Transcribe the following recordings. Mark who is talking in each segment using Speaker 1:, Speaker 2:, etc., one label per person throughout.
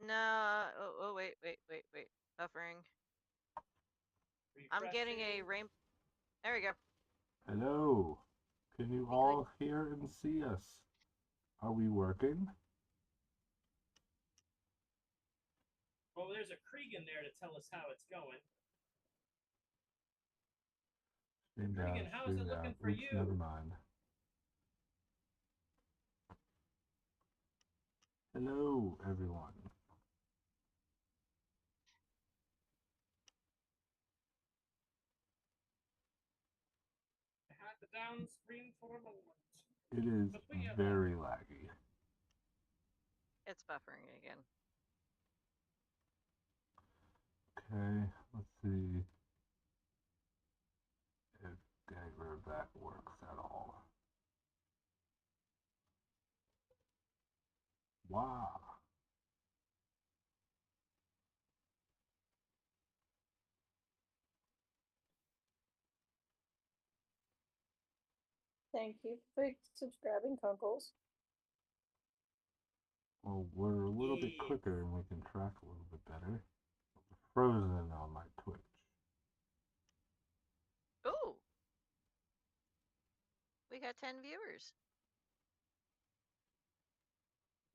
Speaker 1: No. Oh, wait. Buffering. I'm getting a rain. There we go.
Speaker 2: Hello. Can you all hear and see us? Are we working?
Speaker 3: Well, there's a Krieg in there to tell us how it's going.
Speaker 2: Stream
Speaker 3: how is it
Speaker 2: down.
Speaker 3: looking for
Speaker 2: Oops,
Speaker 3: you?
Speaker 2: never mind. Hello, everyone.
Speaker 3: I had the downstream for a moment.
Speaker 2: It is very laggy.
Speaker 1: It's buffering again.
Speaker 2: Okay, let's see if that works at all. Wow.
Speaker 4: Thank you for subscribing, Conkles.
Speaker 2: Well, we're a little bit quicker and we can track a little bit better. We're frozen on my Twitch.
Speaker 1: Ooh. We got 10 viewers.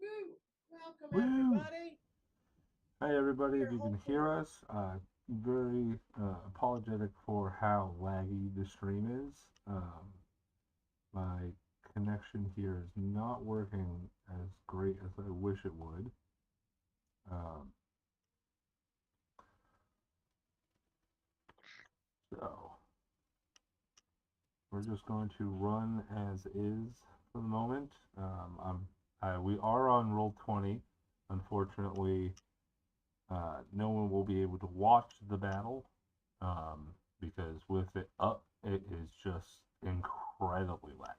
Speaker 3: Woo! Welcome, everybody.
Speaker 2: Hi, everybody. If you can hear us, very apologetic for how laggy the stream is. My connection here is not working as great as I wish it would. So we're just going to run as is for the moment. We are on Roll20. Unfortunately, no one will be able to watch the battle because with it up, it is just incredibly laggy.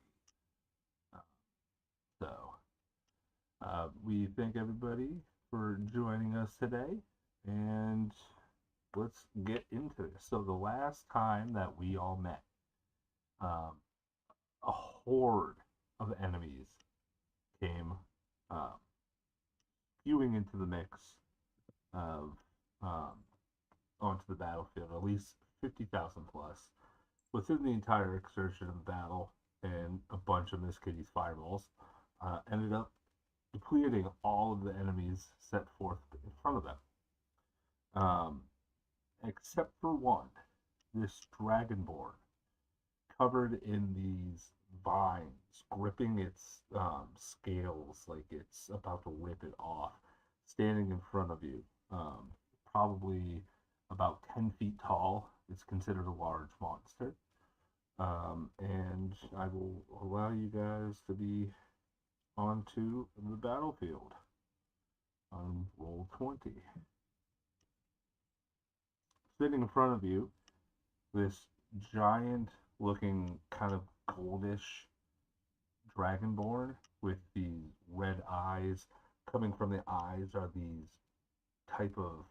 Speaker 2: We thank everybody for joining us today, and let's get into this. So the last time that we all met, a horde of enemies came spewing into the mix of onto the battlefield, at least 50,000 plus, within the entire exertion of the battle, and a bunch of Miss Kitty's fireballs ended up depleting all of the enemies set forth in front of them. Except for one, this dragonborn, covered in these vines, gripping its scales like it's about to rip it off, standing in front of you, probably about 10 feet tall. It's considered a large monster. And I will allow you guys to be onto the battlefield on Roll20. Sitting in front of you, this giant looking kind of goldish dragonborn with these red eyes. Coming from the eyes are these type of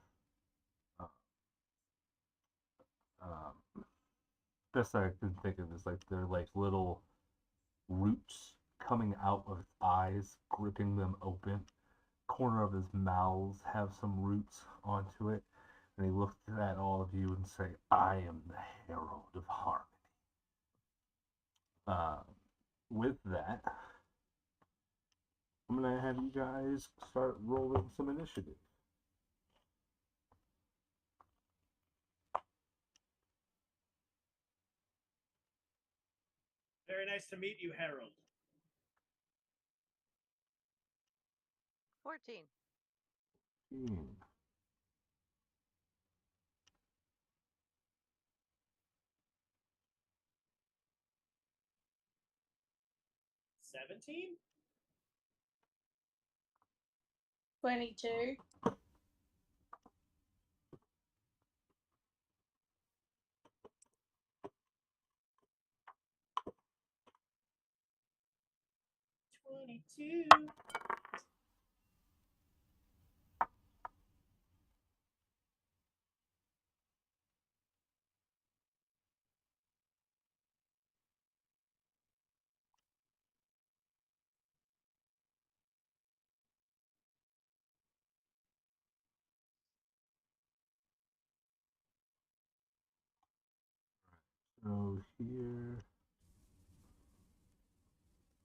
Speaker 2: best I can think of is like they're like little roots coming out of his eyes, gripping them open. Corner of his mouth have some roots onto it, and he looks at all of you and say, "I am the Herald of Harmony." With that, I'm gonna have you guys start rolling some initiative.
Speaker 3: Very nice to meet you, Harold.
Speaker 1: 14.
Speaker 3: 17?
Speaker 4: 22.
Speaker 3: 22.
Speaker 2: go here.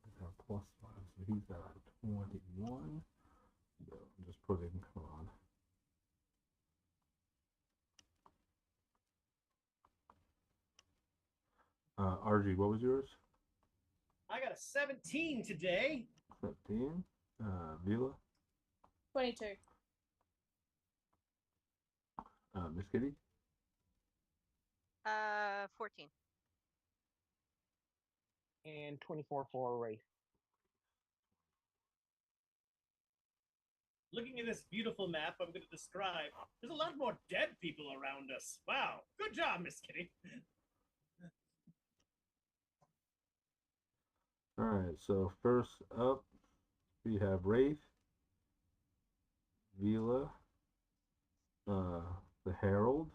Speaker 2: I got +5, so he's got a 21. So I'm just putting, come on. RG, what was yours?
Speaker 3: I got a 17 today.
Speaker 2: 17. Vila?
Speaker 4: 22.
Speaker 2: Miss Kitty?
Speaker 1: 14.
Speaker 5: And 24 for Wraith.
Speaker 3: Looking at this beautiful map I'm going to describe, there's a lot more dead people around us. Wow. Good job, Miss Kitty.
Speaker 2: Alright, so first up, we have Wraith, Vila, the Herald,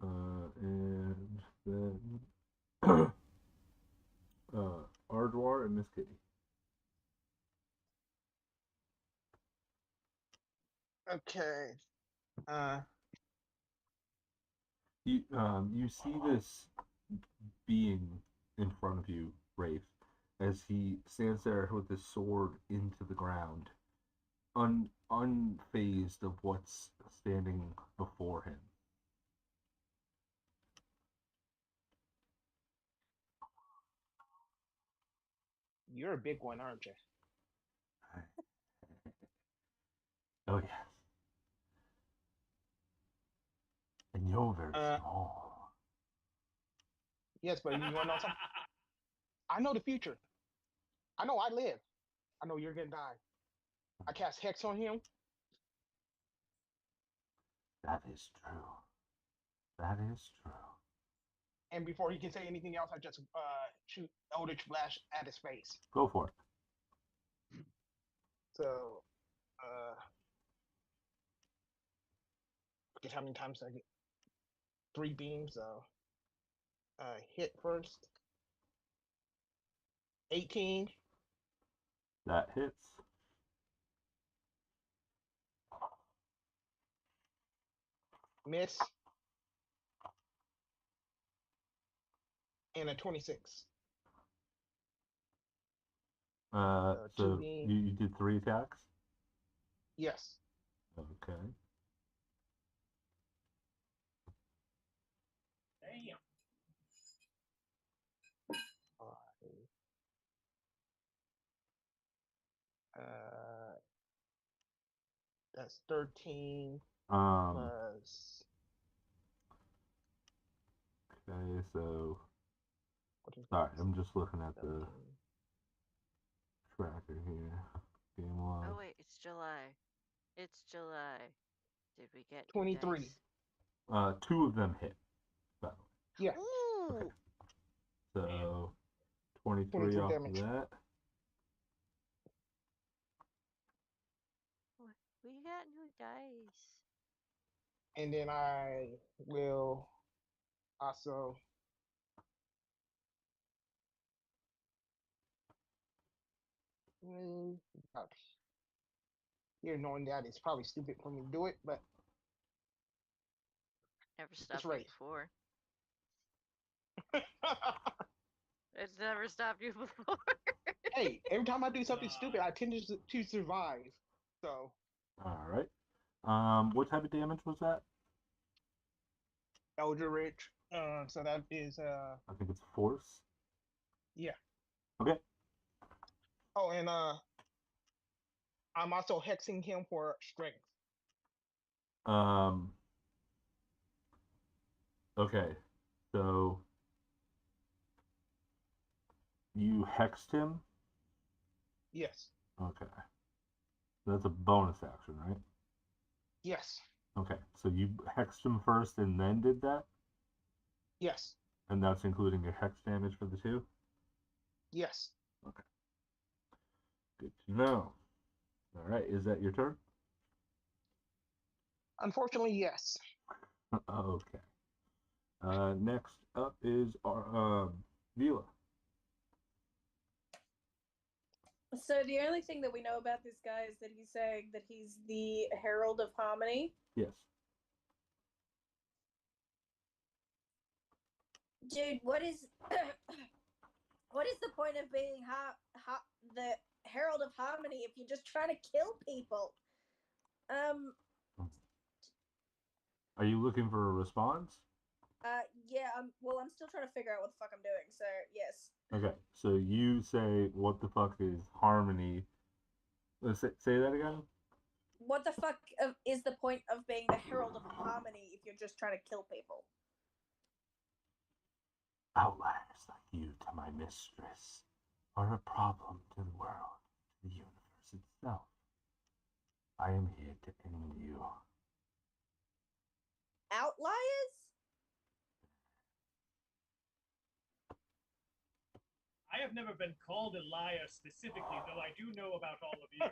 Speaker 2: and then Ardwar and Miss Kitty.
Speaker 5: Okay.
Speaker 2: You see this being in front of you, Wraith, as he stands there with his sword into the ground, unfazed of what's standing before him.
Speaker 5: You're a big one, aren't you?
Speaker 2: Oh yes. And you're very
Speaker 5: Uh,
Speaker 2: small.
Speaker 5: Yes, but you want to know something? I know the future. I know I live. I know you're gonna die. I cast Hex on him.
Speaker 2: That is true. That is true.
Speaker 5: And before he can say anything else, I just shoot Eldritch Flash at his face.
Speaker 2: Go for it.
Speaker 5: So, look at how many times I get 3 beams. So, hit first. 18.
Speaker 2: That hits.
Speaker 5: Miss. And a 26.
Speaker 2: So you did 3 attacks?
Speaker 5: Yes.
Speaker 2: Okay.
Speaker 3: Damn.
Speaker 5: That's 13 plus.
Speaker 2: Okay, so
Speaker 5: What is
Speaker 2: sorry,
Speaker 5: this?
Speaker 2: I'm just looking at the
Speaker 5: 17.
Speaker 2: tracker here. Game log.
Speaker 1: Oh wait, it's July. It's July. Did we get
Speaker 5: 23.
Speaker 1: dice?
Speaker 2: 2 of them hit, by the way.
Speaker 5: Yeah.
Speaker 1: Ooh.
Speaker 2: Okay. So 23
Speaker 5: 23
Speaker 2: off
Speaker 5: damage.
Speaker 2: of that.
Speaker 1: We got new dice.
Speaker 5: And then I will also up here, knowing that it's probably stupid for me to do it, but
Speaker 1: Never stopped
Speaker 5: right.
Speaker 1: you before. It's never stopped you before.
Speaker 5: hey, every time I do something stupid, I tend to survive. So.
Speaker 2: All right. What type of damage was that?
Speaker 5: Eldritch. So that is
Speaker 2: I think it's force.
Speaker 5: Yeah.
Speaker 2: Okay.
Speaker 5: Oh, and I'm also hexing him for strength.
Speaker 2: Okay. So you hexed him?
Speaker 5: Yes.
Speaker 2: Okay. That's a bonus action, right?
Speaker 5: Yes.
Speaker 2: Okay. So you hexed him first and then did that?
Speaker 5: Yes.
Speaker 2: And that's including your hex damage for the 2?
Speaker 5: Yes.
Speaker 2: Okay. Good to know. All right. Is that your turn?
Speaker 5: Unfortunately, yes.
Speaker 2: Okay. Next up is our Vila.
Speaker 4: So the only thing that we know about this guy is that he's saying that he's the Herald of Harmony.
Speaker 2: Yes.
Speaker 4: Dude, what is what is the point of being the Herald of Harmony if you're just trying to kill people?
Speaker 2: Are you looking for a response?
Speaker 4: Yeah, I'm still trying to figure out what the fuck I'm doing, so yes.
Speaker 2: Okay, so you say, what the fuck is harmony? Let's say that again?
Speaker 4: What the fuck is the point of being the Herald of Harmony if you're just trying to kill people?
Speaker 2: Outliers like you to my mistress are a problem to the world, to the universe itself. I am here to end you.
Speaker 4: Outliers?
Speaker 3: I have never been called a liar specifically, though I do know about all of you.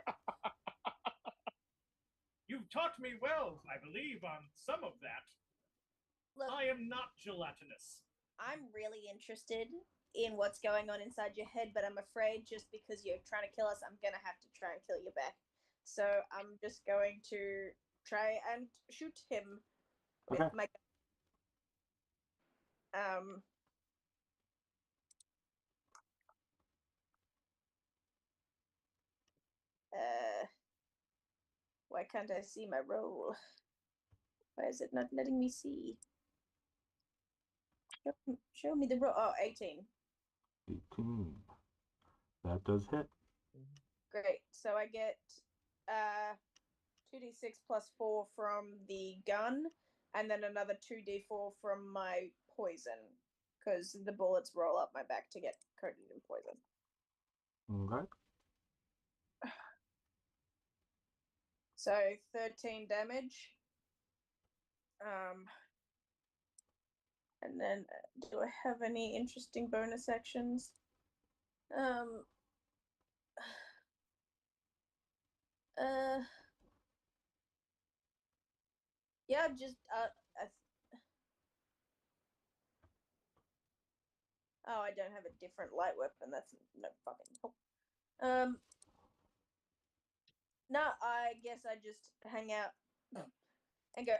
Speaker 3: You've taught me well, I believe, on some of that.
Speaker 4: Look,
Speaker 3: I am not gelatinous.
Speaker 4: I'm really interested in what's going on inside your head, but I'm afraid just because you're trying to kill us, I'm gonna have to try and kill you back. So I'm just going to try and shoot him with
Speaker 2: Okay.
Speaker 4: my gun. Why can't I see my roll? Why is it not letting me see? Show me the roll. Oh, 18.
Speaker 2: 18. That does hit.
Speaker 4: Great. So I get 2d6 plus 4 from the gun, and then another 2d4 from my poison, because the bullets roll up my back to get coated in poison.
Speaker 2: Okay.
Speaker 4: So 13 damage. And then do I have any interesting bonus actions? Yeah, just oh, I don't have a different light weapon. That's no fucking help. No, I guess I just hang out and go.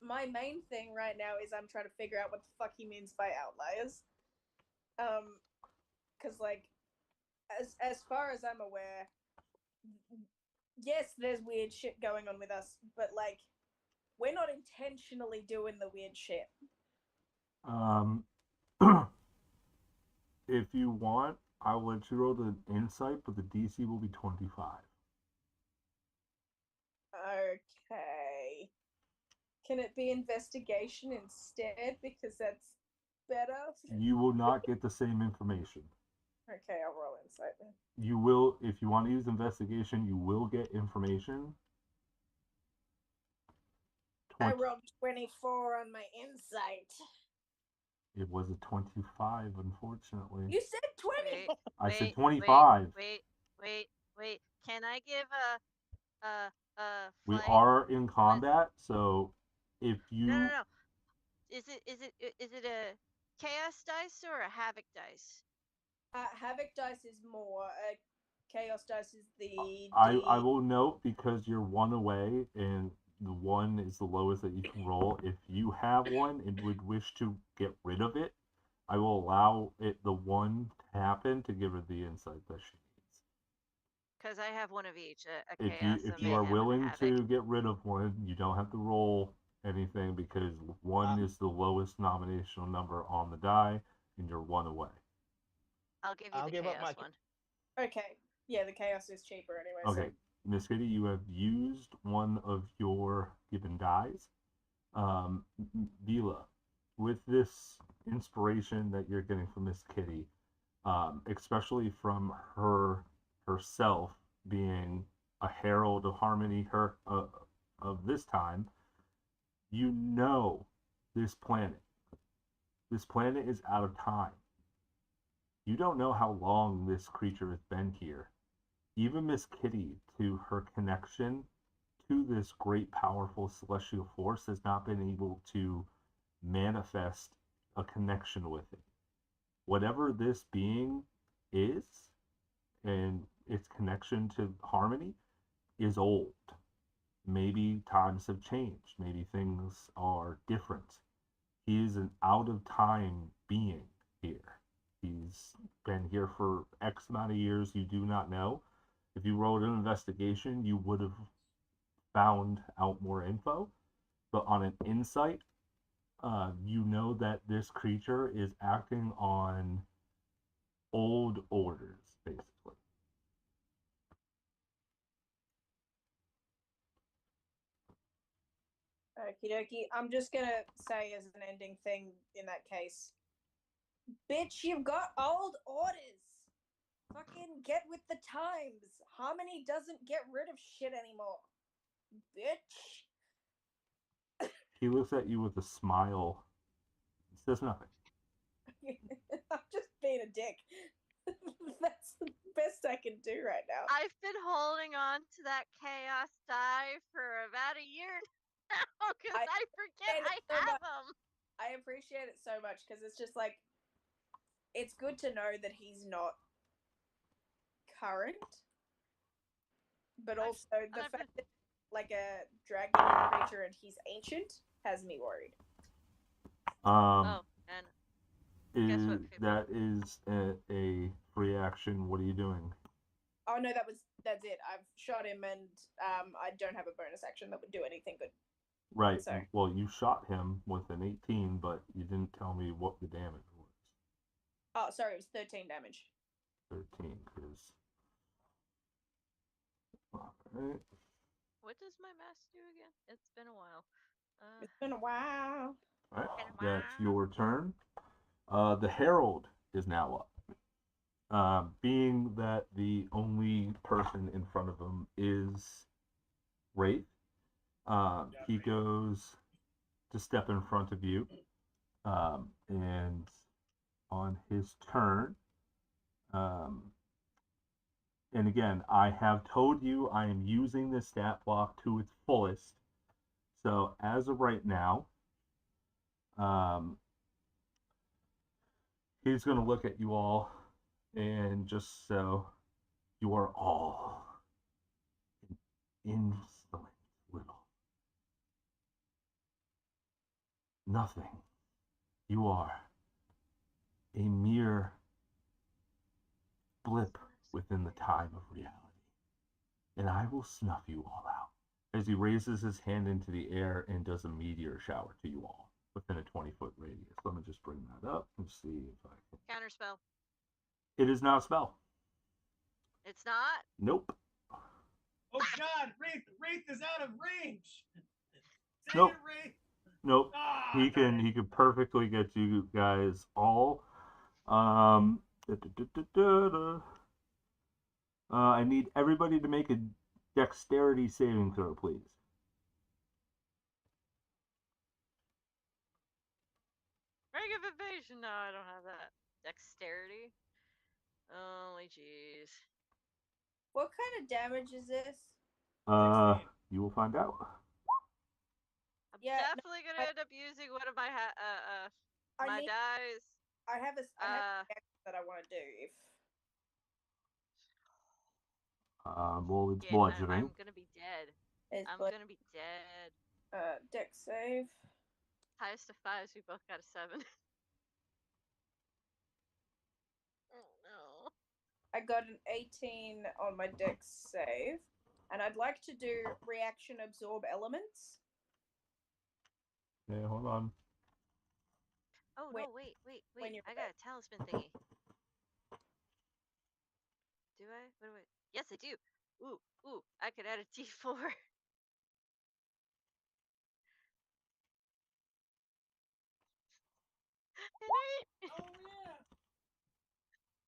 Speaker 4: My main thing right now is I'm trying to figure out what the fuck he means by outliers. Because like, as far as I'm aware, yes, there's weird shit going on with us, but like, we're not intentionally doing the weird shit.
Speaker 2: If you want, I'll let you roll the insight, but the DC will be 25.
Speaker 4: Okay. Can it be investigation instead? Because that's better.
Speaker 2: You will not get the same information.
Speaker 4: Okay, I'll roll insight then.
Speaker 2: You will, if you want to use investigation, you will get information.
Speaker 4: I rolled 24 on my insight.
Speaker 2: It was a 25, unfortunately.
Speaker 4: You said 20.
Speaker 2: I said 25.
Speaker 1: Wait. Can I give a
Speaker 2: We
Speaker 1: flying...
Speaker 2: are in combat, so if you
Speaker 1: No. Is it a chaos dice or a havoc dice?
Speaker 4: Havoc dice is more. Chaos dice is the.
Speaker 2: I will note, because you're one away and the one is the lowest that you can roll. If you have one and would wish to get rid of it, I will allow it the one to happen to give her the insight that she needs.
Speaker 1: Because I have one of each. A
Speaker 2: If
Speaker 1: chaos,
Speaker 2: you
Speaker 1: a mayhem,
Speaker 2: are
Speaker 1: and a
Speaker 2: willing
Speaker 1: havoc.
Speaker 2: to get rid of one, you don't have to roll anything, because one is the lowest nominational number on the die, and you're one away.
Speaker 1: I'll give the chaos one.
Speaker 4: Okay. Yeah, the chaos is cheaper anyway.
Speaker 2: Okay, Miss Kitty, you have used one of your given dies. Vila, with this inspiration that you're getting from Miss Kitty, especially from herself being a herald of harmony, of this time, you know this planet. This planet is out of time. You don't know how long this creature has been here. Even Miss Kitty, to her connection to this great, powerful celestial force, has not been able to manifest a connection with it. Whatever this being is, and its connection to harmony, is old. Maybe times have changed. Maybe things are different. He is an out of time being here. He's been here for X amount of years you do not know. If you rolled an investigation, you would have found out more info. But on an insight, you know that this creature is acting on old orders, basically.
Speaker 4: Okie dokie. I'm just gonna say as an ending thing in that case, bitch, you've got old orders. Fucking get with the times. Harmony doesn't get rid of shit anymore. Bitch.
Speaker 2: He looks at you with a smile and says nothing.
Speaker 4: I'm just being a dick. That's the best I can do right now.
Speaker 1: I've been holding on to that chaos die for about a year now because I forget I have them.
Speaker 4: I appreciate it so much because it's just like, it's good to know that he's not current, but also the fact that like a dragon creature and he's ancient has me worried.
Speaker 1: Oh, and guess what?
Speaker 2: That is a free action. What are you doing?
Speaker 4: Oh no, that's it. I've shot him, and I don't have a bonus action that would do anything good.
Speaker 2: Right.
Speaker 4: So.
Speaker 2: Well, you shot him with an 18, but you didn't tell me what the damage was.
Speaker 4: Oh, sorry, it was 13 damage.
Speaker 2: 13, because. Alright.
Speaker 1: What does my mask do again? It's been a while.
Speaker 4: It's been a while.
Speaker 2: Alright, that's your turn. The Herald is now up. Being that the only person in front of him is Wraith, he goes to step in front of you, and on his turn, and again, I have told you I am using this stat block to its fullest. So as of right now, he's going to look at you all, and just so you are all insolent little nothing. You are a mere blip within the time of reality, and I will snuff you all out. As he raises his hand into the air and does a meteor shower to you all within a 20-foot radius. Let me just bring that up and see if I can.
Speaker 1: Counterspell.
Speaker 2: It is not a spell.
Speaker 1: It's not?
Speaker 2: Nope.
Speaker 3: Oh God, Wraith is out of range.
Speaker 2: Nope.
Speaker 3: Wraith.
Speaker 2: Nope.
Speaker 3: Oh,
Speaker 2: He can perfectly get you guys all. I need everybody to make a dexterity saving throw, please.
Speaker 1: Rank of evasion. No, I don't have that. Dexterity. Holy jeez.
Speaker 4: What kind of damage is this?
Speaker 2: You will find out.
Speaker 1: I'm definitely gonna end up using one of my dies.
Speaker 4: I have a action that I want to do if.
Speaker 2: Well, it's
Speaker 1: Yeah,
Speaker 2: bludgeoning.
Speaker 1: I'm gonna be dead. Gonna be dead.
Speaker 4: Dex save.
Speaker 1: Highest of 5s, we both got a 7. Oh no.
Speaker 4: I got an 18 on my Dex save, and I'd like to do reaction absorb elements.
Speaker 2: Yeah, hold on.
Speaker 1: Oh no, wait. I got a talisman thingy. Do I? What do I? Yes, I do. Ooh, I could add a D4. An 8!
Speaker 3: Oh yeah.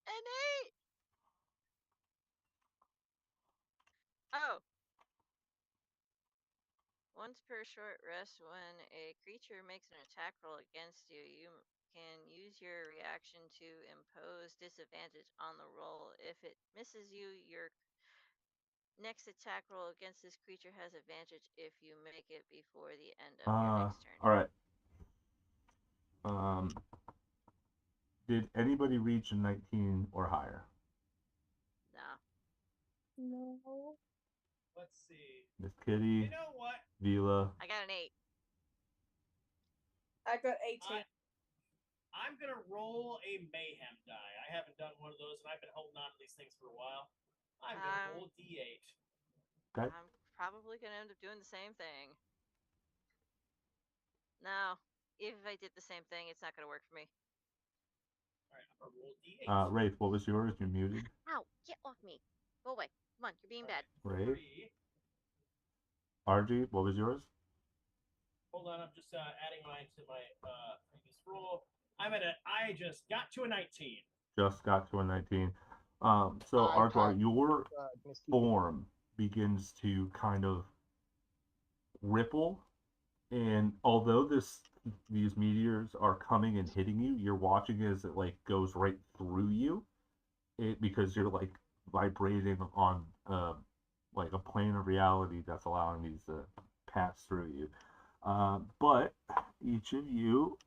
Speaker 1: An 8! Oh. Once per short rest, when a creature makes an attack roll against you, you can use your reaction to impose disadvantage on the roll. If it misses you, your next attack roll against this creature has advantage if you make it before the end of your next turn.
Speaker 2: Alright. Did anybody reach a 19 or higher?
Speaker 4: No.
Speaker 3: Let's see.
Speaker 2: Miss Kitty.
Speaker 3: You know what?
Speaker 2: Vila.
Speaker 1: I got an 8.
Speaker 4: I got 18.
Speaker 3: I'm gonna roll a mayhem die. I haven't done one of those, and I've been holding on to these things for a while. I'm gonna roll a d8.
Speaker 2: Okay.
Speaker 1: I'm probably gonna end up doing the same thing. No, even if I did the same thing, it's not gonna work for me.
Speaker 3: All right, I'm gonna roll a d8.
Speaker 2: Wraith, what was yours? You're muted.
Speaker 1: Ow! Get off me! Go away! Come on, you're being bad.
Speaker 2: Wraith.
Speaker 3: 3.
Speaker 2: RG, what was yours?
Speaker 3: Hold on, I'm just adding mine to my previous roll. I just got to a 19.
Speaker 2: Just got to a 19. So
Speaker 5: I
Speaker 2: Arthur,
Speaker 5: passed,
Speaker 2: your
Speaker 5: Miss Keith.
Speaker 2: form begins to kind of ripple, and although these meteors are coming and hitting you, you're watching as it like goes right through you, because you're like vibrating on like a plane of reality that's allowing these to pass through you. But each of you.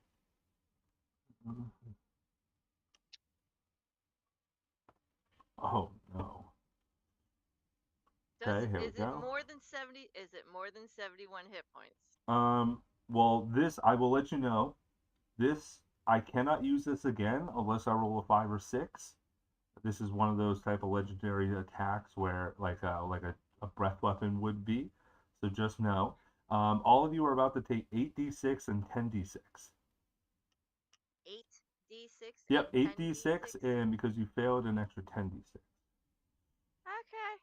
Speaker 2: Oh no. Okay, here we
Speaker 1: Is it
Speaker 2: go.
Speaker 1: more than 70? Is it more than 71 hit points?
Speaker 2: Well, this I will let you know. This I cannot use this again unless I roll a 5 or 6. This is one of those type of legendary attacks where like a breath weapon would be. So just know. All of you are about to take 8d6 and 10d6.
Speaker 1: 8d6.
Speaker 2: Yep,
Speaker 1: and
Speaker 2: 8d6,
Speaker 1: 10d6?
Speaker 2: and because you failed, an extra 10d6.
Speaker 1: Okay.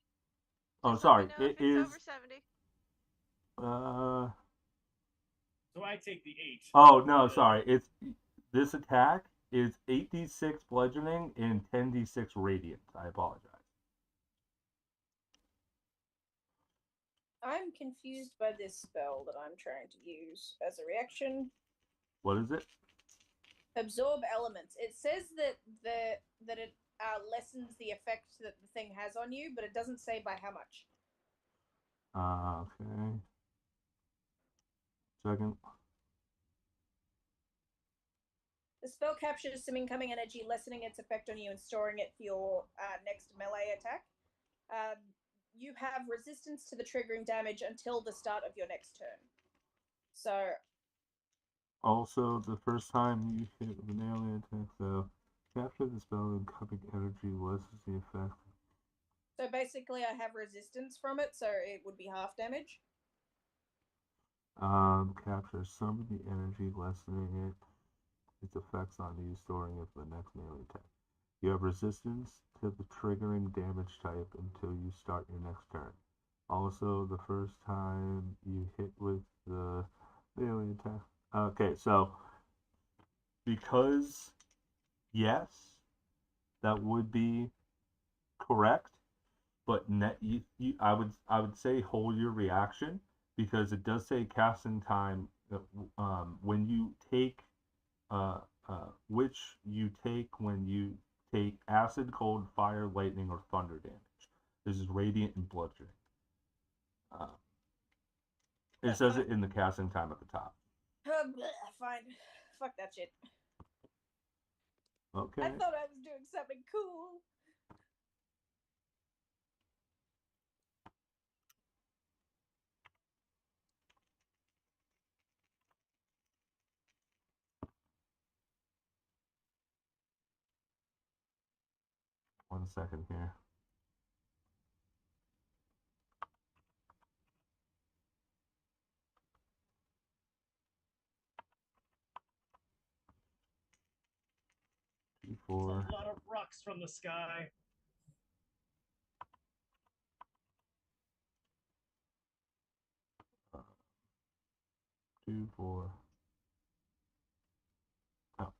Speaker 2: Oh,
Speaker 1: Just
Speaker 2: sorry.
Speaker 1: let me know
Speaker 2: It
Speaker 1: if it's
Speaker 2: is.
Speaker 1: over 70.
Speaker 3: So I take the 8.
Speaker 2: Oh no, sorry. It's this attack is 8d6 bludgeoning and 10d6 radiant. I apologize.
Speaker 4: I'm confused by this spell that I'm trying to use as a reaction.
Speaker 2: What is it?
Speaker 4: Absorb elements. It says that it lessens the effect that the thing has on you, but it doesn't say by how much.
Speaker 2: Okay. Second.
Speaker 4: The spell captures some incoming energy, lessening its effect on you and storing it for your next melee attack. You have resistance to the triggering damage until the start of your next turn. So.
Speaker 2: Also, the first time you hit with an alien attack, though, capture the spell incoming energy lessens the effect.
Speaker 4: So basically, I have resistance from it, so it would be half damage.
Speaker 2: Capture some of the energy, lessening its effects on you, storing it for the next melee attack. You have resistance to the triggering damage type until you start your next turn. Also, the first time you hit with the melee attack. Okay, so because yes, that would be correct, but I would say hold your reaction, because it does say casting time when you take which you take when you take acid, cold, fire, lightning, or thunder damage. This is radiant and bludgeoning. It says it in the casting time at the top.
Speaker 4: Fine. Fuck that shit.
Speaker 2: Okay.
Speaker 4: I thought I was doing something cool.
Speaker 2: One second here. Four.
Speaker 3: A lot of rocks from the sky.
Speaker 2: Two, four. Oh.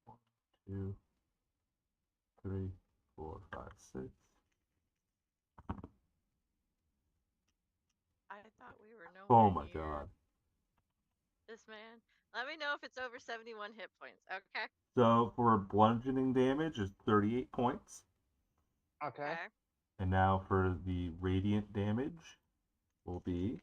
Speaker 2: One, two, three, 4, 5, 6.
Speaker 1: I thought we were nowhere
Speaker 2: Oh my
Speaker 1: near
Speaker 2: god.
Speaker 1: this man. Let me know if it's over 71 hit points, okay?
Speaker 2: So for bludgeoning damage is 38 points.
Speaker 5: Okay.
Speaker 2: And now for the radiant damage will be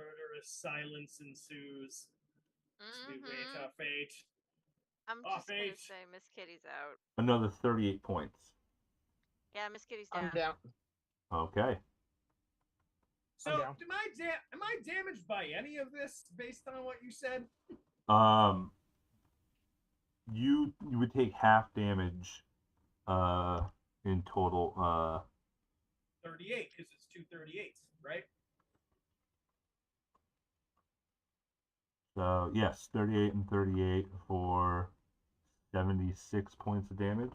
Speaker 3: Murderous silence ensues.
Speaker 1: Mhm.
Speaker 3: Off 8.
Speaker 1: I'm
Speaker 3: Off
Speaker 1: just gonna
Speaker 3: 8.
Speaker 1: say Miss Kitty's out.
Speaker 2: Another 38 points.
Speaker 1: Yeah, Miss Kitty's
Speaker 5: I'm
Speaker 1: down.
Speaker 5: down.
Speaker 2: Okay.
Speaker 3: So,
Speaker 5: I'm down.
Speaker 3: am I damaged by any of this based on what you said?
Speaker 2: You would take half damage in total.
Speaker 3: 38, because it's 2 38s, right?
Speaker 2: So yes, 38 and 38 for 76 points of damage.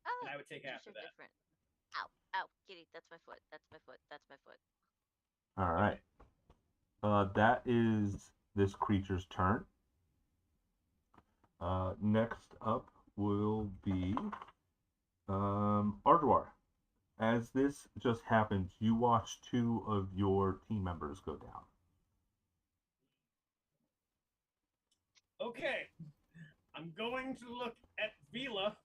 Speaker 1: Oh,
Speaker 3: And I would take half
Speaker 1: creatures
Speaker 3: of
Speaker 1: are
Speaker 3: that.
Speaker 1: different. Ow, ow, Kitty, that's my foot. That's my foot. That's my foot.
Speaker 2: All right. That is this creature's turn. Next up will be Ardwar. As this just happens, you watch 2 of your team members go down.
Speaker 3: Okay. I'm going to look at Vila.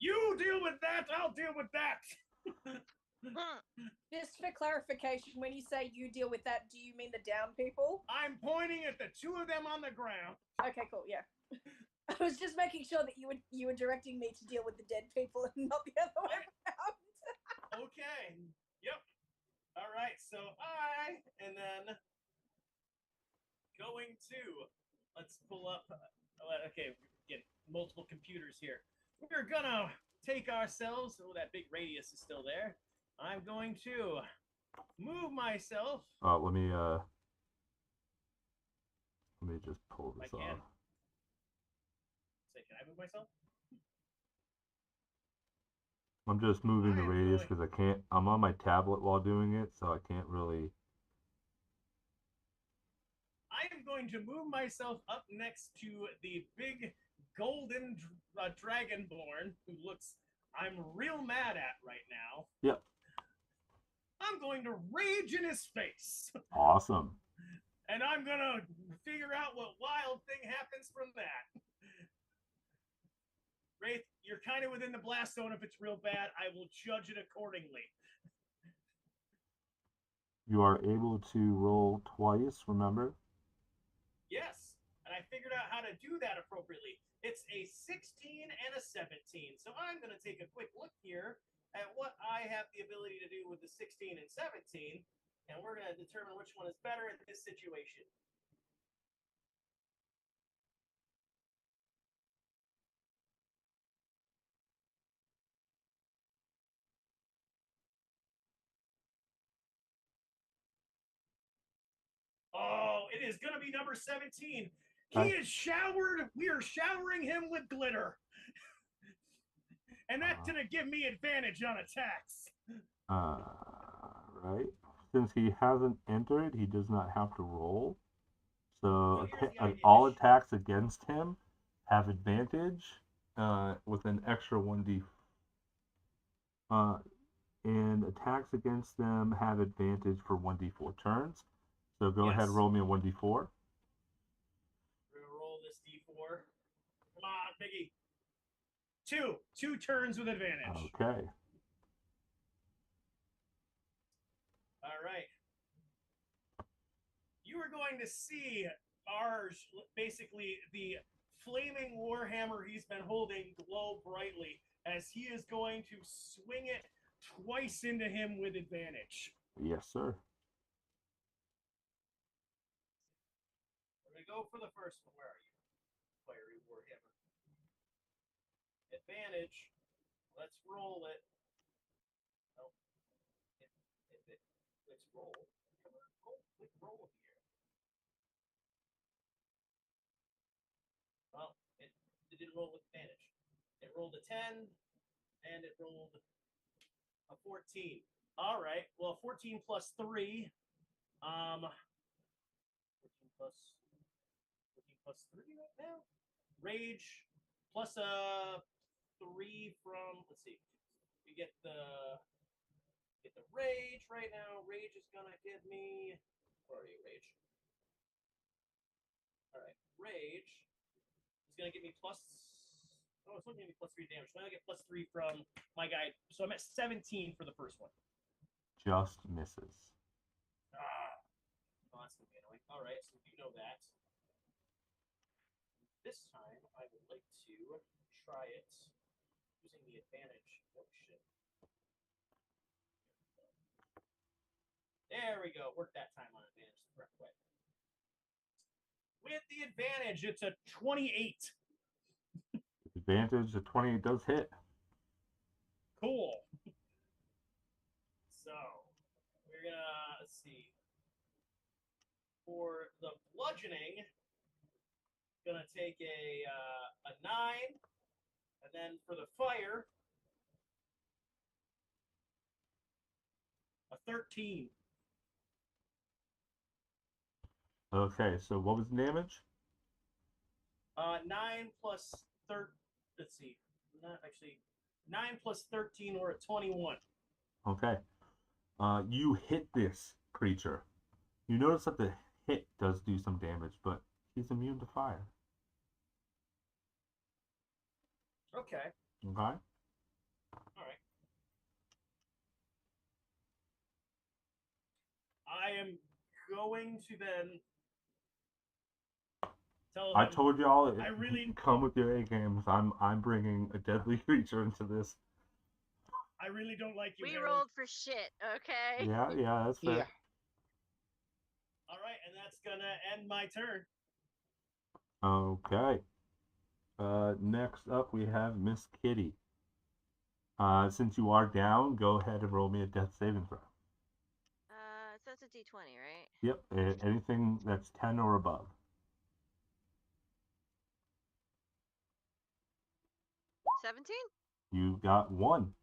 Speaker 3: You deal with that, I'll deal with that.
Speaker 4: Just for clarification, when you say you deal with that, do you mean the down people?
Speaker 3: I'm pointing at the 2 of them on the ground.
Speaker 4: Okay, cool. Yeah. I was just making sure that you were directing me to deal with the dead people and not the other way around.
Speaker 3: Okay. Yep. All right. So and then going to, let's pull up. Okay, get multiple computers here. We're gonna take ourselves. Oh, that big radius is still there. I'm going to move myself.
Speaker 2: Let me just pull this
Speaker 3: I can.
Speaker 2: off.
Speaker 3: Say, can I move myself?
Speaker 2: I'm just moving the
Speaker 3: I'm
Speaker 2: radius
Speaker 3: going-
Speaker 2: because I can't. I'm on my tablet while doing it, so I can't really.
Speaker 3: I am going to move myself up next to the big golden dragonborn who looks I'm real mad at right now.
Speaker 2: Yep.
Speaker 3: I'm going to rage in his face.
Speaker 2: Awesome.
Speaker 3: And I'm going to figure out what wild thing happens from that. Wraith, you're kind of within the blast zone. If it's real bad, I will judge it accordingly.
Speaker 2: You are able to roll twice, remember?
Speaker 3: Yes, and I figured out how to do that appropriately. It's a 16 and a 17. So I'm going to take a quick look here at what I have the ability to do with the 16 and 17, and we're going to determine which one is better in this situation. Oh, it is going to be number 17. He is showered. We are showering him with glitter. And that's going to give me advantage on attacks.
Speaker 2: Right. Since he hasn't entered, he does not have to roll. So all attacks against him have advantage with an extra 1d. And attacks against them have advantage for 1d4 turns. So go ahead, roll me a 1d4.
Speaker 3: We're going to roll this d4. Come on, Biggie. 2. 2 turns with advantage.
Speaker 2: Okay.
Speaker 3: All right. You are going to see ours, basically the flaming warhammer he's been holding, glow brightly as he is going to swing it twice into him with advantage.
Speaker 2: Yes, sir.
Speaker 3: We're going to go for the first one. Where are you? Fiery warhammer. Advantage. Let's roll it. Oh. Let's roll. Come on, click roll here. Well, it didn't roll with advantage. It rolled a 10, and it rolled a 14. All right. Well, 14 plus 3. 14 plus 3 right now. Rage plus a 3 from. Let's see. We get the rage right now. Rage is gonna give me. Where are you, rage? All right, rage is gonna give me plus. Oh, it's only gonna be plus 3 damage. So I get plus 3 from my guy. So I'm at 17 for the first one.
Speaker 2: just misses.
Speaker 3: Well, that's gonna be annoying. All right, so you know that. This time, I would like to try it using the advantage. Oh shit! There we go. Work that time on advantage the correct way. With the advantage, it's a 28.
Speaker 2: Advantage, the 28 does hit.
Speaker 3: Cool. So we're gonna let's see. For the bludgeoning, gonna take a 9, and then for the fire, a 13.
Speaker 2: Okay, so what was the damage?
Speaker 3: 9 plus 13. Let's see. Not actually 9 plus 13 or a 21.
Speaker 2: Okay. You hit this creature. You notice that the hit does do some damage, but he's immune to fire.
Speaker 3: Okay.
Speaker 2: Okay?
Speaker 3: All right. I am going to then tell him.
Speaker 2: I told y'all,
Speaker 3: I really
Speaker 2: come with your A games. I'm bringing a deadly creature into this.
Speaker 3: I really don't like you.
Speaker 1: We
Speaker 3: Harold.
Speaker 1: rolled for shit, okay?
Speaker 2: Yeah, that's fair.
Speaker 5: Yeah.
Speaker 3: All right, and that's gonna end my turn.
Speaker 2: Okay. Next up, we have Miss Kitty. Since you are down, go ahead and roll me a death saving throw.
Speaker 1: So it's a D20, right?
Speaker 2: Yep, anything that's 10 or above.
Speaker 1: 17?
Speaker 2: You got 1.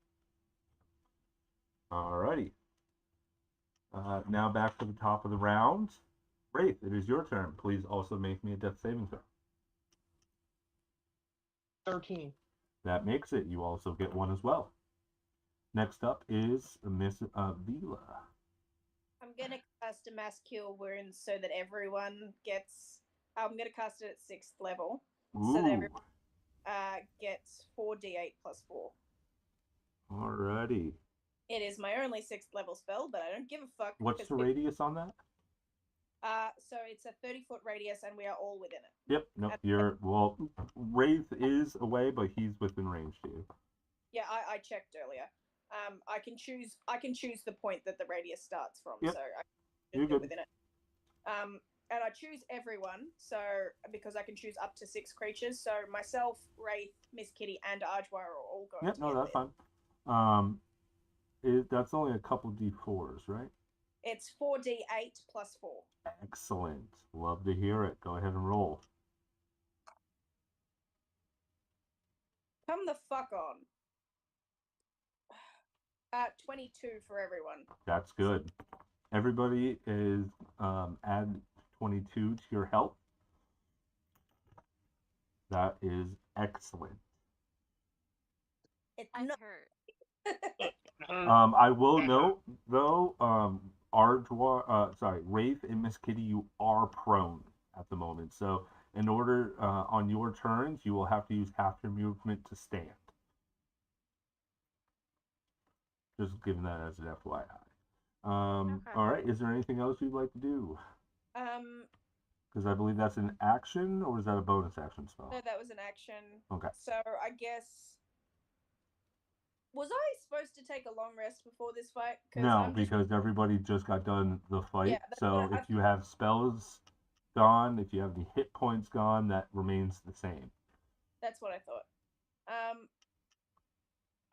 Speaker 2: Alrighty. Now back to the top of the round. Wraith, it is your turn. Please also make me a death saving throw.
Speaker 5: 13.
Speaker 2: That makes it. You also get 1 as well. Next up is Miss Vila.
Speaker 4: I'm gonna cast a mass cure wounds so that everyone gets. I'm gonna cast it at 6th level,
Speaker 2: Ooh.
Speaker 4: so that everyone gets 4d8 plus 4.
Speaker 2: Alrighty.
Speaker 4: It is my only 6th level spell, but I don't give a fuck.
Speaker 2: What's the radius on that?
Speaker 4: So it's a 30-foot radius, and we are all within it.
Speaker 2: Yep. Nope. Wraith is away, but he's within range to you.
Speaker 4: Yeah, I checked earlier. I can choose the point that the radius starts from,
Speaker 2: Yep.
Speaker 4: so I
Speaker 2: You're
Speaker 4: can do it
Speaker 2: good.
Speaker 4: within it. And I choose everyone, so because I can choose up to 6 creatures. So myself, Wraith, Miss Kitty, and Arjwar are all going.
Speaker 2: Yep.
Speaker 4: to
Speaker 2: No,
Speaker 4: get
Speaker 2: that's
Speaker 4: this.
Speaker 2: fine. That's only a couple D4s, right?
Speaker 4: It's 4d8 plus 4.
Speaker 2: Excellent. Love to hear it. Go ahead and roll.
Speaker 4: Come the fuck on. 22 for everyone.
Speaker 2: That's good. Everybody is add 22 to your health. That is excellent.
Speaker 4: It's
Speaker 1: I
Speaker 4: not.
Speaker 1: hurt.
Speaker 2: I will note though, Wraith and Miss Kitty, you are prone at the moment. So in order on your turns, you will have to use half your movement to stand. Just giving that as an FYI.
Speaker 1: Okay.
Speaker 2: All right. Is there anything else you'd like to do? Because I believe that's an action, or is that a bonus action spell?
Speaker 4: No, that was an action.
Speaker 2: Okay.
Speaker 4: So I guess. Was I supposed to take a long rest before this fight?
Speaker 2: No, because everybody just got done the fight.
Speaker 4: Yeah, that's
Speaker 2: so
Speaker 4: what
Speaker 2: if you have spells gone, if you have any hit points gone, that remains the same.
Speaker 4: That's what I thought.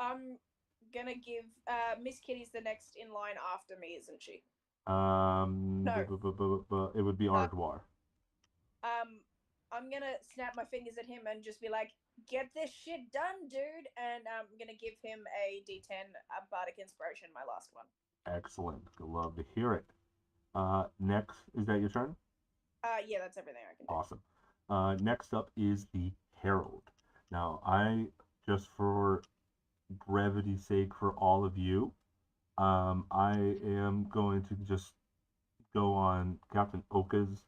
Speaker 4: I'm gonna give Miss Kitty's the next in line after me, isn't she?
Speaker 2: No. It would be Ardwar.
Speaker 4: I'm gonna snap my fingers at him and just be like, "Get this shit done, dude!" And I'm gonna give him a D10 Bardic Inspiration, my last one.
Speaker 2: Excellent. Love to hear it. Next, is that your turn?
Speaker 4: Yeah, that's everything I can do.
Speaker 2: Awesome. Next up is the Herald. Now, just for brevity's sake for all of you, I am going to just go on Captain Oka's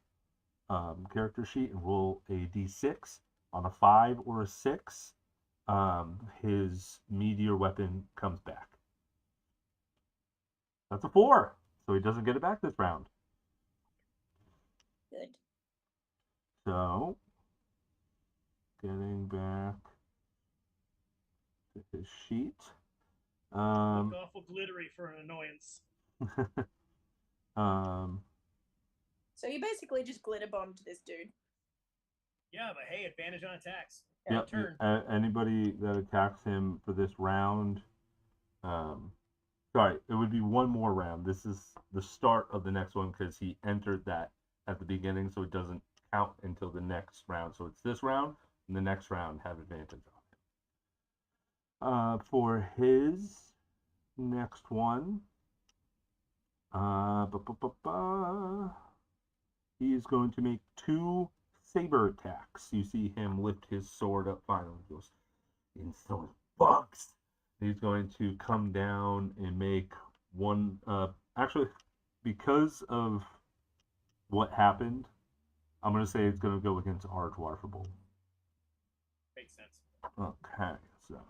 Speaker 2: character sheet and roll a d6. On a 5 or a 6, his meteor weapon comes back. That's a 4, so he doesn't get it back this round.
Speaker 4: Good.
Speaker 2: So, getting back to his sheet.
Speaker 3: Look awful glittery for an annoyance.
Speaker 4: So you basically just glitter bombed this dude.
Speaker 3: Yeah, but hey, advantage on attacks.
Speaker 2: Yep.
Speaker 3: Turn.
Speaker 2: Anybody that attacks him for this round, sorry, it would be one more round. This is the start of the next one because he entered that at the beginning, so it doesn't count until the next round. So it's this round, and the next round have advantage on it. For his next one, he is going to make 2 saber attacks. You see him lift his sword up finally. He goes, "Insolent bugs." He's going to come down and make one. Actually, because of what happened, I'm going to say it's going to go against Artois for both.
Speaker 3: Makes sense.
Speaker 2: Okay, so.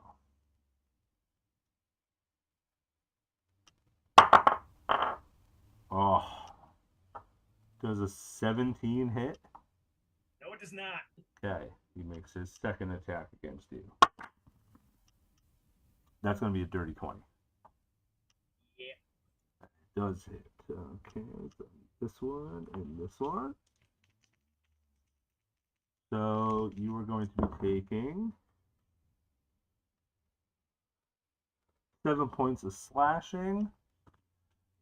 Speaker 2: Oh. Does a 17 hit?
Speaker 3: No, it does not.
Speaker 2: Okay, he makes his second attack against you. That's going to be a dirty 20.
Speaker 3: Yeah.
Speaker 2: Does hit. Okay, so this one and this one. So you are going to be taking 7 points of slashing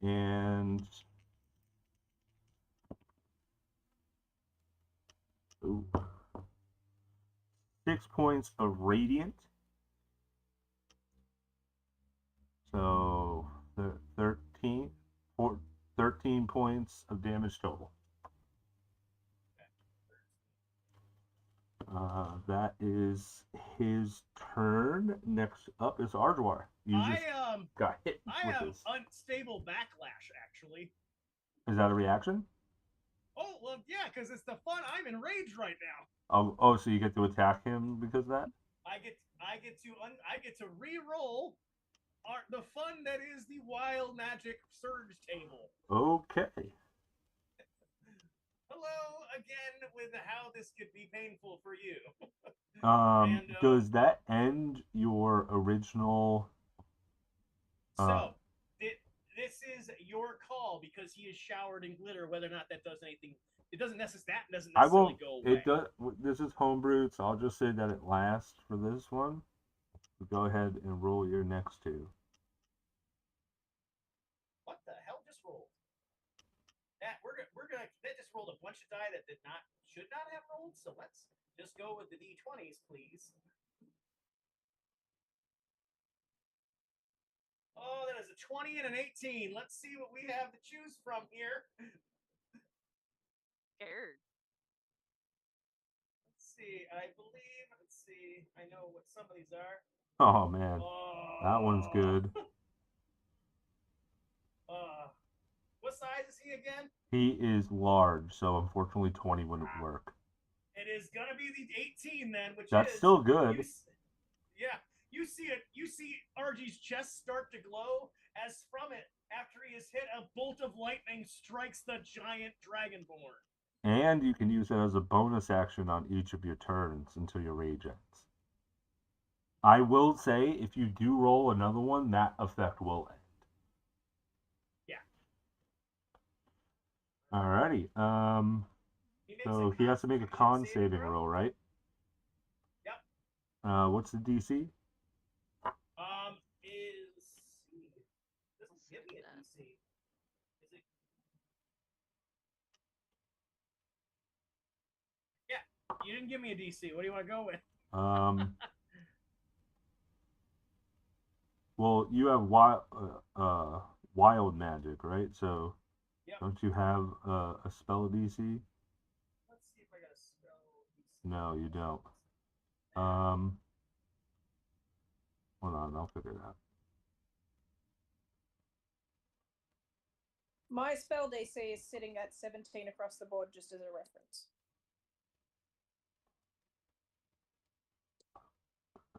Speaker 2: and 6 points of radiant. So 13 points of damage total. That is his turn. Next up is Ardoir. You just got hit
Speaker 3: I
Speaker 2: with
Speaker 3: have
Speaker 2: this.
Speaker 3: unstable backlash, actually.
Speaker 2: Is that a reaction?
Speaker 3: Oh, well, yeah, because it's the fun. I'm enraged right now.
Speaker 2: Oh, so you get to attack him because of that?
Speaker 3: I get to re-roll the fun that is the wild magic surge table.
Speaker 2: Okay.
Speaker 3: Hello again with how this could be painful for you.
Speaker 2: Does that end your original?
Speaker 3: This is your call because he is showered in glitter. Whether or not that does anything, it doesn't necessarily go away.
Speaker 2: It does. This is homebrew, so I'll just say that it lasts for this one. So go ahead and roll your next 2.
Speaker 3: What the hell just rolled? That that just rolled a bunch of die that should not have rolled. So let's just go with the d20s, please. Oh, that is a 20 and an 18. Let's see what we have to choose from here.
Speaker 1: Scared.
Speaker 3: Let's see. Let's see. I know what some of these are.
Speaker 2: Oh man, that one's good.
Speaker 3: What size is he again?
Speaker 2: He is large, so unfortunately 20 wouldn't work.
Speaker 3: It is gonna be the 18 then, which
Speaker 2: That's
Speaker 3: is
Speaker 2: still good.
Speaker 3: You see it. You see RG's chest start to glow as from it, after he has hit, a bolt of lightning strikes the giant dragonborn.
Speaker 2: And you can use it as a bonus action on each of your turns until your rage ends. I will say, if you do roll another one, that effect will end.
Speaker 3: Yeah.
Speaker 2: Alrighty. So he has to make a con saving roll, right?
Speaker 3: Yep.
Speaker 2: What's the DC?
Speaker 3: Doesn't give me a DC. Is it? Yeah, you didn't give me a DC. What do you want to go with?
Speaker 2: Well, you have wild magic, right? So,
Speaker 3: yep.
Speaker 2: Don't you have a spell DC?
Speaker 3: Let's see if I got a spell DC.
Speaker 2: No, you don't. Hold on, I'll figure it out.
Speaker 4: My spell DC is sitting at 17 across the board, just as a reference.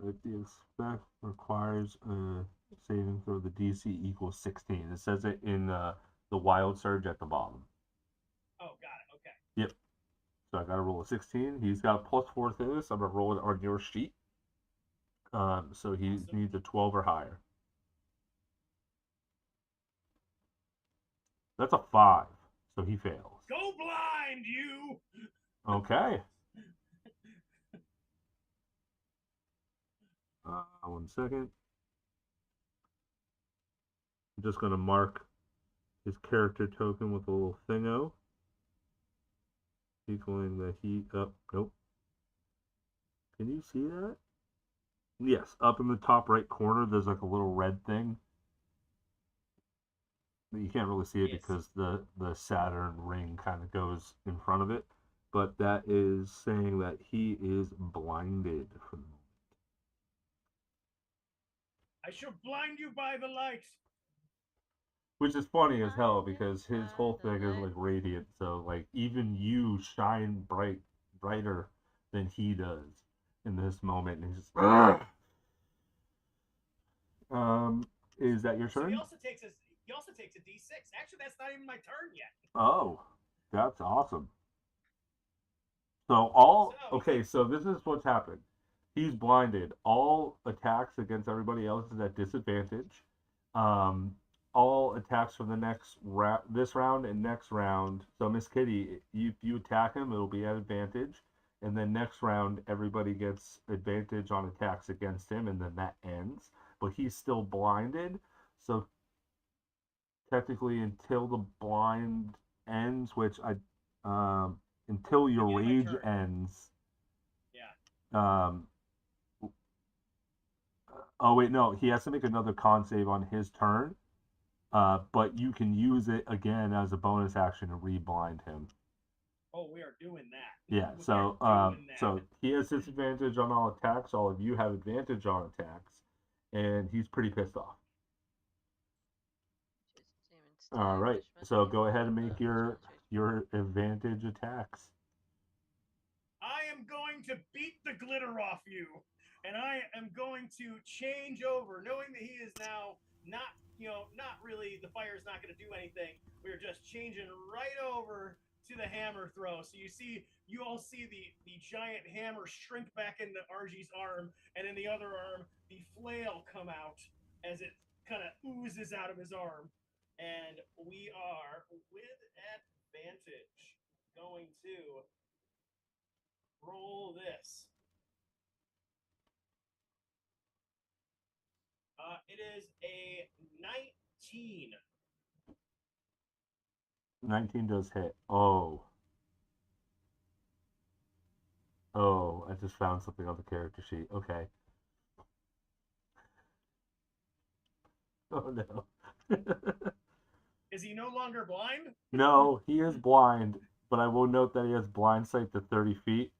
Speaker 2: If the effect requires a saving throw. The DC equals 16. It says it in the wild surge at the bottom.
Speaker 3: Oh, got it. Okay.
Speaker 2: Yep. So I got to roll a 16. He's got a +4 to this. I'm gonna roll it on your sheet. So he
Speaker 3: Awesome.
Speaker 2: needs a 12 or higher. That's a 5, so he fails.
Speaker 3: Go blind, you!
Speaker 2: Okay. 1 second. I'm just gonna mark his character token with a little thingo, equaling the heat up. Nope. Can you see that? Yes, up in the top right corner, there's like a little red thing. You can't really see it
Speaker 3: Yes.
Speaker 2: because the Saturn ring kind of goes in front of it, but that is saying that he is blinded for the moment.
Speaker 3: I shall blind you by the light.
Speaker 2: Which is funny as hell
Speaker 1: Blinded
Speaker 2: because his
Speaker 1: by
Speaker 2: whole
Speaker 1: the
Speaker 2: thing is
Speaker 1: light.
Speaker 2: like radiant, so like even you shine brighter than he does in this moment, and he's just is that your
Speaker 3: So
Speaker 2: turn?
Speaker 3: he also takes a D6. Actually, that's not even my turn yet.
Speaker 2: Oh, that's awesome. So this is what's happened. He's blinded. All attacks against everybody else is at disadvantage. All attacks from this round and next round. So Miss Kitty, if you attack him, it'll be at advantage. And then next round, everybody gets advantage on attacks against him, and then that ends. But he's still blinded, so technically, until the blind ends, until your rage ends.
Speaker 3: Yeah.
Speaker 2: Oh wait, no, he has to make another con save on his turn. But you can use it again as a bonus action to reblind him.
Speaker 3: Oh, we are doing that.
Speaker 2: Yeah, so he has disadvantage on all attacks. All of you have advantage on attacks, and he's pretty pissed off. All right, so go ahead and make your advantage attacks.
Speaker 3: I am going to beat the glitter off you, and I am going to change over, knowing that he is now not really, the fire's not going to do anything. We're just changing right over to the hammer throw. So you all see the giant hammer shrink back into RG's arm, and in the other arm, the flail come out as it kind of oozes out of his arm. And we are, with advantage, going to roll this. It is a 19.
Speaker 2: 19 does hit. Oh, I just found something on the character sheet. Okay. Oh no.
Speaker 3: Is he no longer blind?
Speaker 2: No, he is blind, but I will note that he has blind sight to 30 feet.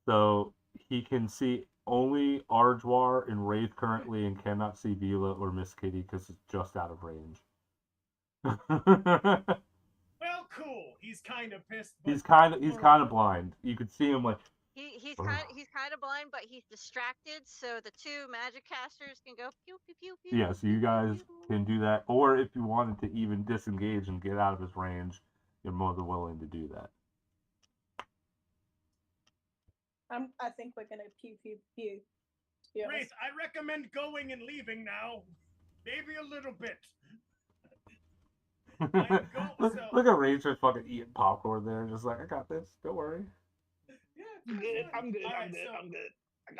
Speaker 2: So he can see only Arjwar and Wraith currently and cannot see Vila or Miss Kitty because it's just out of range.
Speaker 3: Well, cool. He's kind of pissed.
Speaker 2: He's kind of blind. You could see him like
Speaker 1: He's kind of blind, but he's distracted, so the two magic casters can go pew pew pew pew.
Speaker 2: yeah, so you guys can do that. Or if you wanted to even disengage and get out of his range, you're more than willing to do that.
Speaker 4: I think we're gonna pew pew pew.
Speaker 3: Wraith, I recommend going and leaving now. Maybe a little bit.
Speaker 2: Look at Rachel fucking eating popcorn there, just like, I got this. Don't worry.
Speaker 3: Yeah,
Speaker 5: I'm good.
Speaker 3: All
Speaker 5: I'm
Speaker 3: right,
Speaker 5: good.
Speaker 3: so-
Speaker 5: I'm good. I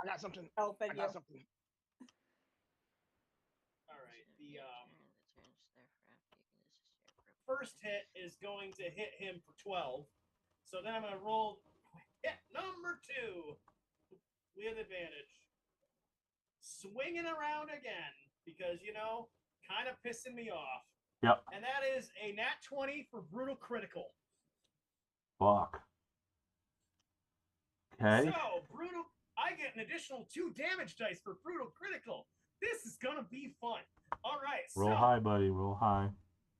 Speaker 5: got something.
Speaker 4: Oh,
Speaker 5: I got something.
Speaker 3: All right. The first hit is going to hit him for 12. So then I'm going to roll hit number 2 with advantage. Swinging around again because, kind of pissing me off.
Speaker 2: Yep.
Speaker 3: And that is a nat 20 for brutal critical.
Speaker 2: Fuck. Okay.
Speaker 3: So, brutal, I get an additional 2 damage dice for brutal critical. This is going to be fun. All right.
Speaker 2: Roll high, buddy. Roll high.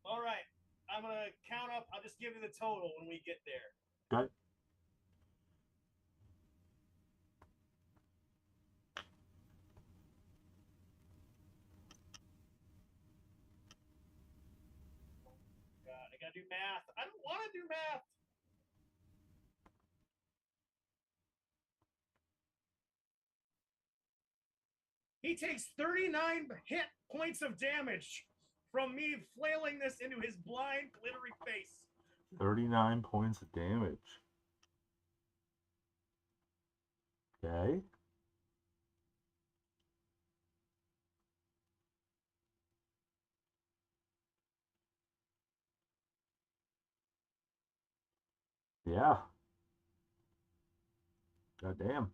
Speaker 3: All right. I'm going to count up. I'll just give you the total when we get there.
Speaker 2: Okay.
Speaker 3: to do math. I don't want to do math. He takes 39 hit points of damage from me flailing this into his blind, glittery face.
Speaker 2: 39 points of damage. Okay. Yeah. God damn.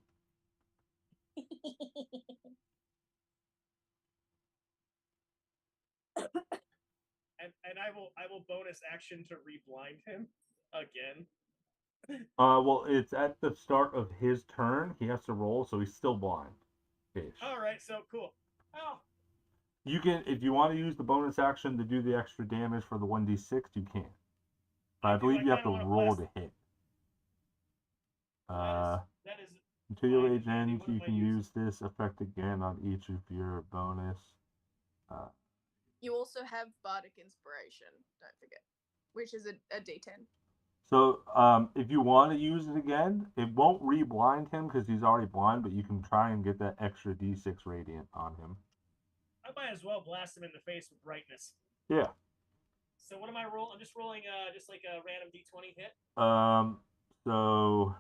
Speaker 3: And I will bonus action to reblind him again.
Speaker 2: Well, it's at the start of his turn. He has to roll, so he's still blind.
Speaker 3: All right, so cool. Oh.
Speaker 2: You can, if you want to use the bonus action to do the extra damage for the 1d6, you can. But I believe you have to roll to hit.
Speaker 3: That is
Speaker 2: until your rage ends, you can use this effect again on each of your bonus.
Speaker 4: You also have Bardic Inspiration, don't forget, which is a D10.
Speaker 2: So, if you want to use it again, it won't re-blind him because he's already blind, but you can try and get that extra D6 radiant on him.
Speaker 3: I might as well blast him in the face with brightness.
Speaker 2: Yeah.
Speaker 3: So what am I rolling? I'm just rolling just like a random D20 hit.
Speaker 2: So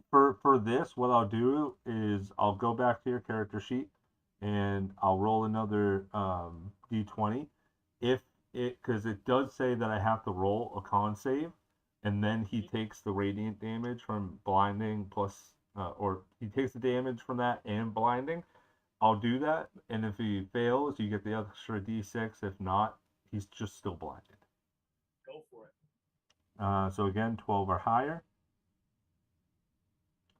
Speaker 2: for this, what I'll do is I'll go back to your character sheet and I'll roll another D20. Because it does say that I have to roll a con save, and then he takes the radiant damage from blinding plus, or he takes the damage from that and blinding. I'll do that, and if he fails, you get the extra D6. If not, he's just still blinded.
Speaker 3: Go for it.
Speaker 2: So again, 12 or higher.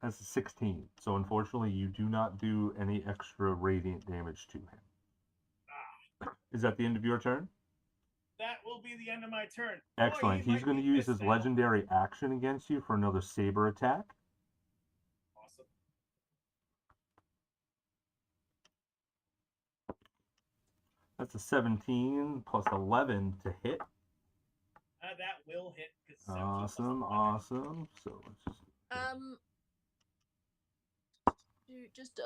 Speaker 2: That's a 16. So unfortunately, you do not do any extra radiant damage to him. Is that the end of your turn?
Speaker 3: That will be the end of my turn.
Speaker 2: Excellent. He's going to use his legendary action against you for another saber attack.
Speaker 3: Awesome.
Speaker 2: That's a 17 plus 11 to hit.
Speaker 3: That will hit.
Speaker 2: Awesome, awesome. So let's just...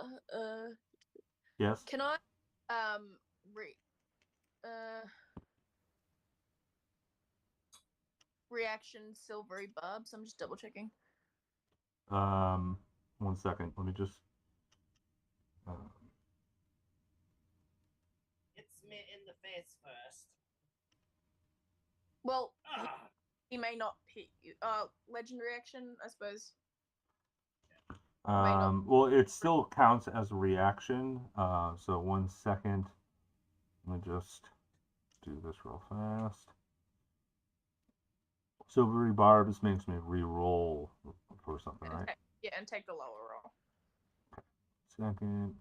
Speaker 2: Yes?
Speaker 4: Can I, reaction silvery barbs? I'm just double checking.
Speaker 2: 1 second. Let me just...
Speaker 3: It's me in the face first.
Speaker 4: Well, he may not hit you. Legendary action, I suppose.
Speaker 2: Well, it still counts as a reaction. So 1 second. Let me just do this real fast. Silvery barbs makes me re-roll for something, right?
Speaker 4: Yeah, and take the lower roll.
Speaker 2: Second.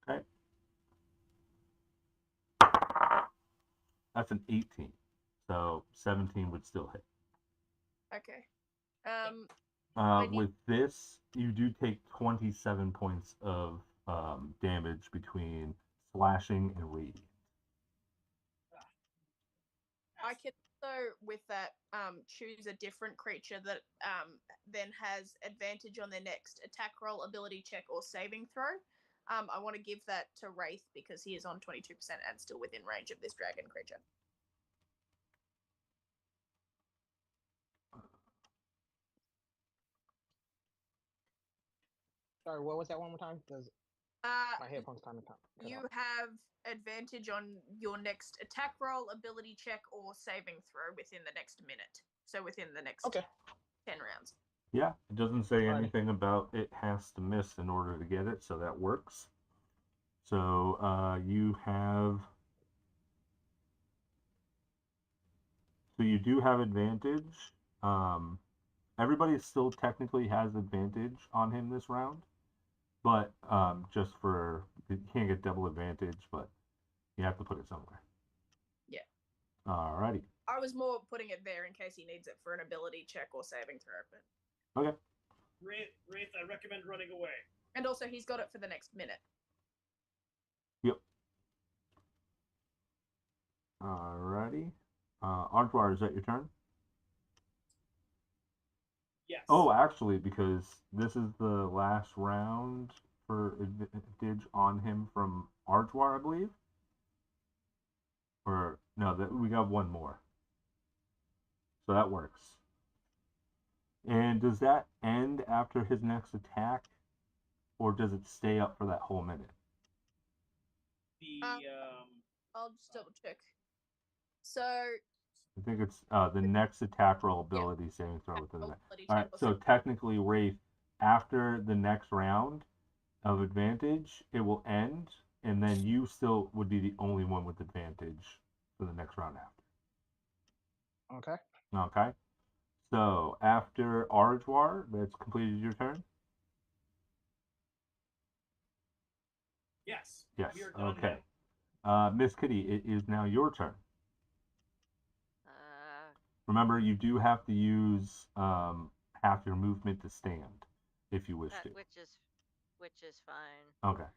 Speaker 2: Okay. That's an 18. So 17 would still hit.
Speaker 4: Okay.
Speaker 2: With this, you do take 27 points of damage between slashing and radiant.
Speaker 4: I can also, with that, choose a different creature that then has advantage on their next attack roll, ability check, or saving throw. I want to give that to Wraith because he is on 22% and still within range of this dragon creature.
Speaker 5: Sorry, what was that one more time? Because my headphones kind of cut
Speaker 4: you
Speaker 5: off.
Speaker 4: have advantage on your next attack roll, ability check, or saving throw within the next minute. So within the next 10 rounds.
Speaker 2: Yeah, it doesn't say anything about it has to miss in order to get it, so that works. So you have... So you do have advantage. Everybody still technically has advantage on him this round. But just for... You can't get double advantage, but you have to put it somewhere.
Speaker 4: Yeah.
Speaker 2: Alrighty.
Speaker 4: I was more putting it there in case he needs it for an ability check or saving throw. But...
Speaker 2: Okay.
Speaker 3: Wraith, I recommend running away.
Speaker 4: And also, he's got it for the next minute.
Speaker 2: Yep. Alrighty. Artwire, is that your turn?
Speaker 3: Yes.
Speaker 2: Oh, actually, because this is the last round for advantage on him from Artwire, I believe. Or no, that we got one more. So that works. And does that end after his next attack, or does it stay up for that whole minute?
Speaker 4: I'll just double check. So
Speaker 2: I think it's the next attack roll ability saving throw within the next. All right, so technically, Wraith, after the next round of advantage, it will end, and then you still would be the only one with advantage for the next round after.
Speaker 5: Okay.
Speaker 2: Okay. So after Arjwar, that's completed your turn.
Speaker 3: Yes.
Speaker 2: Yes.
Speaker 3: We are done
Speaker 2: Okay.
Speaker 3: now.
Speaker 2: Miss Kitty, it is now your turn.
Speaker 1: Uh,
Speaker 2: Remember, you do have to use half your movement to stand if you wish to.
Speaker 1: which is fine.
Speaker 2: Okay.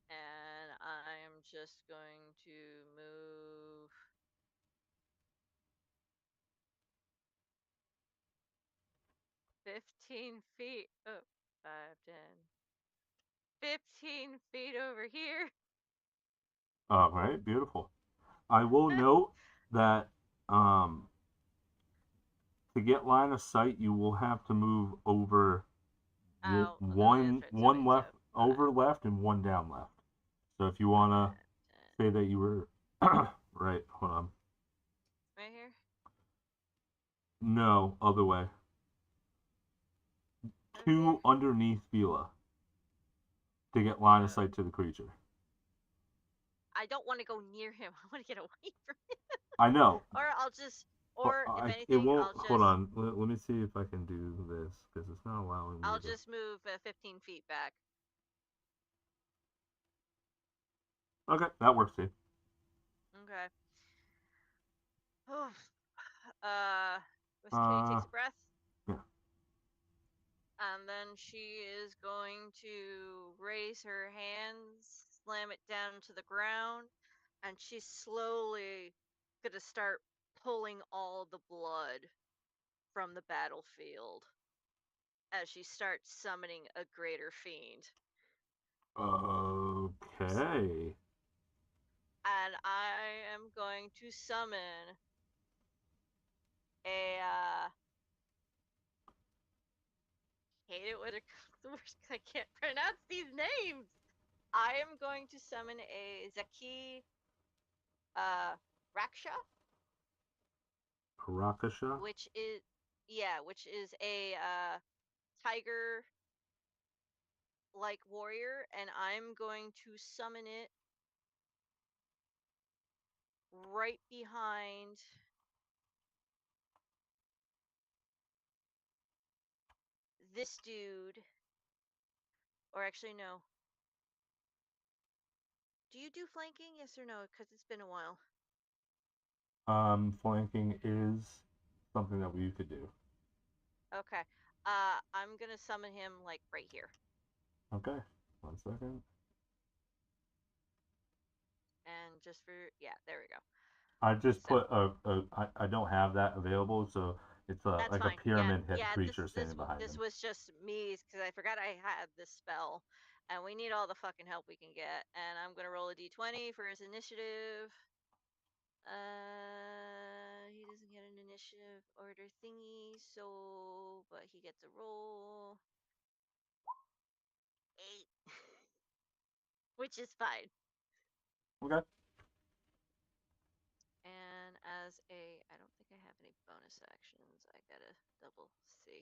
Speaker 1: And I'm just going to move 15 feet. Oh, 5, 10. 15 feet over here.
Speaker 2: All right, beautiful. I will note that to get line of sight, you will have to move over
Speaker 1: Oh,
Speaker 2: one left over left and one down left. So if you wanna say that you were right, hold on.
Speaker 1: Right here?
Speaker 2: No, other way.
Speaker 1: Over
Speaker 2: 2
Speaker 1: here?
Speaker 2: underneath Vila to get line of sight to the creature.
Speaker 1: I don't want to go near him. I want to get away from him.
Speaker 2: I know.
Speaker 1: Or I'll just, or if anything,
Speaker 2: it won't.
Speaker 1: I'll just.
Speaker 2: Hold on. Let me see if I can do this because it's not allowing me.
Speaker 1: I'll just move 15 feet back.
Speaker 2: Okay, that works too.
Speaker 1: Okay. Miss Kitty takes a breath.
Speaker 2: Yeah.
Speaker 1: And then she is going to raise her hands, slam it down to the ground, and she's slowly gonna start pulling all the blood from the battlefield as she starts summoning a greater fiend.
Speaker 2: Okay.
Speaker 1: And I am going to summon a hate it when it comes to words because I can't pronounce these names. I am going to summon a Zaki Raksha.
Speaker 2: Rakasha?
Speaker 1: Which is a tiger like warrior, and I'm going to summon it right behind this dude. Or actually, no. Do you do flanking? Yes or no? Because it's been a while.
Speaker 2: Flanking is something that we could do.
Speaker 1: Okay. I'm gonna summon him like right here.
Speaker 2: Okay. 1 second.
Speaker 1: And just for there we go.
Speaker 2: I just put I don't have that available, so it's like
Speaker 1: fine.
Speaker 2: a pyramid head creature standing behind
Speaker 1: this
Speaker 2: him.
Speaker 1: was just me because I forgot I had this spell, and we need all the fucking help we can get. And I'm gonna roll a d20 for his initiative. He doesn't get an initiative order thingy, but he gets a roll 8, which is fine.
Speaker 2: Okay.
Speaker 1: And I don't think I have any bonus actions. I gotta double see.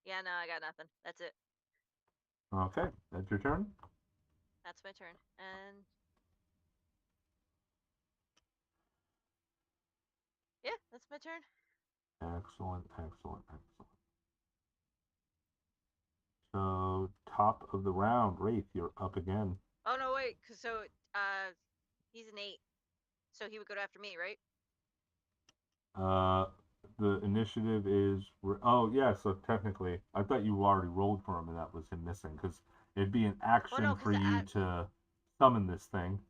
Speaker 1: Yeah, no, I got nothing. That's it.
Speaker 2: Okay, that's your turn.
Speaker 1: That's my turn. And yeah, that's my turn.
Speaker 2: Excellent. So top of the round, Wraith, you're up again.
Speaker 1: Oh no, wait. So he's an 8, so he would go after me, right?
Speaker 2: the initiative is. Oh yeah, so technically, I thought you already rolled for him, and that was him missing because it'd be an action
Speaker 1: no, 'cause
Speaker 2: for you to summon this thing.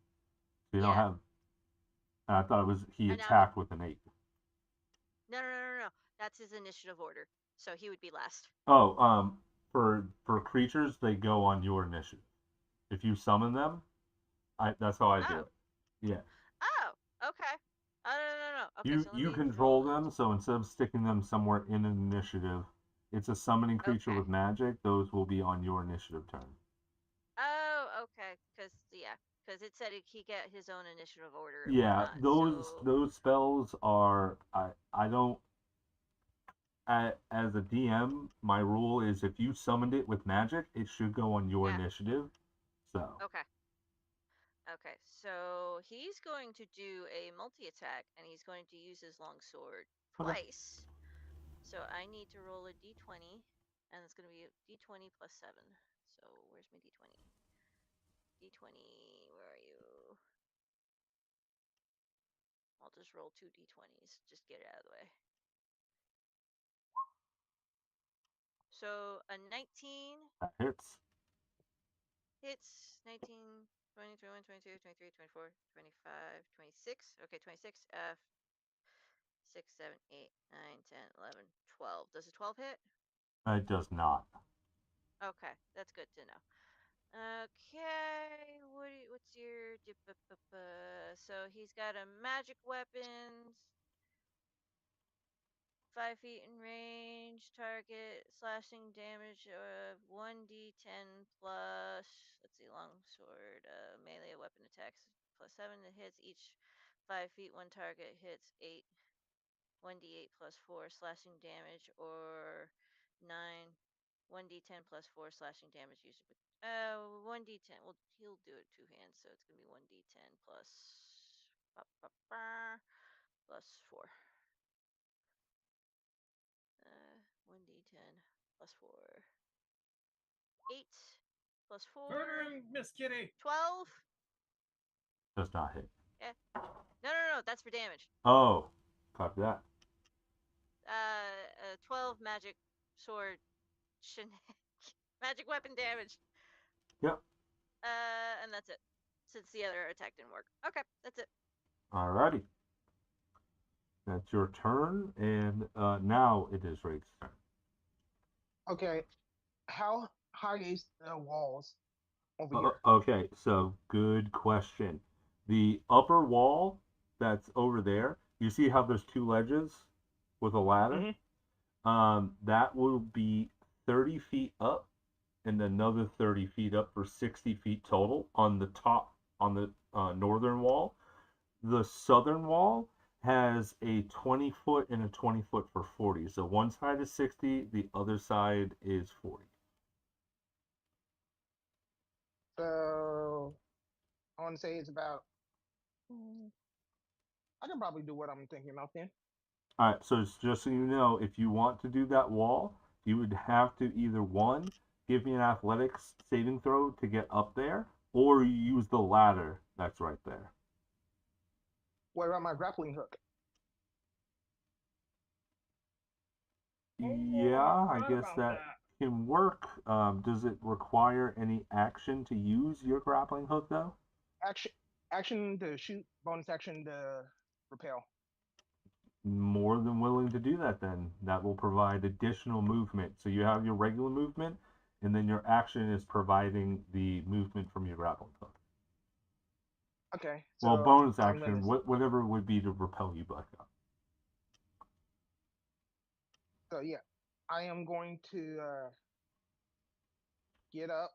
Speaker 2: So you don't
Speaker 1: Yeah.
Speaker 2: have. And I thought it was he
Speaker 1: And now
Speaker 2: attacked with an 8.
Speaker 1: No. That's his initiative order. So he would be last.
Speaker 2: Oh, for creatures, they go on your initiative. If you summon them, that's how I do
Speaker 1: Oh.
Speaker 2: it. Yeah.
Speaker 1: Oh, okay. No. Okay,
Speaker 2: You
Speaker 1: so let
Speaker 2: you
Speaker 1: me
Speaker 2: control
Speaker 1: roll
Speaker 2: them, so instead of sticking them somewhere in an initiative, it's a summoning creature
Speaker 1: Okay.
Speaker 2: with magic. Those will be on your initiative turn.
Speaker 1: Oh, okay. Because it said he get his own initiative order and
Speaker 2: Yeah,
Speaker 1: whatnot.
Speaker 2: those spells are I don't as a DM, my rule is if you summoned it with magic, it should go on your
Speaker 1: Yeah.
Speaker 2: initiative. So
Speaker 1: Okay. Okay, so he's going to do a multi-attack, and he's going to use his longsword
Speaker 2: Okay.
Speaker 1: twice. So I need to roll a d20, and it's going to be a d20 plus 7. So where's my d20? D20, where are you? I'll just roll 2 d20s, just get it out of the way. So a 19
Speaker 2: that hits.
Speaker 1: hits, 19, 20, 21, 22, 23, 24, 25, 26. Okay, 26. 6, 7, 8, 9, 10, 11, 12. Does a 12 hit?
Speaker 2: It does not.
Speaker 1: Okay, that's good to know. Okay, what's your... So he's got a magic weapon, 5 feet in range, target slashing damage of 1d10 plus, let's see, longsword, melee weapon attacks plus 7 that hits each 5 feet, one target hits 8, 1d8 plus 4 slashing damage, or 9, 1d10 plus 4 slashing damage usually. 1d10, well, he'll do it 2 hands, so it's going to be 1d10 plus, plus 4. 1d10 plus 4. 8 plus 4.
Speaker 3: Murder him, Miss Kitty.
Speaker 1: 12.
Speaker 2: Does not hit.
Speaker 1: Yeah. No. That's for damage.
Speaker 2: Oh, copy that.
Speaker 1: 12 magic sword magic weapon damage.
Speaker 2: Yep.
Speaker 1: And that's it. Since the other attack didn't work. Okay, that's it.
Speaker 2: Alrighty. That's your turn, and now it is Rake's turn.
Speaker 5: Okay, how high is the walls over here?
Speaker 2: Okay, so good question. The upper wall that's over there, you see how there's 2 ledges with a ladder? That will be 30 feet up and another 30 feet up for 60 feet total on the top, on the northern wall. The southern wall has a 20-foot and a 20-foot for 40. So one side is 60, the other side is 40.
Speaker 5: So I want to say it's about. I can probably do what I'm thinking about then.
Speaker 2: All right, so just so you know, if you want to do that wall, you would have to either one, give me an athletics saving throw to get up there, or you use the ladder that's right there.
Speaker 5: What about my grappling hook?
Speaker 2: Yeah, I guess that can work. Does it require any action to use your grappling hook, though?
Speaker 5: Action to shoot, bonus action to repel.
Speaker 2: More than willing to do that, then. That will provide additional movement. So you have your regular movement, and then your action is providing the movement from your grappling hook.
Speaker 5: Okay. So
Speaker 2: Well, bonus action, whatever it would be to repel you back up.
Speaker 5: So yeah, I am going to get up.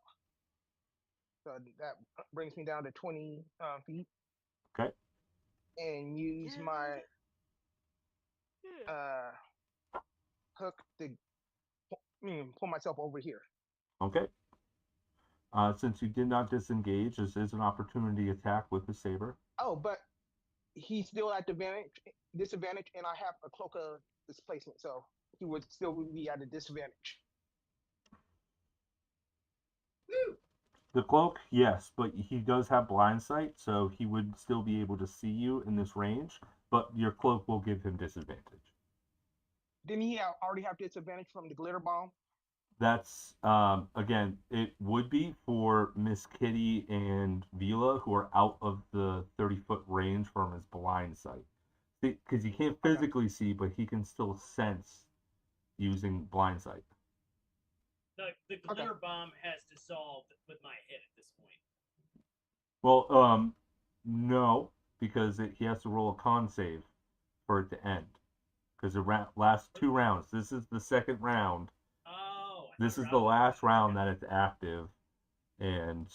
Speaker 5: So that brings me down to 20 feet.
Speaker 2: Okay.
Speaker 5: And use my hook to pull myself over here.
Speaker 2: Okay. Since you did not disengage, this is an opportunity attack with the saber.
Speaker 5: Oh, but he's still at disadvantage, and I have a cloak of displacement, so he would still be at a disadvantage.
Speaker 2: The cloak, yes, but he does have blind sight, so he would still be able to see you in this range, but your cloak will give him disadvantage.
Speaker 5: Didn't he already have disadvantage from the glitter bomb?
Speaker 2: That's again, it would be for Miss Kitty and Vila, who are out of the 30-foot range from his blind sight. Because he can't
Speaker 5: Okay.
Speaker 2: physically see, but he can still sense using blind sight.
Speaker 3: The glitter bomb has dissolved with my hit at this point.
Speaker 2: Well, no, because he has to roll a con save for it to end. Because the last 2 rounds, this is the second round.
Speaker 3: Oh.
Speaker 2: This is the last round that it's active, and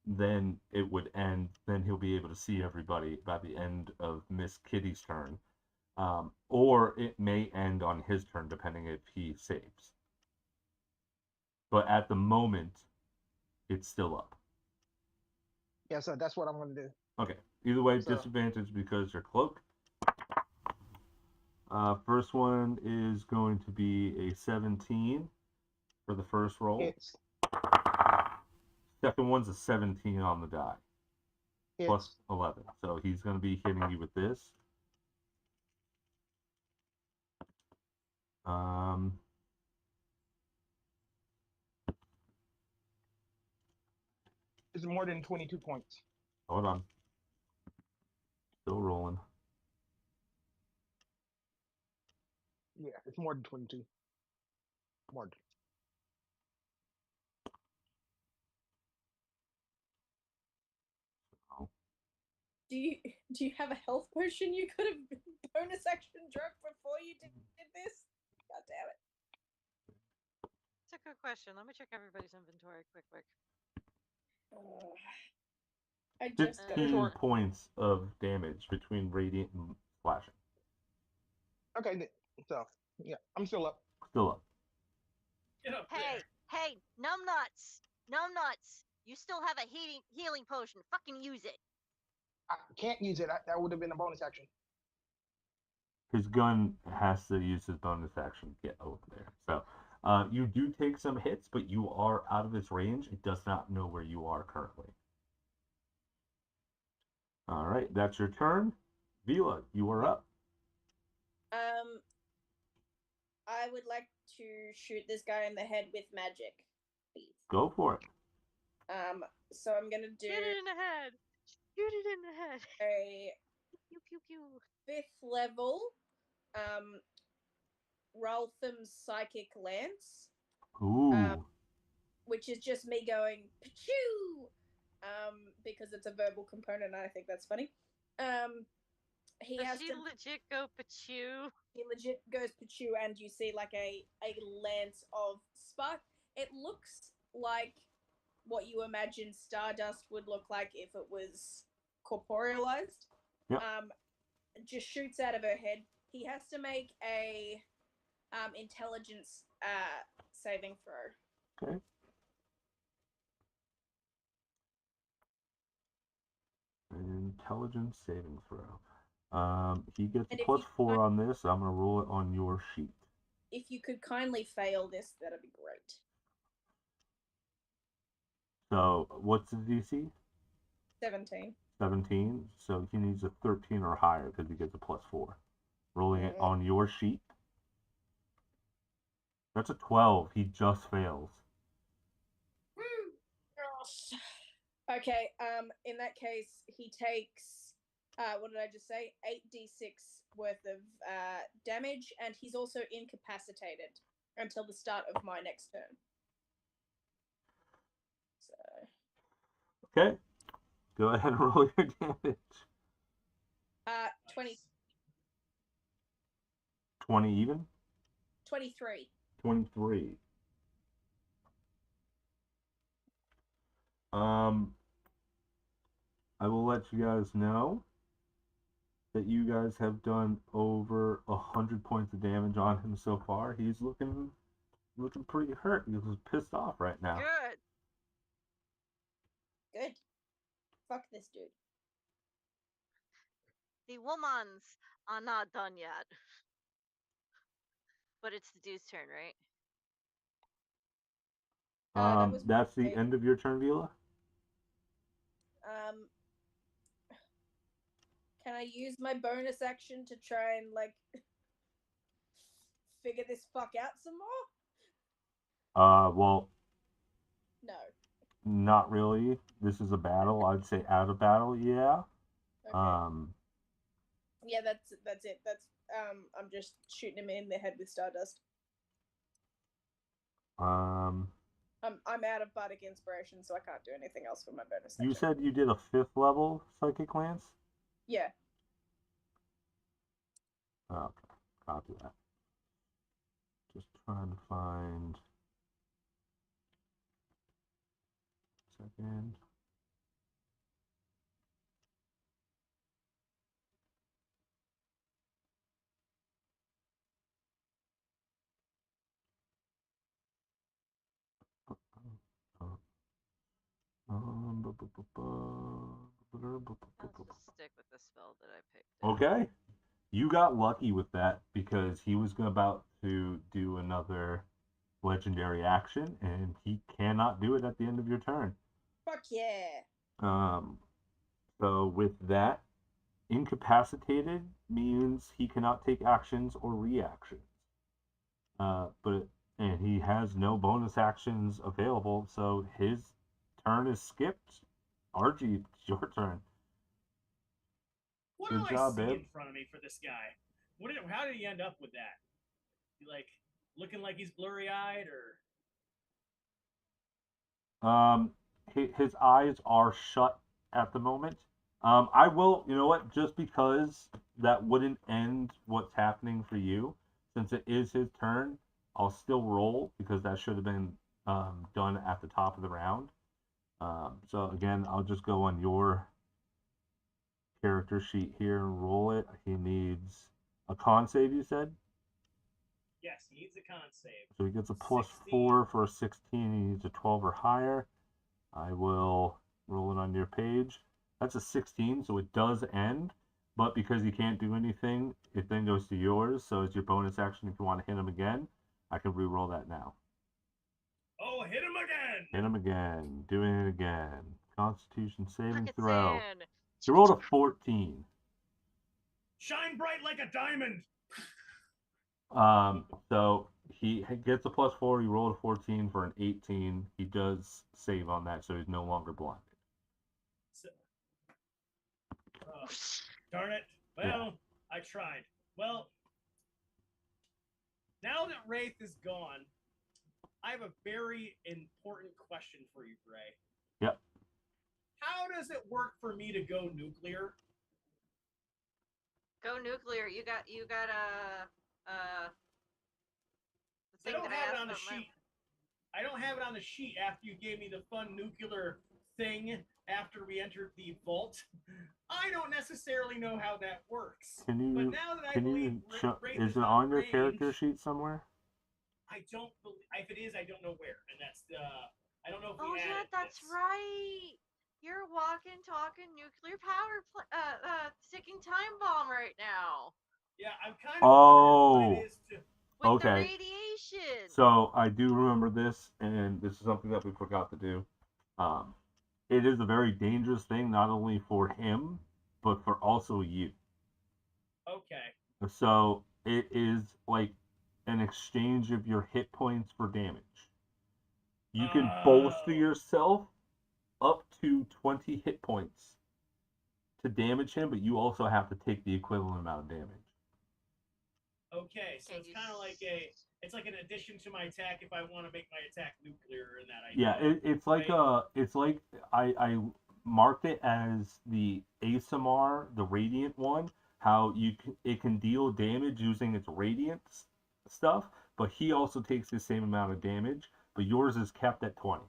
Speaker 2: then it would end. Then he'll be able to see everybody by the end of Miss Kitty's turn. Or it may end on his turn, depending if he saves. But at the moment, it's still up.
Speaker 5: Yeah, so that's what I'm gonna do.
Speaker 2: Okay. Either way,
Speaker 5: So-
Speaker 2: disadvantage because you're cloaked. First one is going to be a 17 for the first roll.
Speaker 5: Hits.
Speaker 2: Second one's a 17 on the die.
Speaker 5: Hits.
Speaker 2: Plus 11. So he's going to be hitting you with this.
Speaker 5: It's more than 22 points.
Speaker 2: Hold on. Still rolling.
Speaker 5: Yeah, it's more than 22. More than.
Speaker 4: Do you have a health potion you could have bonus action dropped before you did this? God damn it.
Speaker 1: That's a good question. Let me check everybody's inventory quick.
Speaker 4: I just got
Speaker 2: 15 points of damage between radiant and slashing.
Speaker 5: Okay, so yeah, I'm still up.
Speaker 2: Still up.
Speaker 3: Get up there.
Speaker 1: Hey, numbnuts! You still have a healing potion. Fucking use it.
Speaker 5: I can't use it. That would have been a bonus action.
Speaker 2: His gun has to use his bonus action to get over there. So you do take some hits, but you are out of its range. It does not know where you are currently. All right, that's your turn. Vila, you are up.
Speaker 4: I would like to shoot this guy in the head with magic, please.
Speaker 2: Go for it.
Speaker 4: So I'm gonna do
Speaker 1: Shoot it in the head. Shoot it in the head.
Speaker 4: a
Speaker 1: Pew pew pew.
Speaker 4: 5th level, Raltham's Psychic Lance,
Speaker 2: Ooh.
Speaker 4: which is just me going pachoo, because it's a verbal component, and I think that's funny. He
Speaker 1: Does
Speaker 4: has
Speaker 1: she
Speaker 4: to.
Speaker 1: legit go pachoo?
Speaker 4: He legit goes pachoo, and you see like a lance of spark. It looks like what you imagine Stardust would look like if it was corporealized.
Speaker 2: Yep.
Speaker 4: Just shoots out of her head. He has to make a intelligence saving throw.
Speaker 2: Okay. Intelligence saving throw. He gets a +4 on this. I'm gonna roll it on your sheet.
Speaker 4: If you could kindly fail this, that'd be great.
Speaker 2: So what's the DC?
Speaker 4: 17.
Speaker 2: 17. So he needs a 13 or higher because he gets a +4. Rolling it on your sheet. That's a 12. He just fails.
Speaker 4: Okay, in that case, he takes, what did I just say? 8d6 worth of damage, and he's also incapacitated until the start of my next turn. So.
Speaker 2: Okay. Go ahead and roll your damage.
Speaker 4: 20.
Speaker 2: 20 even?
Speaker 4: 23.
Speaker 2: 23. I will let you guys know that you guys have done over 100 points of damage on him so far. He's looking pretty hurt. He's pissed off right now.
Speaker 4: Good. Fuck this dude.
Speaker 1: The womans are not done yet. But it's the dude's turn, right?
Speaker 2: That's the end of your turn, Vila?
Speaker 4: Can I use my bonus action to try and, like, figure this fuck out some more?
Speaker 2: Well,
Speaker 4: No.
Speaker 2: not really. This is a battle. I'd say out of battle, yeah.
Speaker 4: Okay. Yeah, that's it. I'm just shooting him in the head with Stardust. I'm out of bardic inspiration, so I can't do anything else for my bonus
Speaker 2: You
Speaker 4: action.
Speaker 2: said you did a 5th level psychic lance?
Speaker 4: Yeah.
Speaker 2: Okay, copy that. Just trying to find. Second.
Speaker 1: I'll just stick with the spell that I picked.
Speaker 2: Okay. You got lucky with that because he was about to do another legendary action and he cannot do it at the end of your turn.
Speaker 4: Fuck yeah.
Speaker 2: So with that, incapacitated means he cannot take actions or reactions. And he has no bonus actions available, so his turn is skipped. Archie, it's your turn.
Speaker 3: What
Speaker 2: Good
Speaker 3: do
Speaker 2: job,
Speaker 3: I see
Speaker 2: babe.
Speaker 3: in front of me for this guy? How did he end up with that? He, like, looking like he's blurry-eyed, or?
Speaker 2: His eyes are shut at the moment. I will, you know what? Just because that wouldn't end what's happening for you, since it is his turn, I'll still roll because that should have been done at the top of the round. So again, I'll just go on your character sheet here and roll it. He needs a con save, you said?
Speaker 3: Yes, he needs a con save.
Speaker 2: So he gets a plus
Speaker 3: 16.
Speaker 2: 4 for a 16. He needs a 12 or higher. I will roll it on your page. That's a 16, so it does end. But because you can't do anything, it then goes to yours. So it's your bonus action if you want to hit him again. I can re-roll that now.
Speaker 3: Oh, hit him again!
Speaker 2: Hit him again. Doing it again. Constitution saving
Speaker 1: Fucking
Speaker 2: throw.
Speaker 1: sand.
Speaker 2: He rolled a 14.
Speaker 3: Shine bright like a diamond!
Speaker 2: So he gets a plus 4. He rolled a 14 for an 18. He does save on that, so he's no longer blinded.
Speaker 3: So, darn it. Well,
Speaker 2: Yeah.
Speaker 3: I tried. Well, now that Wraith is gone, I have a very important question for you, Gray.
Speaker 2: Yep.
Speaker 3: How does it work for me to go nuclear?
Speaker 1: Go nuclear. You got the
Speaker 3: I
Speaker 1: thing
Speaker 3: don't
Speaker 1: that I
Speaker 3: have it
Speaker 1: asked
Speaker 3: on the
Speaker 1: about
Speaker 3: sheet. I don't have it on the sheet after you gave me the fun nuclear thing after we entered the vault. I don't necessarily know how that works.
Speaker 2: Can you?
Speaker 3: But now that I
Speaker 2: Can
Speaker 3: believe
Speaker 2: you? Show,
Speaker 3: Wraith
Speaker 2: is it
Speaker 3: not
Speaker 2: on your
Speaker 3: range,
Speaker 2: character sheet somewhere?
Speaker 3: I don't believe. If it is, I don't know where, and that's the. I don't know if we
Speaker 1: Oh
Speaker 3: added
Speaker 1: yeah, that's
Speaker 3: this.
Speaker 1: right. You're walking, talking nuclear power, ticking time bomb right now.
Speaker 3: Yeah, I'm kind of wondering
Speaker 2: Oh.
Speaker 3: what it is to.
Speaker 1: With
Speaker 2: Okay.
Speaker 1: the radiation.
Speaker 2: So I do remember this, and this is something that we forgot to do. It is a very dangerous thing, not only for him, but for also you.
Speaker 3: Okay.
Speaker 2: So it is like an exchange of your hit points for damage. You can bolster yourself up to 20 hit points to damage him, but you also have to take the equivalent amount of damage.
Speaker 3: Okay, so it's kind of like it's like an addition to my attack if I want to make my attack nuclear and that idea.
Speaker 2: Yeah, it's like I marked it as the ASMR, the radiant one. How it can deal damage using its radiant stuff, but he also takes the same amount of damage. But yours is kept at 20.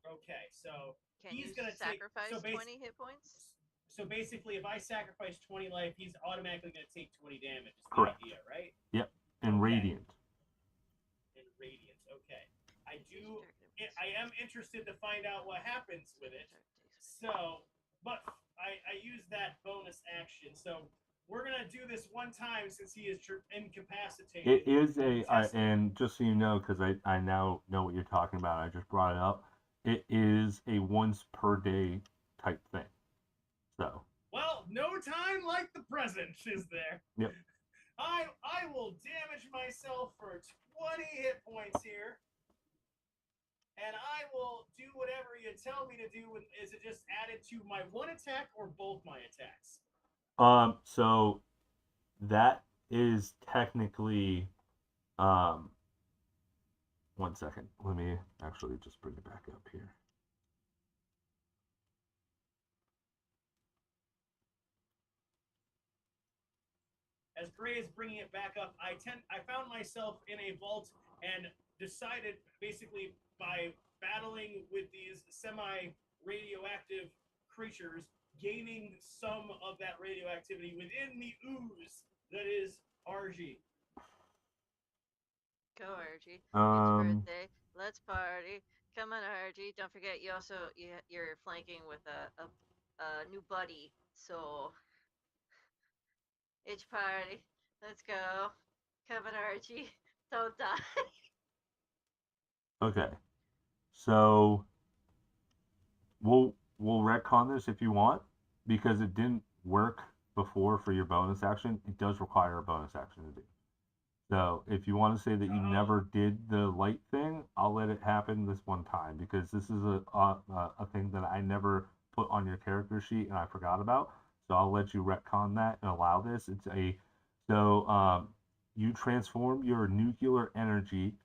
Speaker 3: Okay, so
Speaker 1: Can
Speaker 3: he's
Speaker 1: you
Speaker 3: gonna
Speaker 1: sacrifice
Speaker 3: take
Speaker 1: 20 hit points?
Speaker 3: So basically, if I sacrifice 20 life, he's automatically going to take 20 damage. Is the
Speaker 2: Correct.
Speaker 3: idea, right?
Speaker 2: Yep, and
Speaker 3: Okay.
Speaker 2: radiant.
Speaker 3: And radiant. Okay. I am interested to find out what happens with it. So, but I use that bonus action. So we're gonna do this one time since he is incapacitated.
Speaker 2: It is and just so you know, because I now know what you're talking about. I just brought it up. It is a once per day type thing. So.
Speaker 3: Well, no time like the present, is there?
Speaker 2: Yep.
Speaker 3: I will damage myself for 20 hit points here. And I will do whatever you tell me to do. Is it just added to my one attack or both my attacks?
Speaker 2: So that is technically, 1 second. Let me actually just bring it back up here.
Speaker 3: As Gray is bringing it back up, I found myself in a vault and decided, basically by battling with these semi-radioactive creatures, gaining some of that radioactivity within the ooze that is RG.
Speaker 1: Go, RG. It's
Speaker 2: Um,
Speaker 1: birthday. Let's party. Come on, RG. Don't forget, you're flanking with a new buddy. So it's party. Let's go. Come on, RG. Don't die.
Speaker 2: okay. So we'll retcon this if you want, because it didn't work before for your bonus action. It does require a bonus action to do. So if you want to say that you never did the light thing, I'll let it happen this one time, because this is a thing that I never put on your character sheet and I forgot about. So I'll let you retcon that and allow this. You transform your nuclear energy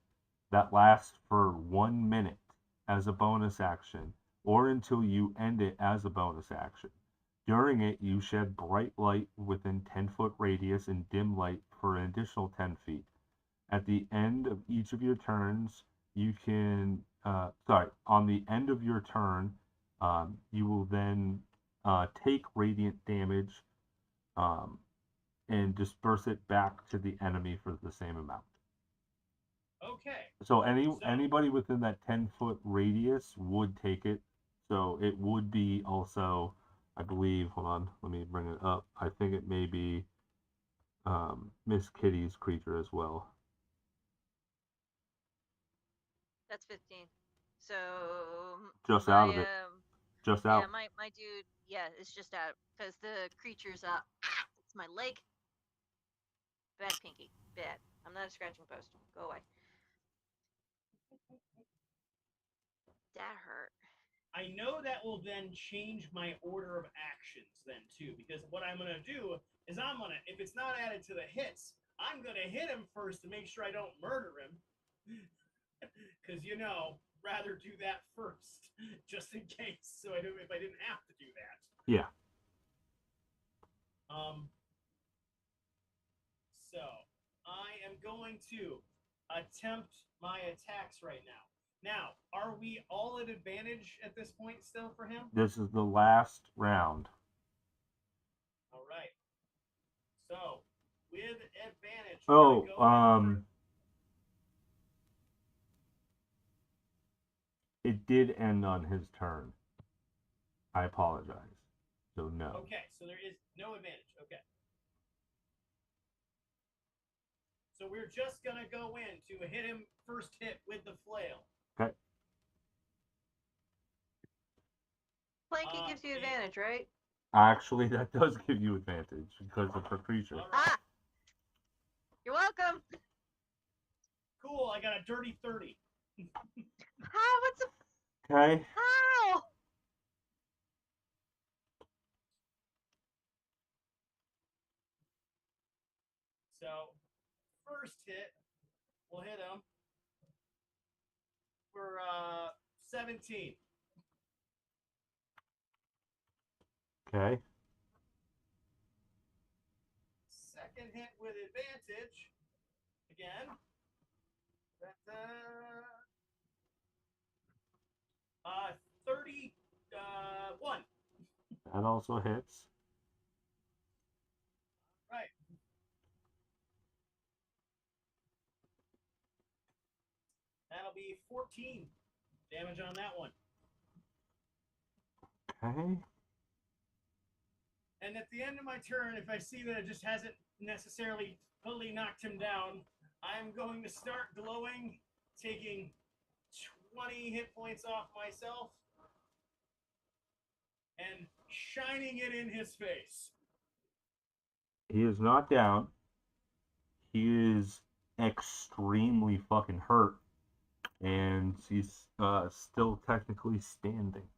Speaker 2: that lasts for 1 minute as a bonus action, or until you end it as a bonus action. During it, you shed bright light within 10-foot radius and dim light for an additional 10 feet. At the end of each of your turns, on the end of your turn, you will then take radiant damage, and disperse it back to the enemy for the same amount.
Speaker 3: Okay.
Speaker 2: So anybody within that 10-foot radius would take it. So it would be also, I believe, hold on, let me bring it up. I think it may be Miss Kitty's creature as well.
Speaker 1: That's 15. So
Speaker 2: Just out of it. Just out.
Speaker 1: Yeah, my dude. Yeah, it's just out because the creature's up. It's my leg. Bad pinky. Bad. I'm not a scratching post. Go away. That hurt.
Speaker 3: I know that will then change my order of actions then too, because what I'm gonna do is if it's not added to the hits, I'm gonna hit him first to make sure I don't murder him. Because rather do that first, just in case. So if I didn't have to do that.
Speaker 2: Yeah.
Speaker 3: So I am going to attempt my attacks right now. Now, are we all at advantage at this point still for him?
Speaker 2: This is the last round.
Speaker 3: All right. So, with advantage.
Speaker 2: It did end on his turn. I apologize. So no.
Speaker 3: Okay, so there is no advantage. Okay. So we're just gonna go in to hit him first hit with the flail.
Speaker 2: Okay.
Speaker 1: Flanking gives you advantage, right?
Speaker 2: Actually, that does give you advantage because of her creature.
Speaker 3: Right.
Speaker 1: Ah! You're welcome!
Speaker 3: Cool, I got a dirty 30.
Speaker 1: How? What's the...
Speaker 2: Okay.
Speaker 1: How?
Speaker 3: So, first hit, we'll hit him for 17.
Speaker 2: Okay.
Speaker 3: Second hit with advantage. Again. 31.
Speaker 2: That also hits.
Speaker 3: Right. That'll be 14 damage on that one.
Speaker 2: Okay.
Speaker 3: And at the end of my turn, if I see that it just hasn't necessarily fully knocked him down, I'm going to start glowing, taking 20 hit points off myself, and shining it in his face.
Speaker 2: He is not down. he is extremely fucking hurt, and he's still technically standing.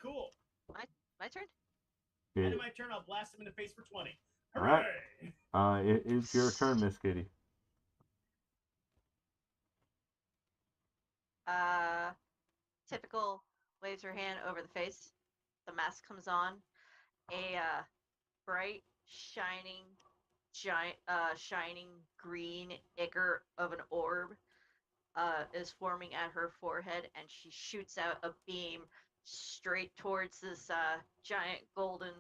Speaker 3: Cool.
Speaker 1: My turn.
Speaker 3: End of my turn. I'll blast him in the face for 20.
Speaker 2: All
Speaker 3: Hooray!
Speaker 2: right. It is your turn, Miss Kitty.
Speaker 1: Typical waves her hand over the face. The mask comes on. A bright, shining green ichor of an orb is forming at her forehead, and she shoots out a beam straight towards this giant golden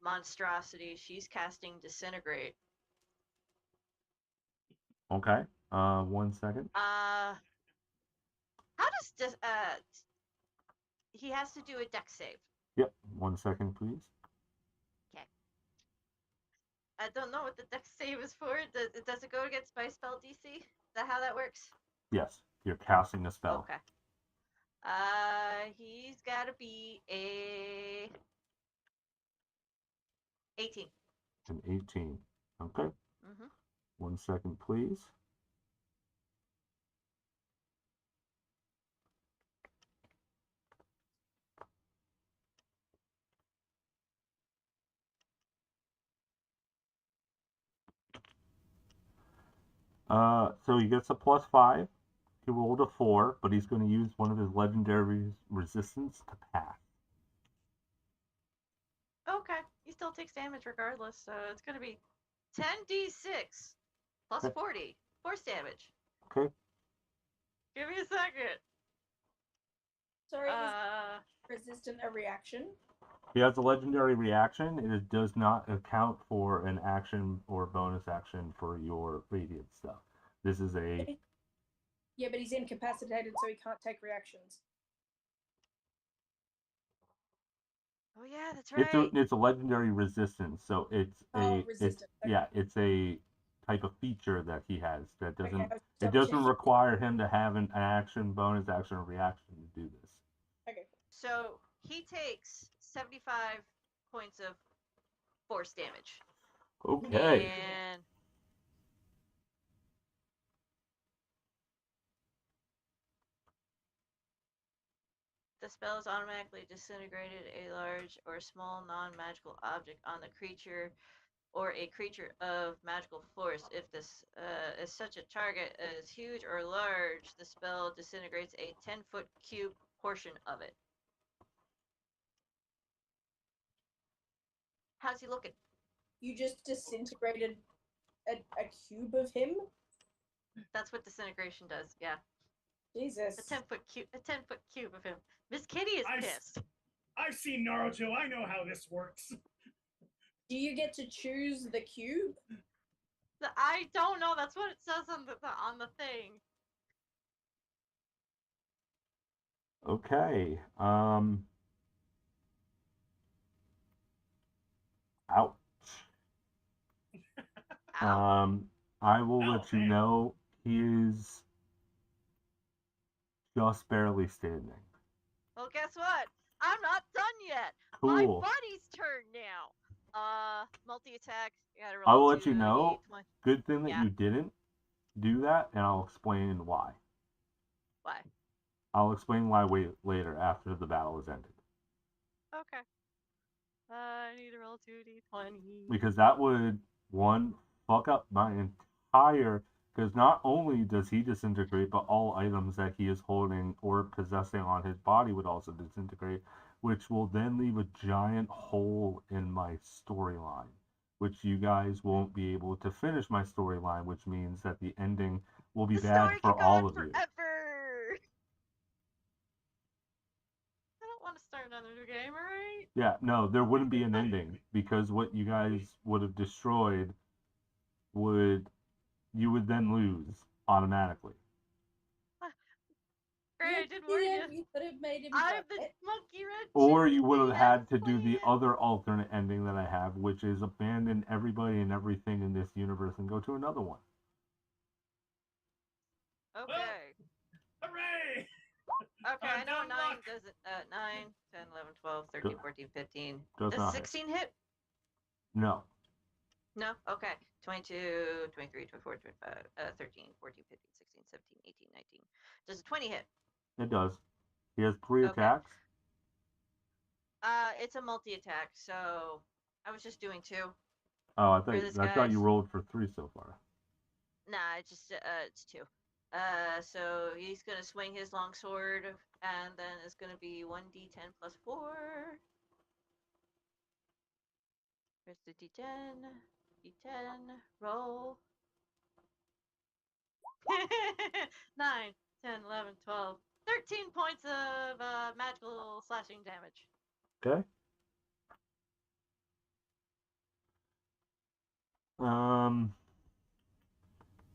Speaker 1: monstrosity. She's casting Disintegrate.
Speaker 2: Okay. 1 second.
Speaker 1: How does he has to do a dex save?
Speaker 2: Yep. 1 second, please.
Speaker 1: Okay. I don't know what the dex save is for. Does it go against my spell DC? Is that how that works?
Speaker 2: Yes. You're casting a spell.
Speaker 1: Okay. He's got to be a 18.
Speaker 2: An 18. Okay.
Speaker 1: Mm-hmm.
Speaker 2: 1 second, please. So he gets a +5. He rolled a 4, but he's going to use one of his legendary resistance to pass.
Speaker 1: Okay. He still takes damage regardless, so it's going to be 10d6 plus
Speaker 2: Okay.
Speaker 1: 40 force damage.
Speaker 2: Okay.
Speaker 1: Give me a second.
Speaker 4: Sorry, is resistant a reaction?
Speaker 2: He has a legendary reaction. It does not account for an action or bonus action for your radiant stuff. This is a...
Speaker 4: Yeah, but he's incapacitated, so he can't take reactions.
Speaker 1: Oh yeah, that's right.
Speaker 2: It's a legendary resistance, so it's
Speaker 4: resistant.
Speaker 2: It's a type of feature that he has that doesn't
Speaker 4: Okay,
Speaker 2: it doesn't require him to have an action, bonus action, or reaction to do this.
Speaker 4: Okay.
Speaker 1: So he takes 75 points of force damage.
Speaker 2: Okay.
Speaker 1: And the spell is automatically disintegrated. A large or small non-magical object on the creature or a creature of magical force. If this is such a target is huge or large, the spell disintegrates a 10-foot cube portion of it. How's he looking?
Speaker 4: You just disintegrated a cube of him?
Speaker 1: That's what disintegration does, yeah.
Speaker 4: Jesus.
Speaker 1: A 10-foot cube of him. Miss Kitty is pissed.
Speaker 3: I've seen Naruto. I know how this works.
Speaker 4: Do you get to choose the cube?
Speaker 1: I don't know. That's what it says on the thing.
Speaker 2: Okay. Ouch. I will let you know he is just barely standing.
Speaker 1: Well, guess what? I'm not done yet.
Speaker 2: Cool.
Speaker 1: My buddy's turn now. Multi-attack. You gotta roll.
Speaker 2: I will let you know. Good thing that you didn't do that, and I'll explain why.
Speaker 1: Why?
Speaker 2: I'll explain why later after the battle is ended.
Speaker 1: Okay. I need to roll 2d20.
Speaker 2: Because that would, one, fuck up my entire... Because not only does he disintegrate, but all items that he is holding or possessing on his body would also disintegrate, which will then leave a giant hole in my storyline, which you guys won't be able to finish my storyline, which means that the ending will be bad for all of you.
Speaker 1: I don't want to start another new game, alright?
Speaker 2: Yeah, no, there wouldn't be an ending, because what you guys would have destroyed you would then lose automatically.
Speaker 1: Great, I did warn you.
Speaker 4: You could have made him
Speaker 1: I'm the monkey red.
Speaker 2: Or you would have had to do the other alternate ending that I have, which is abandon everybody and everything in this universe and go to another one.
Speaker 1: Okay.
Speaker 3: Hooray!
Speaker 1: Okay, I know 9 doesn't. 9, 10, 11, 12, 13, 14, 15. Does 16 hit?
Speaker 2: No.
Speaker 1: No? Okay. 22, 23, 24, 25, 13, 14, 15, 16, 17, 18, 19. Does a 20 hit?
Speaker 2: It does. He has 3
Speaker 1: Okay.
Speaker 2: attacks.
Speaker 1: It's a multi-attack, so I was just doing 2
Speaker 2: Oh, I
Speaker 1: for this
Speaker 2: thought you
Speaker 1: guy's.
Speaker 2: rolled for 3 so far.
Speaker 1: Nah, it's 2. So he's gonna swing his long sword, and then it's gonna be 1d10 plus 4. Here's the d10. D10. Roll. 9, 10, 11, 12, 13 points of magical slashing damage.
Speaker 2: Okay.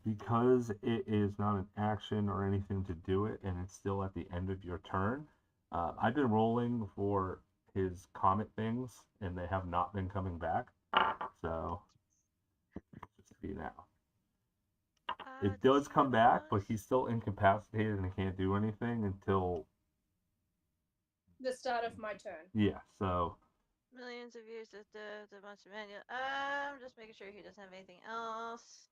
Speaker 2: Because it is not an action or anything to do it, and it's still at the end of your turn, I've been rolling for his comet things, and they have not been coming back. So, just see now. It does come back, but he's still incapacitated and can't do anything until
Speaker 4: The start of my turn.
Speaker 2: yeah. So
Speaker 1: millions of years of the bunch of manual. I'm just making sure he doesn't have anything else.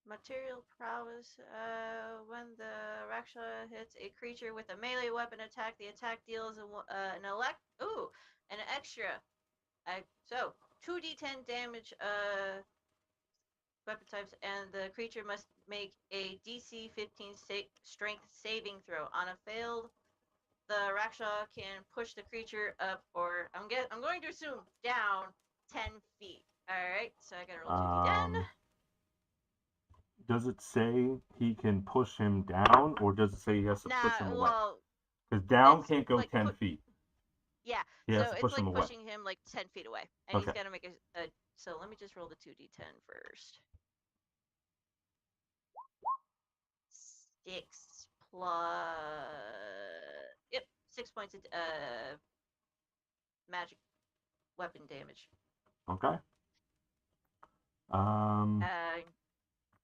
Speaker 1: Material prowess. When the Raksha hits a creature with a melee weapon attack, the attack deals an extra. So 2d10 damage. Weapon types, and the creature must make a DC 15 strength saving throw. On a failed, the Raksha can push the creature up, or I'm going to assume down 10 feet. All right, so I gotta roll 2d10.
Speaker 2: does it say he can push him down, or does it say he has to push him away?
Speaker 1: Well,
Speaker 2: Because down
Speaker 1: it's
Speaker 2: can't go
Speaker 1: like
Speaker 2: 10 feet.
Speaker 1: Yeah,
Speaker 2: He has
Speaker 1: so
Speaker 2: to
Speaker 1: it's
Speaker 2: push
Speaker 1: like
Speaker 2: him away.
Speaker 1: pushing him like 10 feet away, and he's
Speaker 2: Okay.
Speaker 1: got to make a. So let me just roll the 2d10 first. 6 plus. Yep, 6 points of magic weapon damage.
Speaker 2: Okay.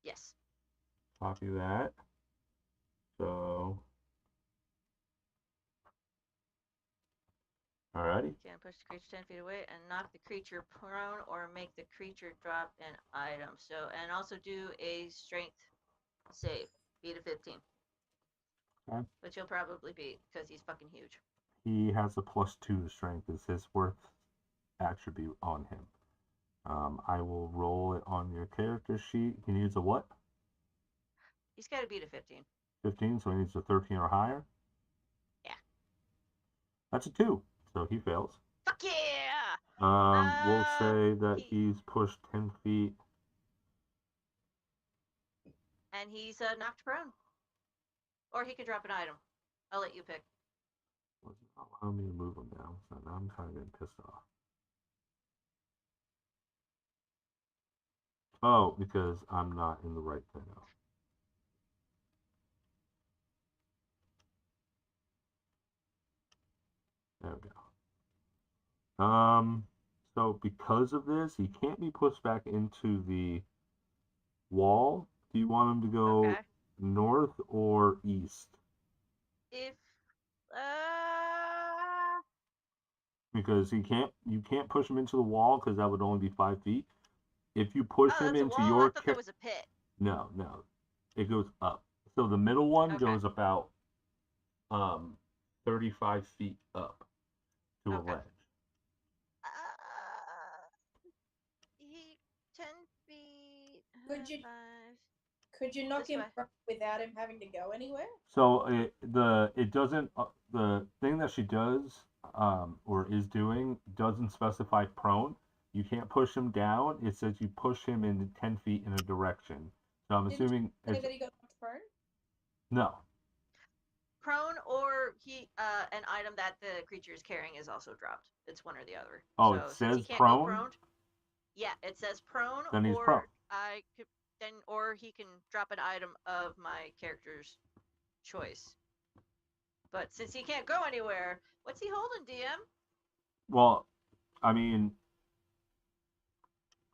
Speaker 1: Yes.
Speaker 2: Copy that. So, alrighty.
Speaker 1: Can push the creature 10 feet away and knock the creature prone or make the creature drop an item. So, and also do a strength save. Beat a 15.
Speaker 2: Okay.
Speaker 1: Which he'll probably beat because he's fucking huge.
Speaker 2: He has a +2 to strength as his worth attribute on him. I will roll it on your character sheet. He needs a what?
Speaker 1: He's got to beat a 15.
Speaker 2: 15, so he needs a 13 or higher?
Speaker 1: Yeah.
Speaker 2: That's a 2, so he fails.
Speaker 1: Fuck yeah!
Speaker 2: We'll say that he's pushed 10 feet.
Speaker 1: And he's knocked prone. Or he can drop an item. I'll let you pick.
Speaker 2: Wasn't allowing me to move him down, so now I'm kind of getting pissed off. Oh, because I'm not in the right thing. There we go. So because of this, he can't be pushed back into the wall. Do you want him to go north or east?
Speaker 1: If
Speaker 2: Because you can't push him into the wall because that would only be 5 feet. If you push him into your
Speaker 1: I thought that was a pit.
Speaker 2: No, it goes up. So the middle one goes about 35 feet up to a ledge.
Speaker 1: 10 feet.
Speaker 4: Could you knock him without him having to go anywhere?
Speaker 2: So it doesn't the thing that she does or is doing doesn't specify prone. You can't push him down. It says you push him in 10 feet in a direction. So I'm assuming
Speaker 4: that he got knocked prone?
Speaker 2: No.
Speaker 1: Prone or an item that the creature is carrying is also dropped. It's one or the other.
Speaker 2: Oh,
Speaker 1: so
Speaker 2: it says
Speaker 1: he can't
Speaker 2: prone?
Speaker 1: go proned. Yeah, it says prone.
Speaker 2: Then he's prone.
Speaker 1: Or he can drop an item of my character's choice. But since he can't go anywhere, what's he holding, DM?
Speaker 2: Well, I mean,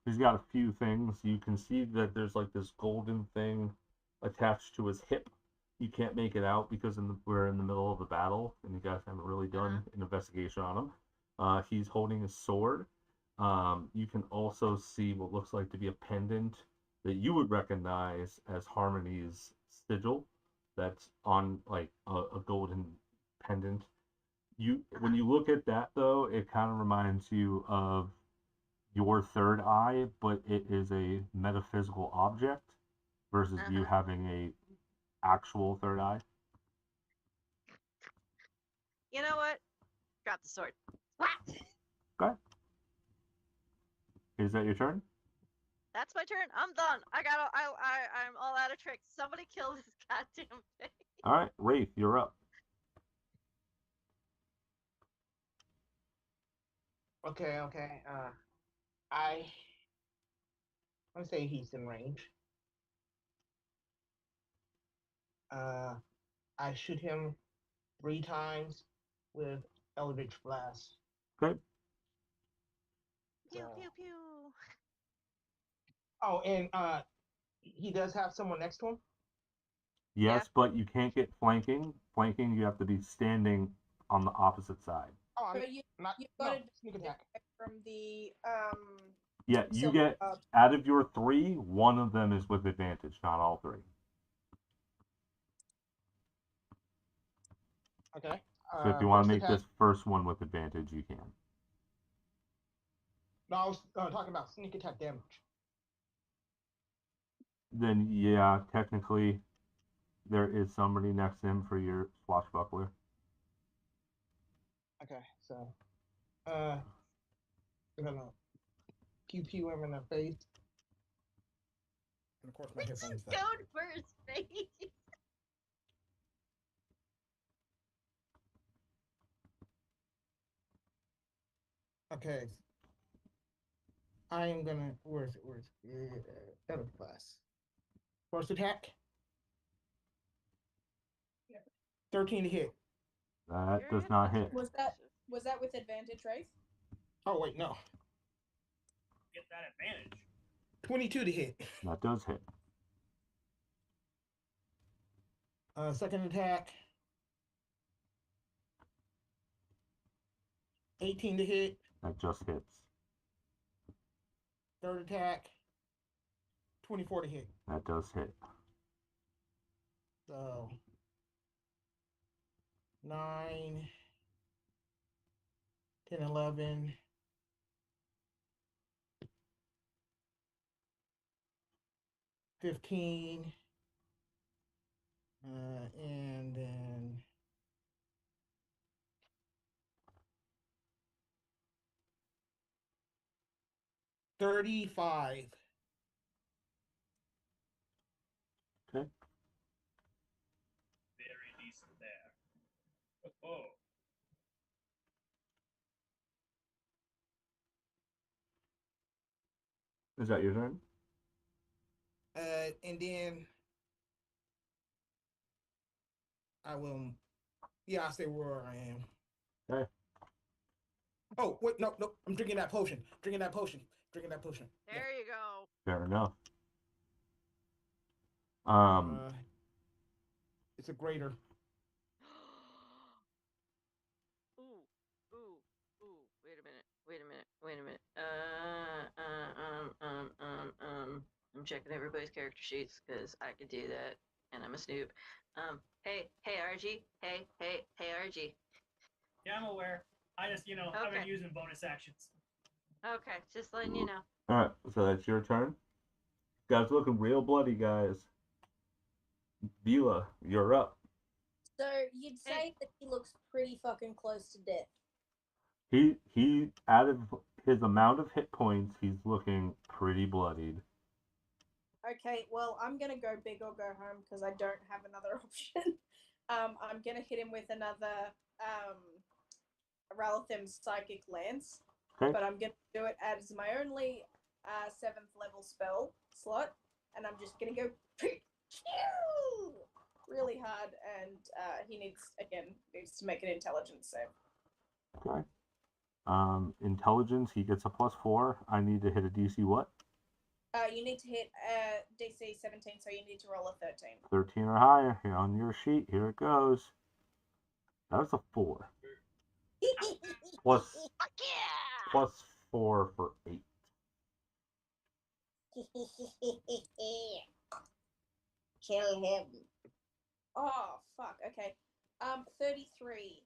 Speaker 2: he's got a few things. You can see that there's like this golden thing attached to his hip. You can't make it out because we're in the middle of a battle, and you guys haven't really done an investigation on him. He's holding a sword. You can also see what looks like to be a pendant that you would recognize as Harmony's sigil. That's on like a golden pendant. When you look at that though, it kind of reminds you of your third eye, but it is a metaphysical object versus you having a actual third eye.
Speaker 1: You know what? Drop the sword. Whack!
Speaker 2: Okay. Is that your turn?
Speaker 1: That's my turn. I'm done. I'm all out of tricks. Somebody kill this goddamn thing.
Speaker 2: All right, Wraith, you're up.
Speaker 5: Okay. I want to say he's in range. I shoot him 3 times with Eldritch Blast.
Speaker 2: Okay.
Speaker 1: Pew
Speaker 5: So-
Speaker 1: pew pew.
Speaker 5: Oh, and he does have someone next to him.
Speaker 2: Yes,
Speaker 1: Yeah.
Speaker 2: but you can't get flanking. Flanking, you have to be standing on the opposite side.
Speaker 5: Oh,
Speaker 4: So
Speaker 5: I'm
Speaker 4: you
Speaker 5: not.
Speaker 4: you've
Speaker 5: No,
Speaker 4: got to
Speaker 5: sneak attack.
Speaker 4: from the
Speaker 2: Yeah, you
Speaker 4: So,
Speaker 2: get out of your 3, one of them is with advantage, not all 3.
Speaker 5: Okay.
Speaker 2: So if you want to
Speaker 5: First
Speaker 2: make
Speaker 5: attack.
Speaker 2: this first one with advantage, you can.
Speaker 5: No, I was talking about sneak attack damage.
Speaker 2: Then yeah, technically, there is somebody next to him for your swashbuckler.
Speaker 5: Okay, so I'm gonna pew pew him in the face. And of course my
Speaker 1: Just
Speaker 5: headphones.
Speaker 1: going for his face.
Speaker 5: Okay. I am gonna. Where's it? Eldritch Blast. First attack. 13 to hit.
Speaker 2: That
Speaker 1: Your
Speaker 2: does not
Speaker 1: hitbox
Speaker 2: hit.
Speaker 1: are
Speaker 4: was that with advantage, Wraith?
Speaker 5: Oh wait, no.
Speaker 3: Get that advantage.
Speaker 5: 22 to hit.
Speaker 2: That does hit.
Speaker 5: Second attack. 18 to hit.
Speaker 2: That just hits.
Speaker 5: Third attack. 24 to hit.
Speaker 2: That does hit.
Speaker 5: So 9, 10, 11. 15. And then 35.
Speaker 2: Okay.
Speaker 3: Very decent there. Oh.
Speaker 2: Is that your turn?
Speaker 5: And then I will. Yeah, I'll stay where I am.
Speaker 2: Okay.
Speaker 5: Oh, wait, no. I'm drinking that potion. Drinking that potion.
Speaker 1: There you go.
Speaker 2: Fair enough.
Speaker 5: It's a greater.
Speaker 1: Ooh. Wait a minute. I'm checking everybody's character sheets because I could do that, and I'm a snoop. Hey, RG. Hey, RG.
Speaker 3: Yeah, I'm aware. I just, I've been
Speaker 1: Okay.
Speaker 3: using bonus actions.
Speaker 1: Okay, just letting you know.
Speaker 2: All right, so that's your turn. Guys, looking real bloody, guys. Vila, you're up.
Speaker 4: So you'd say that he looks pretty fucking close to death.
Speaker 2: He out of his amount of hit points, he's looking pretty bloodied.
Speaker 4: Okay, well, I'm gonna go big or go home because I don't have another option. I'm gonna hit him with another Ralathim's Psychic Lance,
Speaker 2: Okay.
Speaker 4: but I'm gonna do it as my only 7th level spell slot, and I'm just gonna go really hard, and he needs to make an intelligence save.
Speaker 2: Okay. Intelligence, he gets a +4. I need to hit a DC what?
Speaker 4: You need to hit DC 17, so you need to roll a 13.
Speaker 2: 13 or higher. Here on your sheet. Here it goes. That was a 4. plus
Speaker 4: Fuck yeah!
Speaker 2: plus 4 for 8.
Speaker 4: Kill him. Oh fuck. Okay. 33.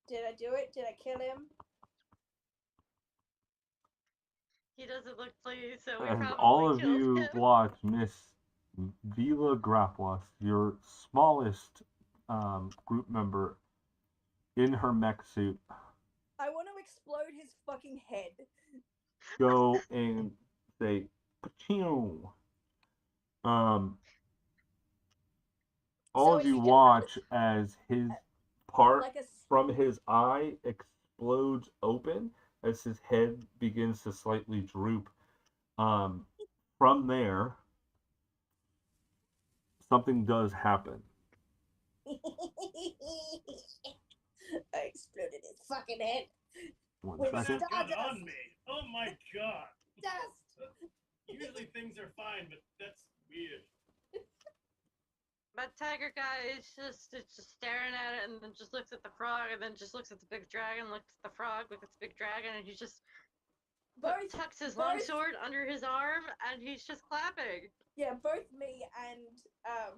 Speaker 4: Did I do it? Did I kill him?
Speaker 1: He doesn't look pleased, so we
Speaker 2: As
Speaker 1: probably
Speaker 2: all of
Speaker 1: killed
Speaker 2: you
Speaker 1: him.
Speaker 2: watch Miss Vila Graplas, your smallest group member, in her mech suit,
Speaker 4: I want to explode his fucking head.
Speaker 2: go and say, "Pachoo." All
Speaker 4: So
Speaker 2: of
Speaker 4: is
Speaker 2: you
Speaker 4: he gonna
Speaker 2: watch as his part
Speaker 4: like a
Speaker 2: from his eye explodes open as his head begins to slightly droop. From there, something does happen.
Speaker 4: I exploded his fucking head.
Speaker 2: One
Speaker 4: With
Speaker 3: But
Speaker 2: second.
Speaker 3: that got
Speaker 4: Stardust.
Speaker 3: on me. Oh my god.
Speaker 4: Dust.
Speaker 3: Usually things are fine, but that's weird.
Speaker 1: But Tiger Guy is just staring at it, and then just looks at the frog, and then just looks at the big dragon, looks at the frog, looks at the big dragon, and he just
Speaker 4: Both,
Speaker 1: tucks his
Speaker 4: both-
Speaker 1: longsword under his arm, and he's just clapping.
Speaker 4: yeah, both me and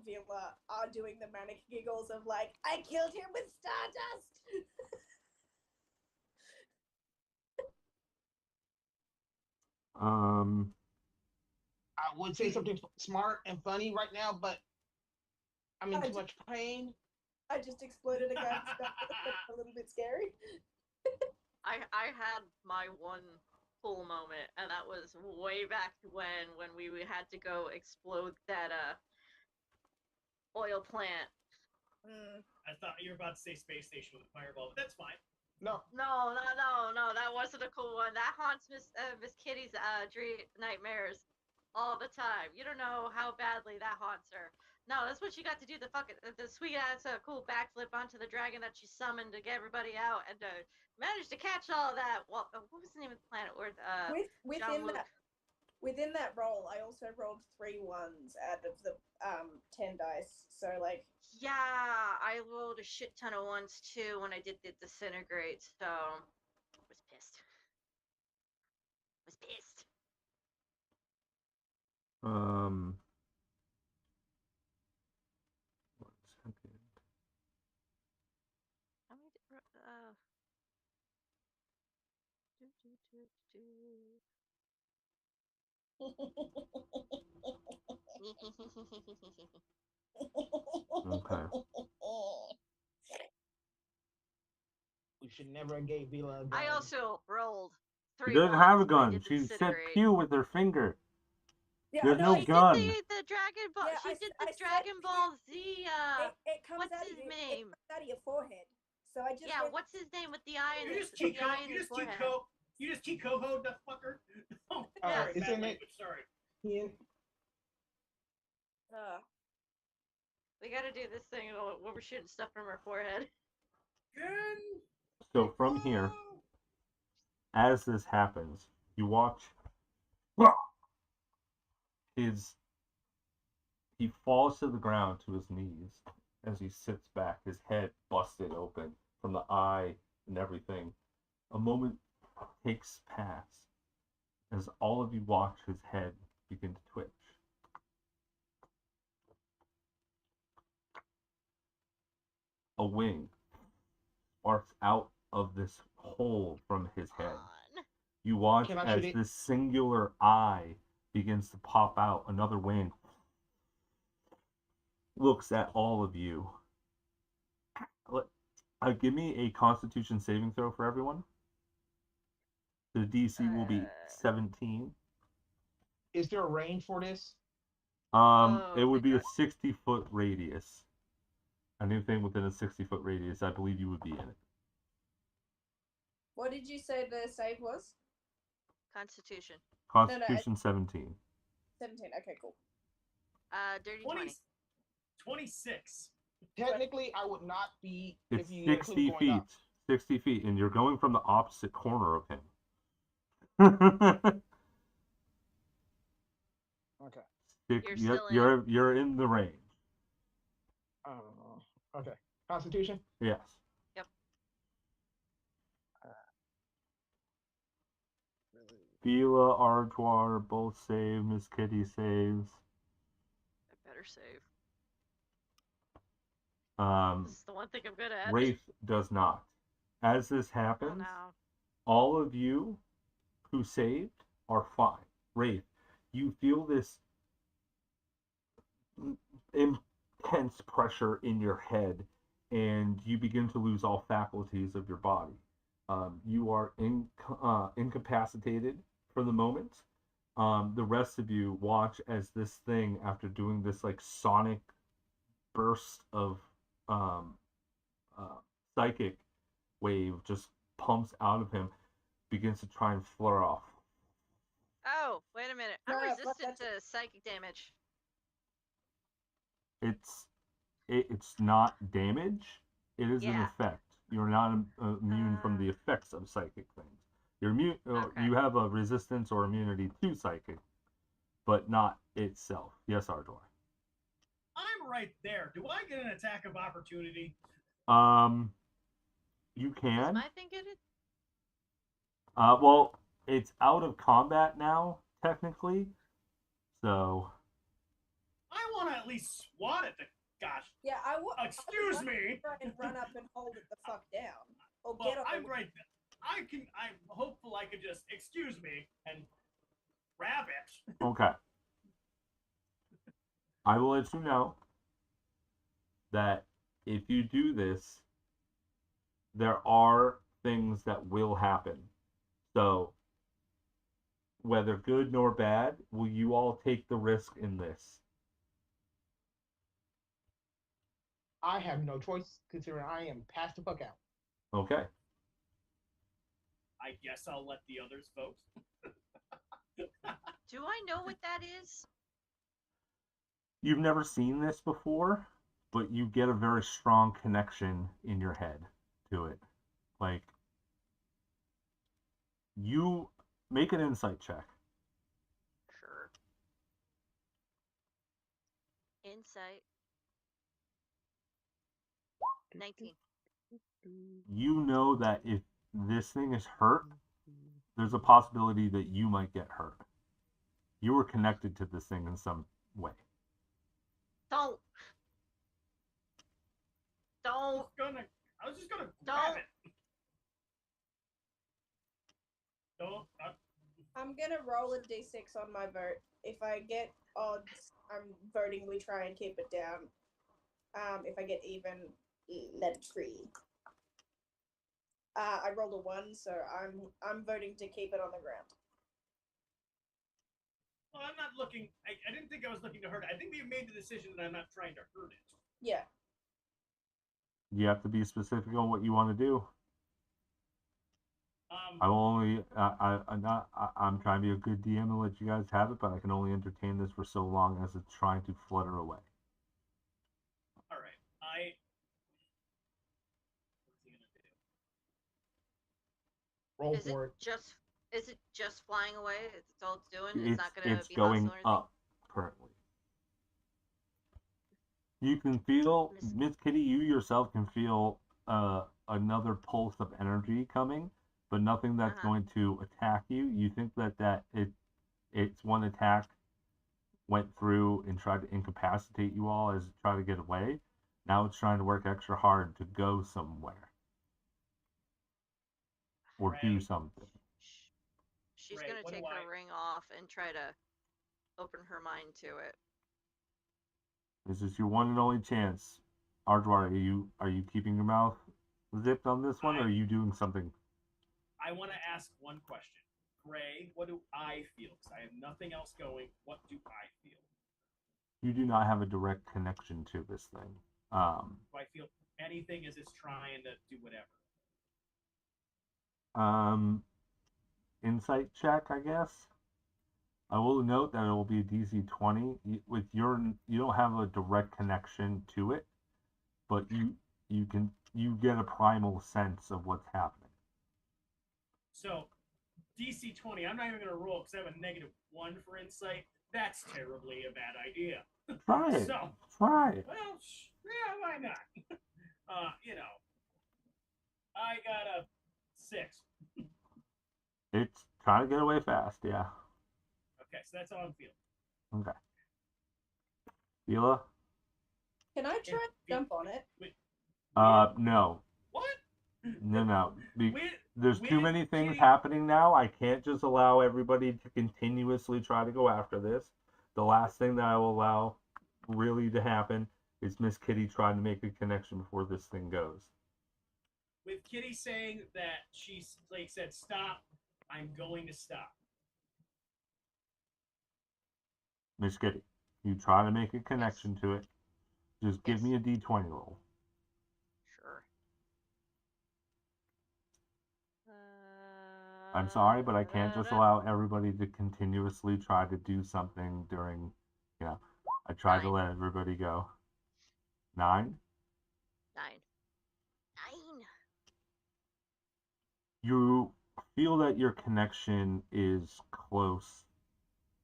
Speaker 4: Vila are doing the manic giggles of like, I killed him with Stardust.
Speaker 5: I would say something smart and funny right now, but I'm in too much pain.
Speaker 4: I just exploded a guy's Stardust. That's a little bit scary.
Speaker 1: I had my one cool moment, and that was way back when we had to go explode that oil plant.
Speaker 3: I thought you were about to say space station with a fireball, but that's fine.
Speaker 5: No,
Speaker 1: No, that wasn't a cool one. That haunts Miss Kitty's nightmares all the time. You don't know how badly that haunts her. No, that's what she got to do. The sweet ass cool backflip onto the dragon that she summoned to get everybody out, and managed to catch all of that. Well, what was the name of the planet? Where Jean-Luc.
Speaker 4: Within that roll, I also rolled 3 1s out of the 10 dice. So like,
Speaker 1: Yeah, I rolled a shit ton of ones too when I did the disintegrate. So was pissed. Was pissed.
Speaker 2: One second.
Speaker 1: How many?
Speaker 2: Okay.
Speaker 5: we should never have gave Vila a gun.
Speaker 1: I also rolled
Speaker 2: She
Speaker 1: 3
Speaker 2: doesn't have a
Speaker 1: ones when I
Speaker 2: gun.
Speaker 1: did the
Speaker 2: She said
Speaker 1: disintegrate.
Speaker 2: pew with her finger.
Speaker 4: yeah,
Speaker 2: There's
Speaker 4: I
Speaker 2: no
Speaker 4: know,
Speaker 1: She
Speaker 2: gun.
Speaker 1: did the Dragon Ball.
Speaker 4: Yeah,
Speaker 1: she
Speaker 4: I
Speaker 1: did
Speaker 4: s- I
Speaker 1: the
Speaker 4: said
Speaker 1: Dragon Ball Z.
Speaker 4: it comes
Speaker 1: What's
Speaker 4: out
Speaker 1: his
Speaker 4: of your,
Speaker 1: name?
Speaker 4: It comes out of your forehead. So I just
Speaker 1: Yeah,
Speaker 4: went,
Speaker 1: what's his name with the eye in
Speaker 3: You
Speaker 1: his
Speaker 3: just cheat
Speaker 1: the eye
Speaker 3: code.
Speaker 1: in
Speaker 3: You
Speaker 1: his
Speaker 3: just cheat
Speaker 1: forehead?
Speaker 3: code. You just cheat code, the fucker. Oh,
Speaker 1: Yeah.
Speaker 3: sorry,
Speaker 5: Isn't
Speaker 3: bad
Speaker 5: it-
Speaker 3: language. Sorry.
Speaker 1: We gotta do this thing where we're shooting stuff from our forehead.
Speaker 3: Good.
Speaker 2: So from here, as this happens, you watch he falls to the ground to his knees as he sits back, his head busted open from the eye and everything. A moment takes pass as all of you watch his head begin to twitch. A wing sparks out of this hole from his head. You watch
Speaker 5: Can I
Speaker 2: as
Speaker 5: shoot it?
Speaker 2: this singular eye begins to pop out. Another wing looks at all of you. Give me a Constitution saving throw for everyone. The DC will be 17.
Speaker 5: Is there a range for this?
Speaker 2: It would be a 60-foot radius. Anything within a 60-foot radius, I believe you would be in it.
Speaker 4: what did you say the save was?
Speaker 1: Constitution.
Speaker 2: Constitution 17.
Speaker 4: 17. Okay, cool.
Speaker 1: Dirty 20.
Speaker 3: 26.
Speaker 5: Technically, I would not be
Speaker 2: It's
Speaker 5: if you
Speaker 2: 60
Speaker 5: include going
Speaker 2: feet.
Speaker 5: up.
Speaker 2: 60 feet, and you're going from the opposite corner of him.
Speaker 5: Okay.
Speaker 1: You're still in.
Speaker 2: You're in the range.
Speaker 5: Okay. Constitution?
Speaker 2: Yes.
Speaker 1: Yep.
Speaker 2: Vila, Ardwar both save. Miss Kitty saves.
Speaker 1: I better save.
Speaker 2: Um,
Speaker 1: This is the one thing I'm good at.
Speaker 2: Wraith does not. As this
Speaker 1: Oh
Speaker 2: happens,
Speaker 1: no.
Speaker 2: all of you who saved are fine. Wraith, you feel this intense pressure in your head, and you begin to lose all faculties of your body. You are incapacitated for the moment. The rest of you watch as this thing, after doing this like sonic burst of um, psychic wave, just pumps out of him, begins to try and flare off.
Speaker 1: Oh, wait a minute. I'm
Speaker 4: No, fuck
Speaker 1: resistant
Speaker 4: that.
Speaker 1: to psychic damage.
Speaker 2: It's not damage. It is an
Speaker 1: Yeah.
Speaker 2: effect. You're not immune from the effects of psychic things. You're immune.
Speaker 1: Okay.
Speaker 2: You have a resistance or immunity to psychic, but not itself. Yes, Ardor.
Speaker 3: I'm right there. Do I get an attack of opportunity?
Speaker 2: You
Speaker 1: Is
Speaker 2: can.
Speaker 1: my thing good?
Speaker 2: Well, it's out of combat now, technically. So.
Speaker 3: I want to at least swat at the gosh.
Speaker 4: Yeah, I would.
Speaker 3: Excuse me.
Speaker 4: Try and run up and hold it the fuck down, or
Speaker 3: Well,
Speaker 4: get on.
Speaker 3: I'm right there. I'm hopeful I could just excuse me and grab it.
Speaker 2: Okay. I will let you know that if you do this, there are things that will happen. So, whether good nor bad, will you all take the risk in this?
Speaker 5: I have no choice considering I am passed the fuck out.
Speaker 2: Okay.
Speaker 3: I guess I'll let the others vote.
Speaker 1: Do I know what that is?
Speaker 2: You've never seen this before, but you get a very strong connection in your head to it. Like, you make an insight check.
Speaker 1: Sure. Insight. 19.
Speaker 2: You know that if this thing is hurt, there's a possibility that you might get hurt. You were connected to this thing in some way.
Speaker 1: Don't.
Speaker 3: I was just gonna grab it. Don't.
Speaker 4: I'm gonna roll a d6 on my vote. If I get odds, I'm voting we try and keep it down. If I get even, let it free. I rolled a 1, so I'm voting to keep it on the ground.
Speaker 3: Well, I'm not looking. I didn't think I was looking to hurt it. I think we made the decision that I'm not trying to hurt it.
Speaker 4: Yeah.
Speaker 2: You have to be specific on what you want to do. I will only. I'm trying to be a good DM and let you guys have it, but I can only entertain this for so long as it's trying to flutter away.
Speaker 3: All right. What's he gonna do?
Speaker 5: Roll
Speaker 1: Is
Speaker 5: for it.
Speaker 1: Is it just flying away? It's all it's doing? It's not gonna
Speaker 2: It's
Speaker 1: be
Speaker 2: going
Speaker 1: hostile or anything?
Speaker 2: up currently. You can feel, Miss Kitty, you yourself can feel another pulse of energy coming, but nothing that's going to attack you. You think that its one attack went through and tried to incapacitate you all as it tried to get away. Now it's trying to work extra hard to go somewhere or do something.
Speaker 1: She's
Speaker 3: Ray,
Speaker 1: gonna
Speaker 3: what
Speaker 1: take
Speaker 3: do
Speaker 1: her ring off and try to open her mind to it.
Speaker 2: This is your one and only chance. Ardwar, are you keeping your mouth zipped on this one, or are you doing something?
Speaker 3: I want to ask one question. Gray, what do I feel? Because I have nothing else going. What do I feel?
Speaker 2: You do not have a direct connection to this thing.
Speaker 3: Do I feel anything as it's trying to do whatever?
Speaker 2: Insight check, I guess. I will note that it will be a DC 20. With you don't have a direct connection to it, but you get a primal sense of what's happening.
Speaker 3: So DC 20. I'm not even going to roll because I have a -1 for insight. That's terribly a bad idea.
Speaker 2: Try it.
Speaker 3: So,
Speaker 2: Try it.
Speaker 3: well, yeah, why not? You know, I got a 6.
Speaker 2: It's trying to get away fast, yeah.
Speaker 3: Okay, so that's how I'm feeling.
Speaker 2: Okay. Vila?
Speaker 4: Can I try and jump on it?
Speaker 2: No.
Speaker 3: What?
Speaker 2: No. There's too
Speaker 3: With
Speaker 2: many things
Speaker 3: Kitty-
Speaker 2: happening now. I can't just allow everybody to continuously try to go after this. The last thing that I will allow really to happen is Miss Kitty trying to make a connection before this thing goes.
Speaker 3: With Kitty saying that she said stop, I'm going to stop.
Speaker 2: Miss Kitty, you try to make a connection to it. Just give
Speaker 1: Yes.
Speaker 2: me a D20 roll.
Speaker 1: Sure.
Speaker 2: I'm sorry, but I can't just allow everybody to continuously try to do something during, I tried to
Speaker 1: 9.
Speaker 2: let everybody go. 9?
Speaker 1: 9.
Speaker 2: You feel that your connection is close.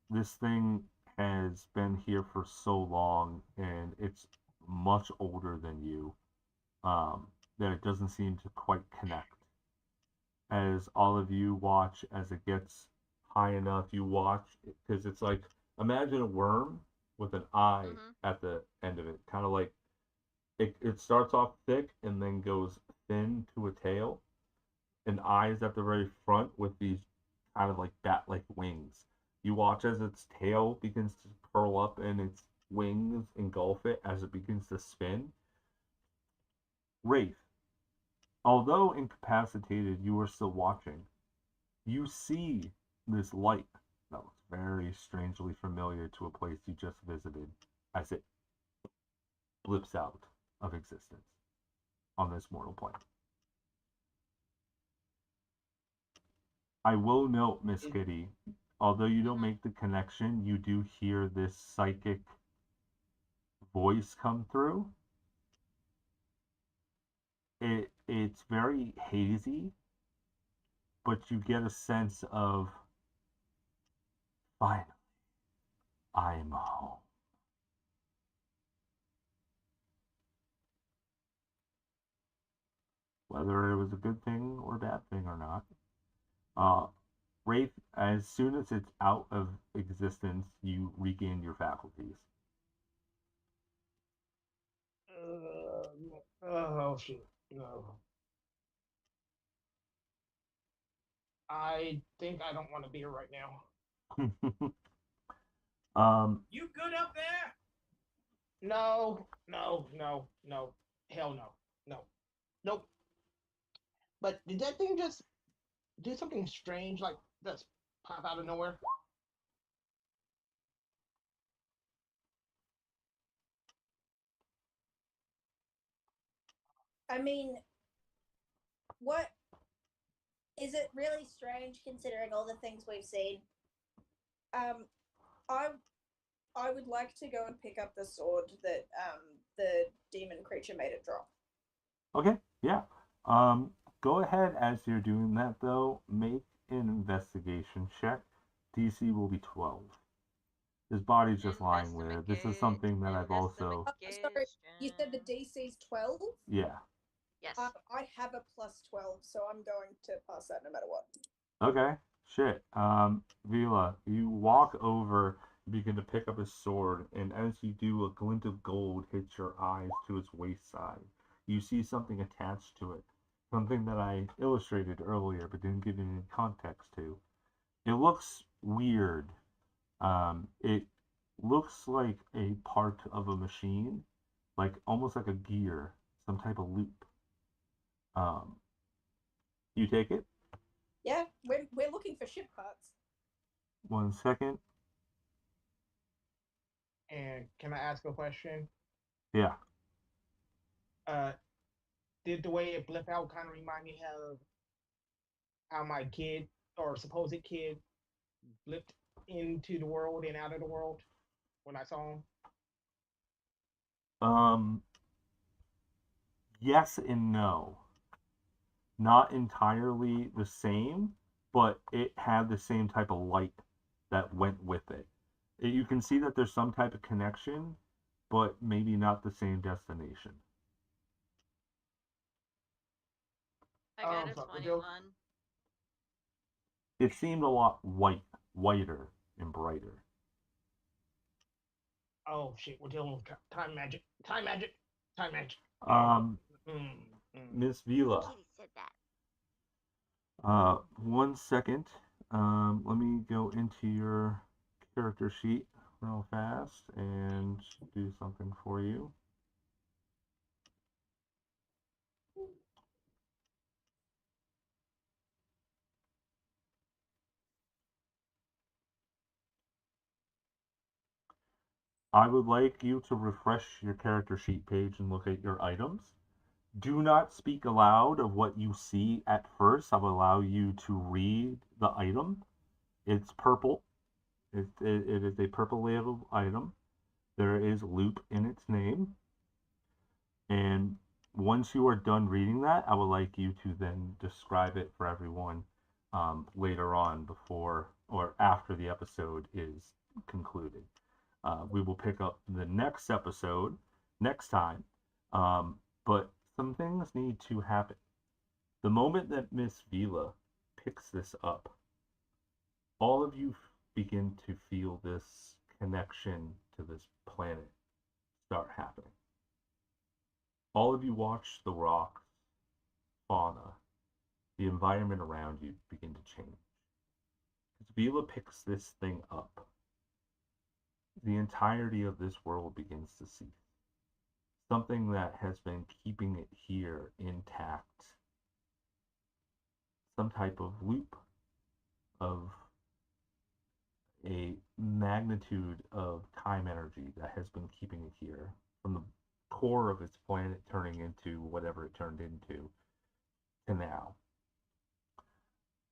Speaker 2: This thing has been here for so long, and it's much older than you, that it doesn't seem to quite connect. As all of you watch, as it gets high enough, you watch, because it's like, imagine a worm with an eye at the end of it, kind of like, it starts off thick and then goes thin to a tail, and eyes at the very front with these kind of like bat-like wings. You watch as its tail begins to curl up and its wings engulf it as it begins to spin. Wraith, although incapacitated, you are still watching. You see this light that looks very strangely familiar to a place you just visited as it blips out of existence on this mortal plane. I will note, Miss Kitty, although you don't make the connection, you do hear this psychic voice come through. It's very hazy, but you get a sense of, finally, I'm home. Whether it was a good thing or a bad thing or not. Wraith, as soon as it's out of existence, you regain your faculties.
Speaker 5: Oh shit! No. I think I don't want to be here right now.
Speaker 3: You good up there?
Speaker 5: No. Hell no. Nope. But did that thing just do something strange, like just pop out of nowhere?
Speaker 4: I mean, what is it really strange considering all the things we've seen? I I would like to go and pick up the sword that the demon creature made it drop.
Speaker 2: Okay, yeah. Go ahead as you're doing that, though. Make an investigation check. DC will be 12. His body's just lying there. This is something that I've also...
Speaker 4: Sorry, you said the DC's 12?
Speaker 2: Yeah.
Speaker 1: Yes.
Speaker 4: I have a plus 12, so I'm going to pass that no matter what.
Speaker 2: Okay, shit. Vila, you walk over, begin to pick up his sword, and as you do, a glint of gold hits your eyes to its waist side. You see something attached to it. Something that I illustrated earlier, but didn't give any context to. It looks weird. It looks like a part of a machine, like almost like a gear, some type of loop. You take it?
Speaker 4: Yeah, we're looking for ship parts.
Speaker 2: 1 second.
Speaker 5: And can I ask a question?
Speaker 2: Yeah.
Speaker 5: Did the way it blip out kind of remind me of how my kid or supposed kid blipped into the world and out of the world when I saw him?
Speaker 2: Yes and no. Not entirely the same, but it had the same type of light that went with it. You can see that there's some type of connection, but maybe not the same destination.
Speaker 1: I got a
Speaker 5: fuck with you.
Speaker 1: 21.
Speaker 2: It seemed a lot whiter and brighter.
Speaker 5: Oh shit, we're dealing with time magic. Time magic. Time magic.
Speaker 2: Miss Vila.
Speaker 1: Kitty said that.
Speaker 2: 1 second. Let me go into your character sheet real fast and do something for you. I would like you to refresh your character sheet page and look at your items. Do not speak aloud of what you see at first. I will allow you to read the item. It's purple. It is a purple labeled item. There is loop in its name. And once you are done reading that, I would like you to then describe it for everyone later on before or after the episode is concluded. We will pick up the next episode next time. But some things need to happen. The moment that Miss Vila picks this up, all of you begin to feel this connection to this planet start happening. All of you watch the rocks, fauna, the environment around you begin to change. As Vila picks this thing up, the entirety of this world begins to cease. Something that has been keeping it here intact. Some type of loop of a magnitude of time energy that has been keeping it here from the core of its planet turning into whatever it turned into to now.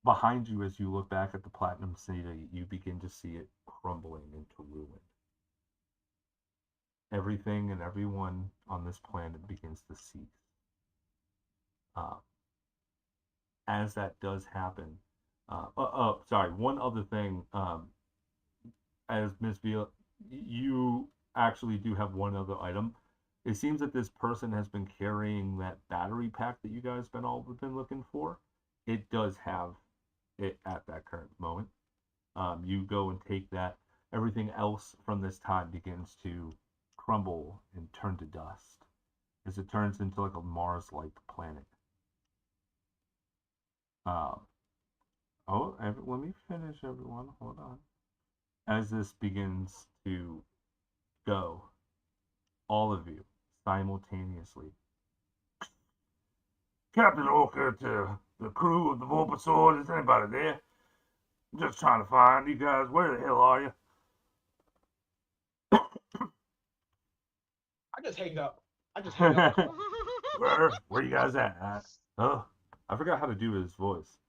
Speaker 2: Behind you, as you look back at the Platinum City, you begin to see it crumbling into ruin. Everything and everyone on this planet begins to cease. As that does happen, sorry, one other thing, as Miss Vila, you actually do have one other item. It seems that this person has been carrying that battery pack that you guys been looking for. It does have it at that current moment. You go and take that. Everything else from this time begins to crumble and turn to dust as it turns into like a Mars-like planet. Let me finish, everyone. Hold on. As this begins to go, all of you simultaneously. Captain Orca to the crew of the Vulpasword, is anybody there? I'm just trying to find you guys. Where the hell are you?
Speaker 5: I just hang up. Hang up.
Speaker 2: Where you guys at? Oh, I forgot how to do his voice.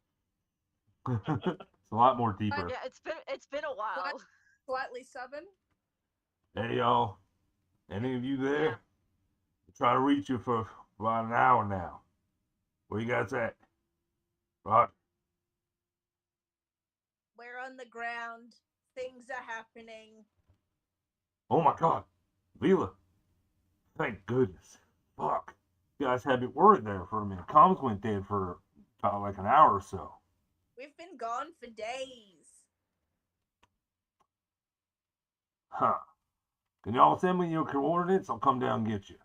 Speaker 2: It's a lot more deeper.
Speaker 1: Yeah, it's been a while.
Speaker 4: Slightly southern.
Speaker 2: Hey y'all, any of you there?
Speaker 1: Yeah.
Speaker 2: I try to reach you for about an hour now. Where you guys at? Right.
Speaker 4: We're on the ground. Things are happening.
Speaker 2: Oh my God, Vila. Thank goodness. Fuck. You guys had me worried there for a minute. Comms went dead for about like an hour or so.
Speaker 4: We've been gone for days.
Speaker 2: Huh. Can y'all send me your coordinates? I'll come down and get you.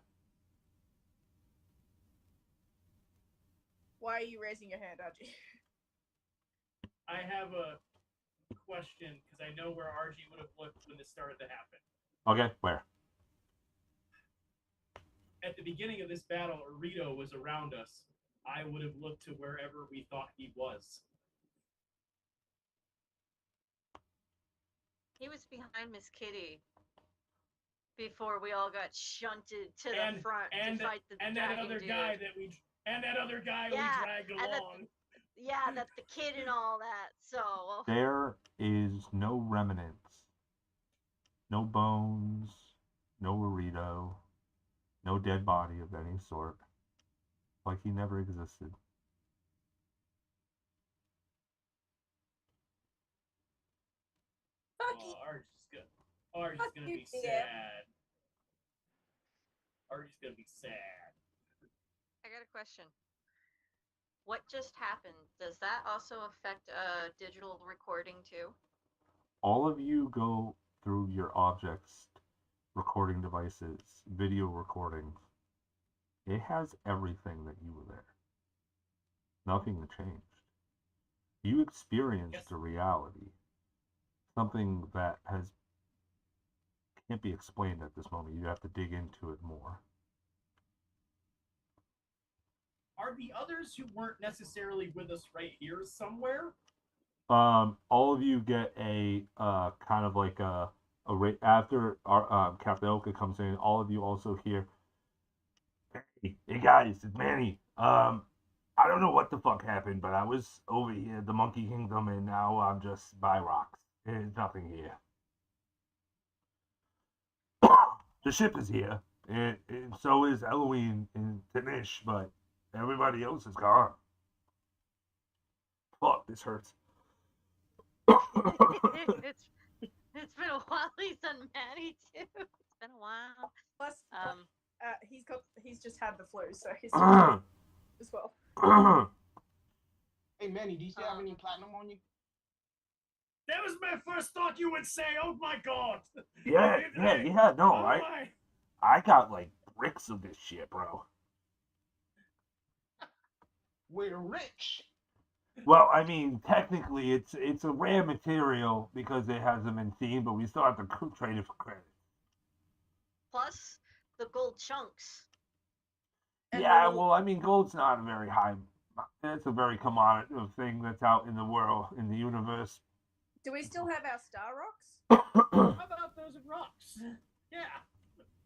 Speaker 4: Why are you raising your hand, RG?
Speaker 3: I have a question because I know where RG would have looked when this started to happen.
Speaker 2: Okay, where?
Speaker 3: At the beginning of this battle, Arito was around us. I would have looked to wherever we thought he was.
Speaker 1: He was behind Miss Kitty before we all got shunted to the front to fight the dragon
Speaker 3: that other
Speaker 1: dude.
Speaker 3: guy we dragged along.
Speaker 1: That's the kid and all that. So
Speaker 2: there is no remnants, no bones, no burrito, no dead body of any sort, like he never existed.
Speaker 3: RG's good. Archie's
Speaker 4: Fuck
Speaker 3: gonna
Speaker 4: you,
Speaker 3: be
Speaker 4: DM.
Speaker 3: sad. Archie's gonna be sad.
Speaker 1: I got a question. What just happened? Does that also affect digital recording too?
Speaker 2: All of you go through your objects, recording devices, video recordings. It has everything that you were there. Nothing changed. You experienced a reality, something that can't be explained at this moment. You have to dig into it more.
Speaker 3: Are the others who weren't necessarily with us right here somewhere?
Speaker 2: All of you get a kind of like after our Captain Oka comes in. All of you also hear, "Hey guys, it's Manny. I don't know what the fuck happened, but I was over here at the Monkey Kingdom, and now I'm just by rocks. There's nothing here. The ship is here, and so is Eloine and Tanish, but everybody else is gone. Fuck, this hurts."
Speaker 1: it's it's been a while. He's done Manny too. It's been a while.
Speaker 4: Plus, he's just had the flu, so he's as well.
Speaker 5: Hey, Manny, do you still have any platinum on you?
Speaker 3: That was my first thought you would say. Oh my god.
Speaker 2: Yeah. No,
Speaker 3: Oh my.
Speaker 2: I got like bricks of this shit, bro.
Speaker 5: We're rich.
Speaker 2: Well, I mean, technically, it's a rare material because it hasn't been seen, but we still have to trade it for credit.
Speaker 1: Plus the gold chunks.
Speaker 4: And
Speaker 2: Yeah,
Speaker 4: the
Speaker 2: well, I mean, gold's not a very high. It's a very commodity thing that's out in the world, in the universe.
Speaker 4: Do we still have our star rocks?
Speaker 3: How about those rocks? Yeah.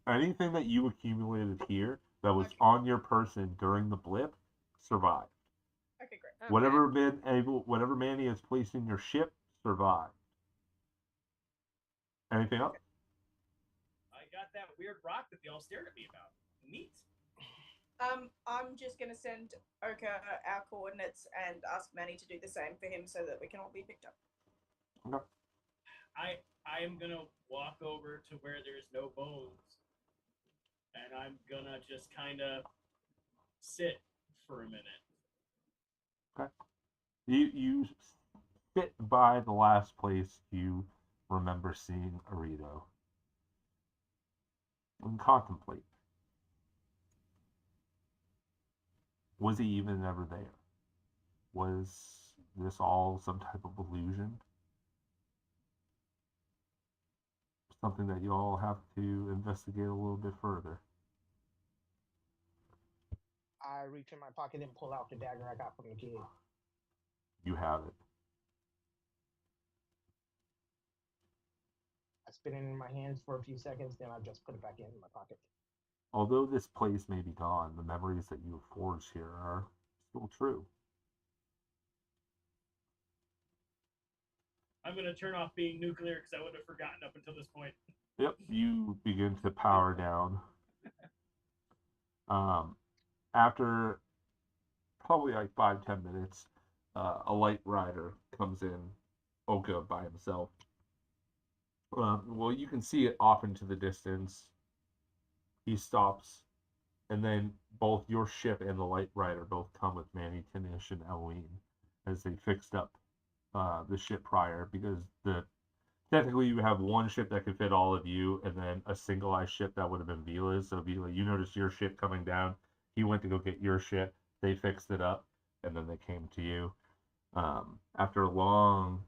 Speaker 2: Anything that you accumulated here that was on your person during the blip survived.
Speaker 4: Okay, great.
Speaker 1: Okay.
Speaker 2: Whatever Manny has placed in your ship survived. Anything else?
Speaker 3: I got that weird rock that they all stared at me about. Neat.
Speaker 4: I'm just gonna send Oka our coordinates and ask Manny to do the same for him so that we can all be picked up.
Speaker 2: Okay.
Speaker 3: I am gonna walk over to where there's no bones, and I'm gonna just kind of sit for a minute.
Speaker 2: Okay. You sit by the last place you remember seeing Arito and contemplate. Was he even ever there? Was this all some type of illusion? Something that you all have to investigate a little bit further.
Speaker 5: I reach in my pocket and pull out the dagger I got from the kid.
Speaker 2: You have it.
Speaker 5: I spin it in my hands for a few seconds, then I just put it back in my pocket.
Speaker 2: Although this place may be gone, the memories that you have forged here are still true.
Speaker 3: I'm gonna turn off being nuclear because I would have forgotten up until this point.
Speaker 2: Yep, you begin to power down. After probably like 5-10 minutes, a light rider comes in, Oka by himself. Well, you can see it off into the distance. He stops, and then both your ship and the light rider both come with Manny, Tanish, and Eloine as they fixed up the ship prior, because technically you have one ship that could fit all of you, and then a single-eyed ship that would have been Vila's. So Vila, you noticed your ship coming down. He went to go get your ship. They fixed it up, and then they came to you. After a long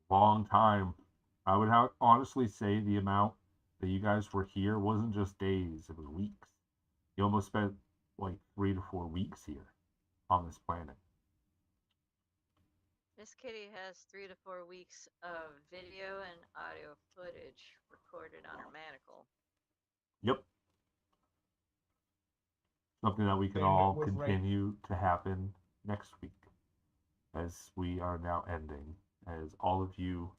Speaker 2: time, I would honestly say the amount that you guys were here wasn't just days; it was weeks. You almost spent like 3 to 4 weeks here on this planet.
Speaker 1: Miss Kitty has 3 to 4 weeks of video and audio footage recorded on her manacle.
Speaker 2: Yep. Something that we can all continue to happen next week, as we are now ending. As all of you,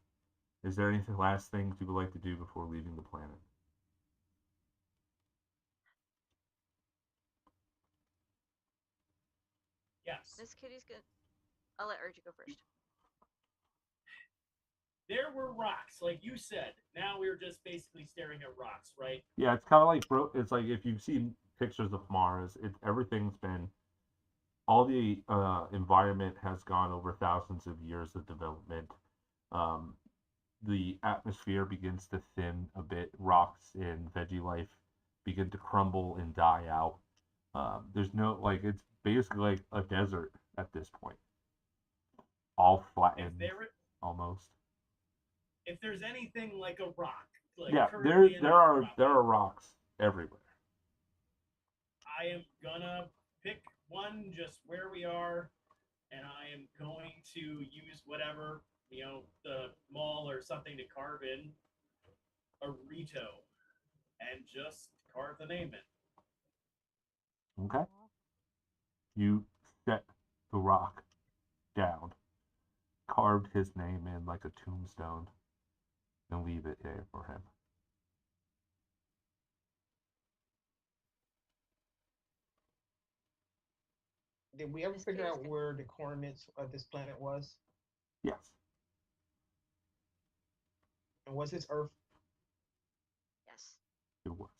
Speaker 2: is there anything last things you would like to do before leaving the planet?
Speaker 3: Yes.
Speaker 1: Miss Kitty's good. I'll let Urgie go first.
Speaker 3: there were rocks, like you said. Now we're just basically staring at rocks, right?
Speaker 2: Yeah, it's kind of like it's like if you've seen pictures of Mars, everything's been all the environment has gone over thousands of years of development. Um, the atmosphere begins to thin a bit. Rocks and veggie life begin to crumble and die out. There's no like it's basically like a desert at this point, all
Speaker 3: If
Speaker 2: flattened
Speaker 3: there
Speaker 2: almost.
Speaker 3: if there's anything like a rock, like
Speaker 2: Yeah,
Speaker 3: currently in our
Speaker 2: there
Speaker 3: property,
Speaker 2: are rocks everywhere.
Speaker 3: I am gonna pick one just where we are, and I am going to use whatever, the mall or something to carve in a Rito and just carve the name in.
Speaker 2: Okay, you set the rock down, carved his name in like a tombstone, and leave it there for him.
Speaker 5: Did we ever
Speaker 1: Miss
Speaker 5: figure
Speaker 1: Kitty's
Speaker 5: out where the coordinates of this planet was?
Speaker 2: Yes,
Speaker 5: And was this Earth?
Speaker 1: yes.
Speaker 2: it was.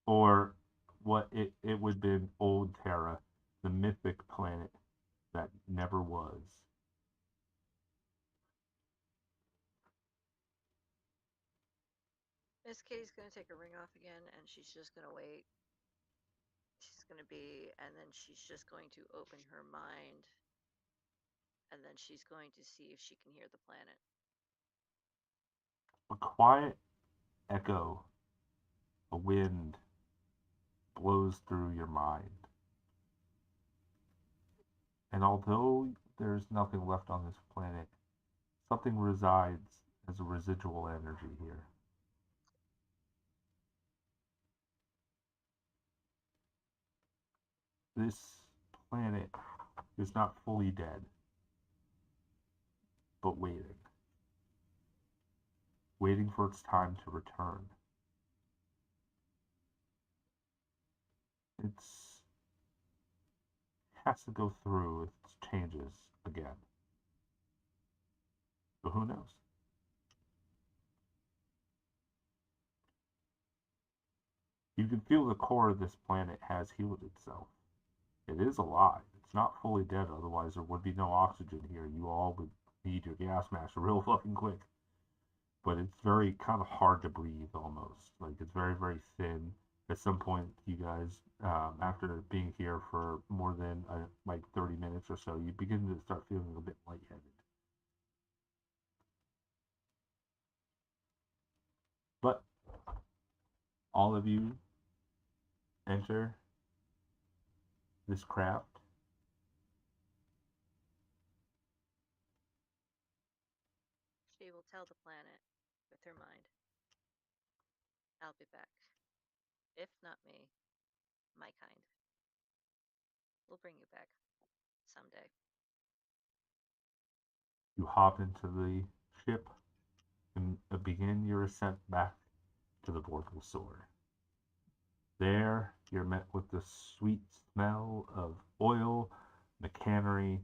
Speaker 2: Or what it would have been old Terra, the mythic planet that never was.
Speaker 1: Miss Kitty's gonna take her ring off again, and she's just gonna wait. She's gonna be, and then she's just going to open her mind, and then she's going to see if she can hear the planet.
Speaker 2: A quiet echo, a wind blows through your mind. And although there's nothing left on this planet, something resides as a residual energy here. This planet is not fully dead, but waiting. Waiting for its time to return. It's has to go through its changes again. But who knows? You can feel the core of this planet has healed itself. It is alive. It's not fully dead, otherwise there would be no oxygen here. You all would need your gas mask real fucking quick. But it's very kind of hard to breathe almost. Like it's very, very thin. At some point, you guys, after being here for more than like 30 minutes or so, you begin to start feeling a bit lightheaded. But all of you enter this craft.
Speaker 1: She will tell the planet with her mind. I'll be back. If not me, my kind. We'll bring you back someday.
Speaker 2: You hop into the ship and begin your ascent back to the Vortal Sword. There, you're met with the sweet smell of oil, machinery,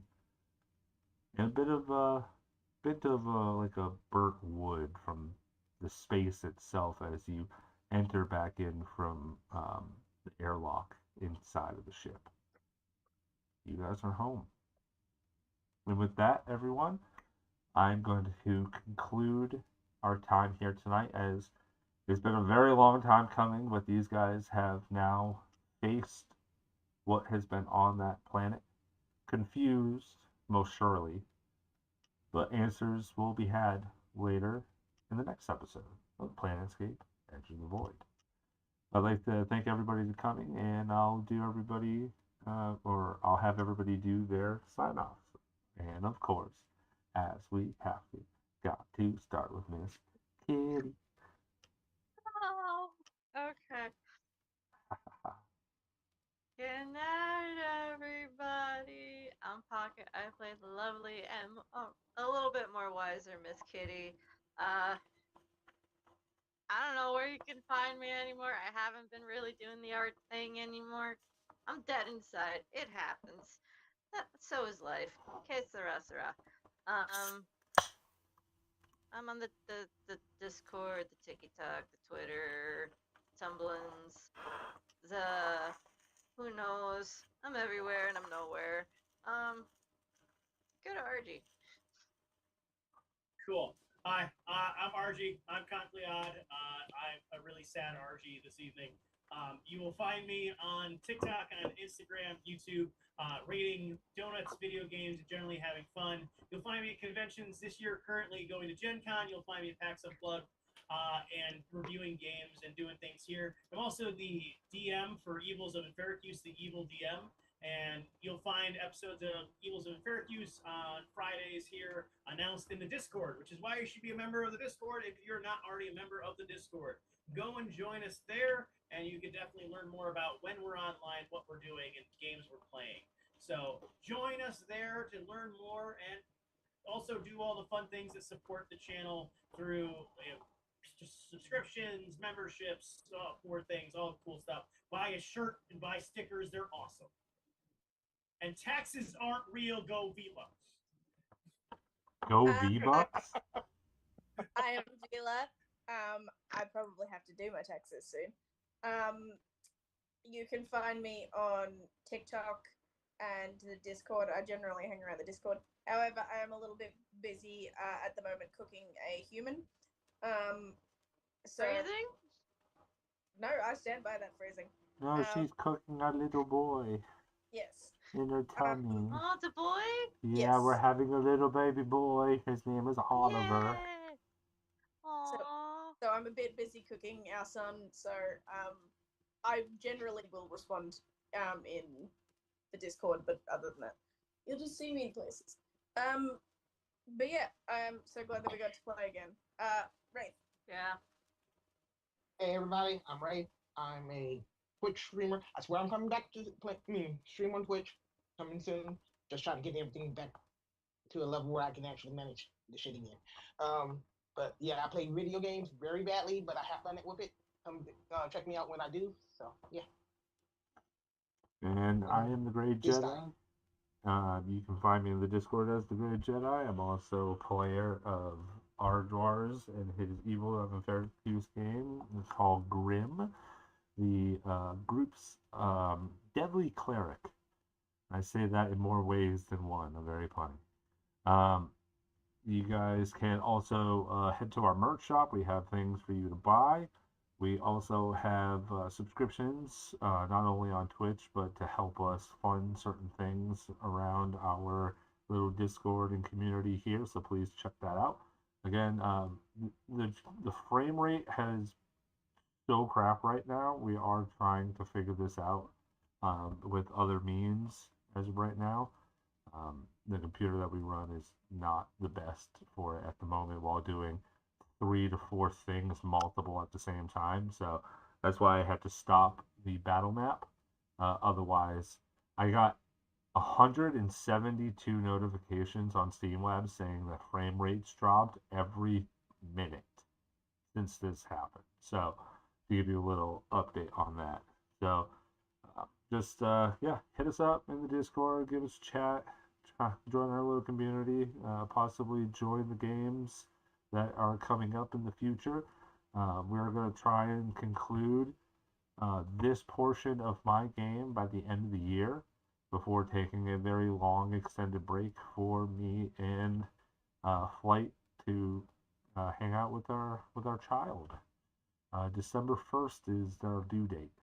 Speaker 2: and a bit of like a burnt wood from the space itself as you enter back in from the airlock inside of the ship. You guys are home. And with that, everyone, I'm going to conclude our time here tonight as it's been a very long time coming, but these guys have now faced what has been on that planet. Confused, most surely, but answers will be had later in the next episode of Planetscape Edge of the Void. I'd like to thank everybody for coming, and I'll have everybody do their sign offs. And of course, as we have to, got to start with Miss Kitty.
Speaker 1: Oh, okay. Good night, everybody. I'm Pocket. I play the lovely and a little bit more wiser Miss Kitty. I don't know where you can find me anymore. I haven't been really doing the art thing anymore. I'm dead inside. It happens. So is life. Que sera, sera. Um, I'm on the Discord, the TikTok, the Twitter, Tumblins, the who knows. I'm everywhere and I'm nowhere. Go to RG.
Speaker 3: Cool. Hi, I'm RG. I'm Concleod. I'm a really sad RG this evening. You will find me on TikTok, on Instagram, YouTube, rating donuts, video games, and generally having fun. You'll find me at conventions this year, currently going to Gen Con. You'll find me at PAX Unplugged and reviewing games and doing things here. I'm also the DM for Evils of Infericuse, the Evil DM. And you'll find episodes of Evils of Infericuse on Fridays here announced in the Discord, which is why you should be a member of the Discord if you're not already a member of the Discord. Go and join us there, and you can definitely learn more about when we're online, what we're doing, and games we're playing. So join us there to learn more and also do all the fun things that support the channel through subscriptions, memberships, more things, all the cool stuff. Buy a shirt and buy stickers. They're awesome. And taxes aren't real. Go V-Bucks.
Speaker 2: Go V-Bucks?
Speaker 4: I am Vila. I probably have to do my taxes soon. You can find me on TikTok and the Discord. I generally hang around the Discord. However, I am a little bit busy at the moment cooking a human. So
Speaker 1: Phrasing?
Speaker 4: no, I stand by that phrasing.
Speaker 2: No, she's cooking a little boy
Speaker 4: Yes.
Speaker 2: in her tummy.
Speaker 1: Oh, it's a boy?
Speaker 2: Yeah,
Speaker 4: Yes.
Speaker 2: we're having a little baby boy. His name is Oliver.
Speaker 1: Yay! Aww.
Speaker 4: So I'm a bit busy cooking our son. So I generally will respond in the Discord, but other than that, you'll just see me in places. But yeah, I'm so glad that we got to play again. Wraith.
Speaker 1: Yeah.
Speaker 5: Hey everybody, I'm Ray. I'm a Twitch streamer. I swear I'm coming back to stream on Twitch. Coming soon. Just trying to get everything back to a level where I can actually manage the shit again. But yeah, I play video games very badly, but I have fun with it. Come check me out when I do. So yeah.
Speaker 2: And I am the Great
Speaker 5: This
Speaker 2: Jedi. You can find me in the Discord as the Great Jedi. I'm also a player of Ardwar's and his Evil of Infericuse game. It's called Grim. The group's Deadly Cleric. I say that in more ways than one. I'm very funny. You guys can also head to our merch shop. We have things for you to buy. We also have subscriptions, not only on Twitch, but to help us fund certain things around our little Discord and community here. So please check that out. Again, the frame rate has so crap right now. We are trying to figure this out with other means as of right now. The computer that we run is not the best for it at the moment while doing 3 to 4 things multiple at the same time. So that's why I had to stop the battle map. Otherwise, I got 172 notifications on Steam Labs saying that frame rates dropped every minute since this happened. So to give you a little update on that. So just yeah, hit us up in the Discord, give us a chat, join our little community, possibly join the games that are coming up in the future. We're going to try and conclude this portion of my game by the end of the year before taking a very long extended break for me and Flight to hang out with our child. December 1st is our due date.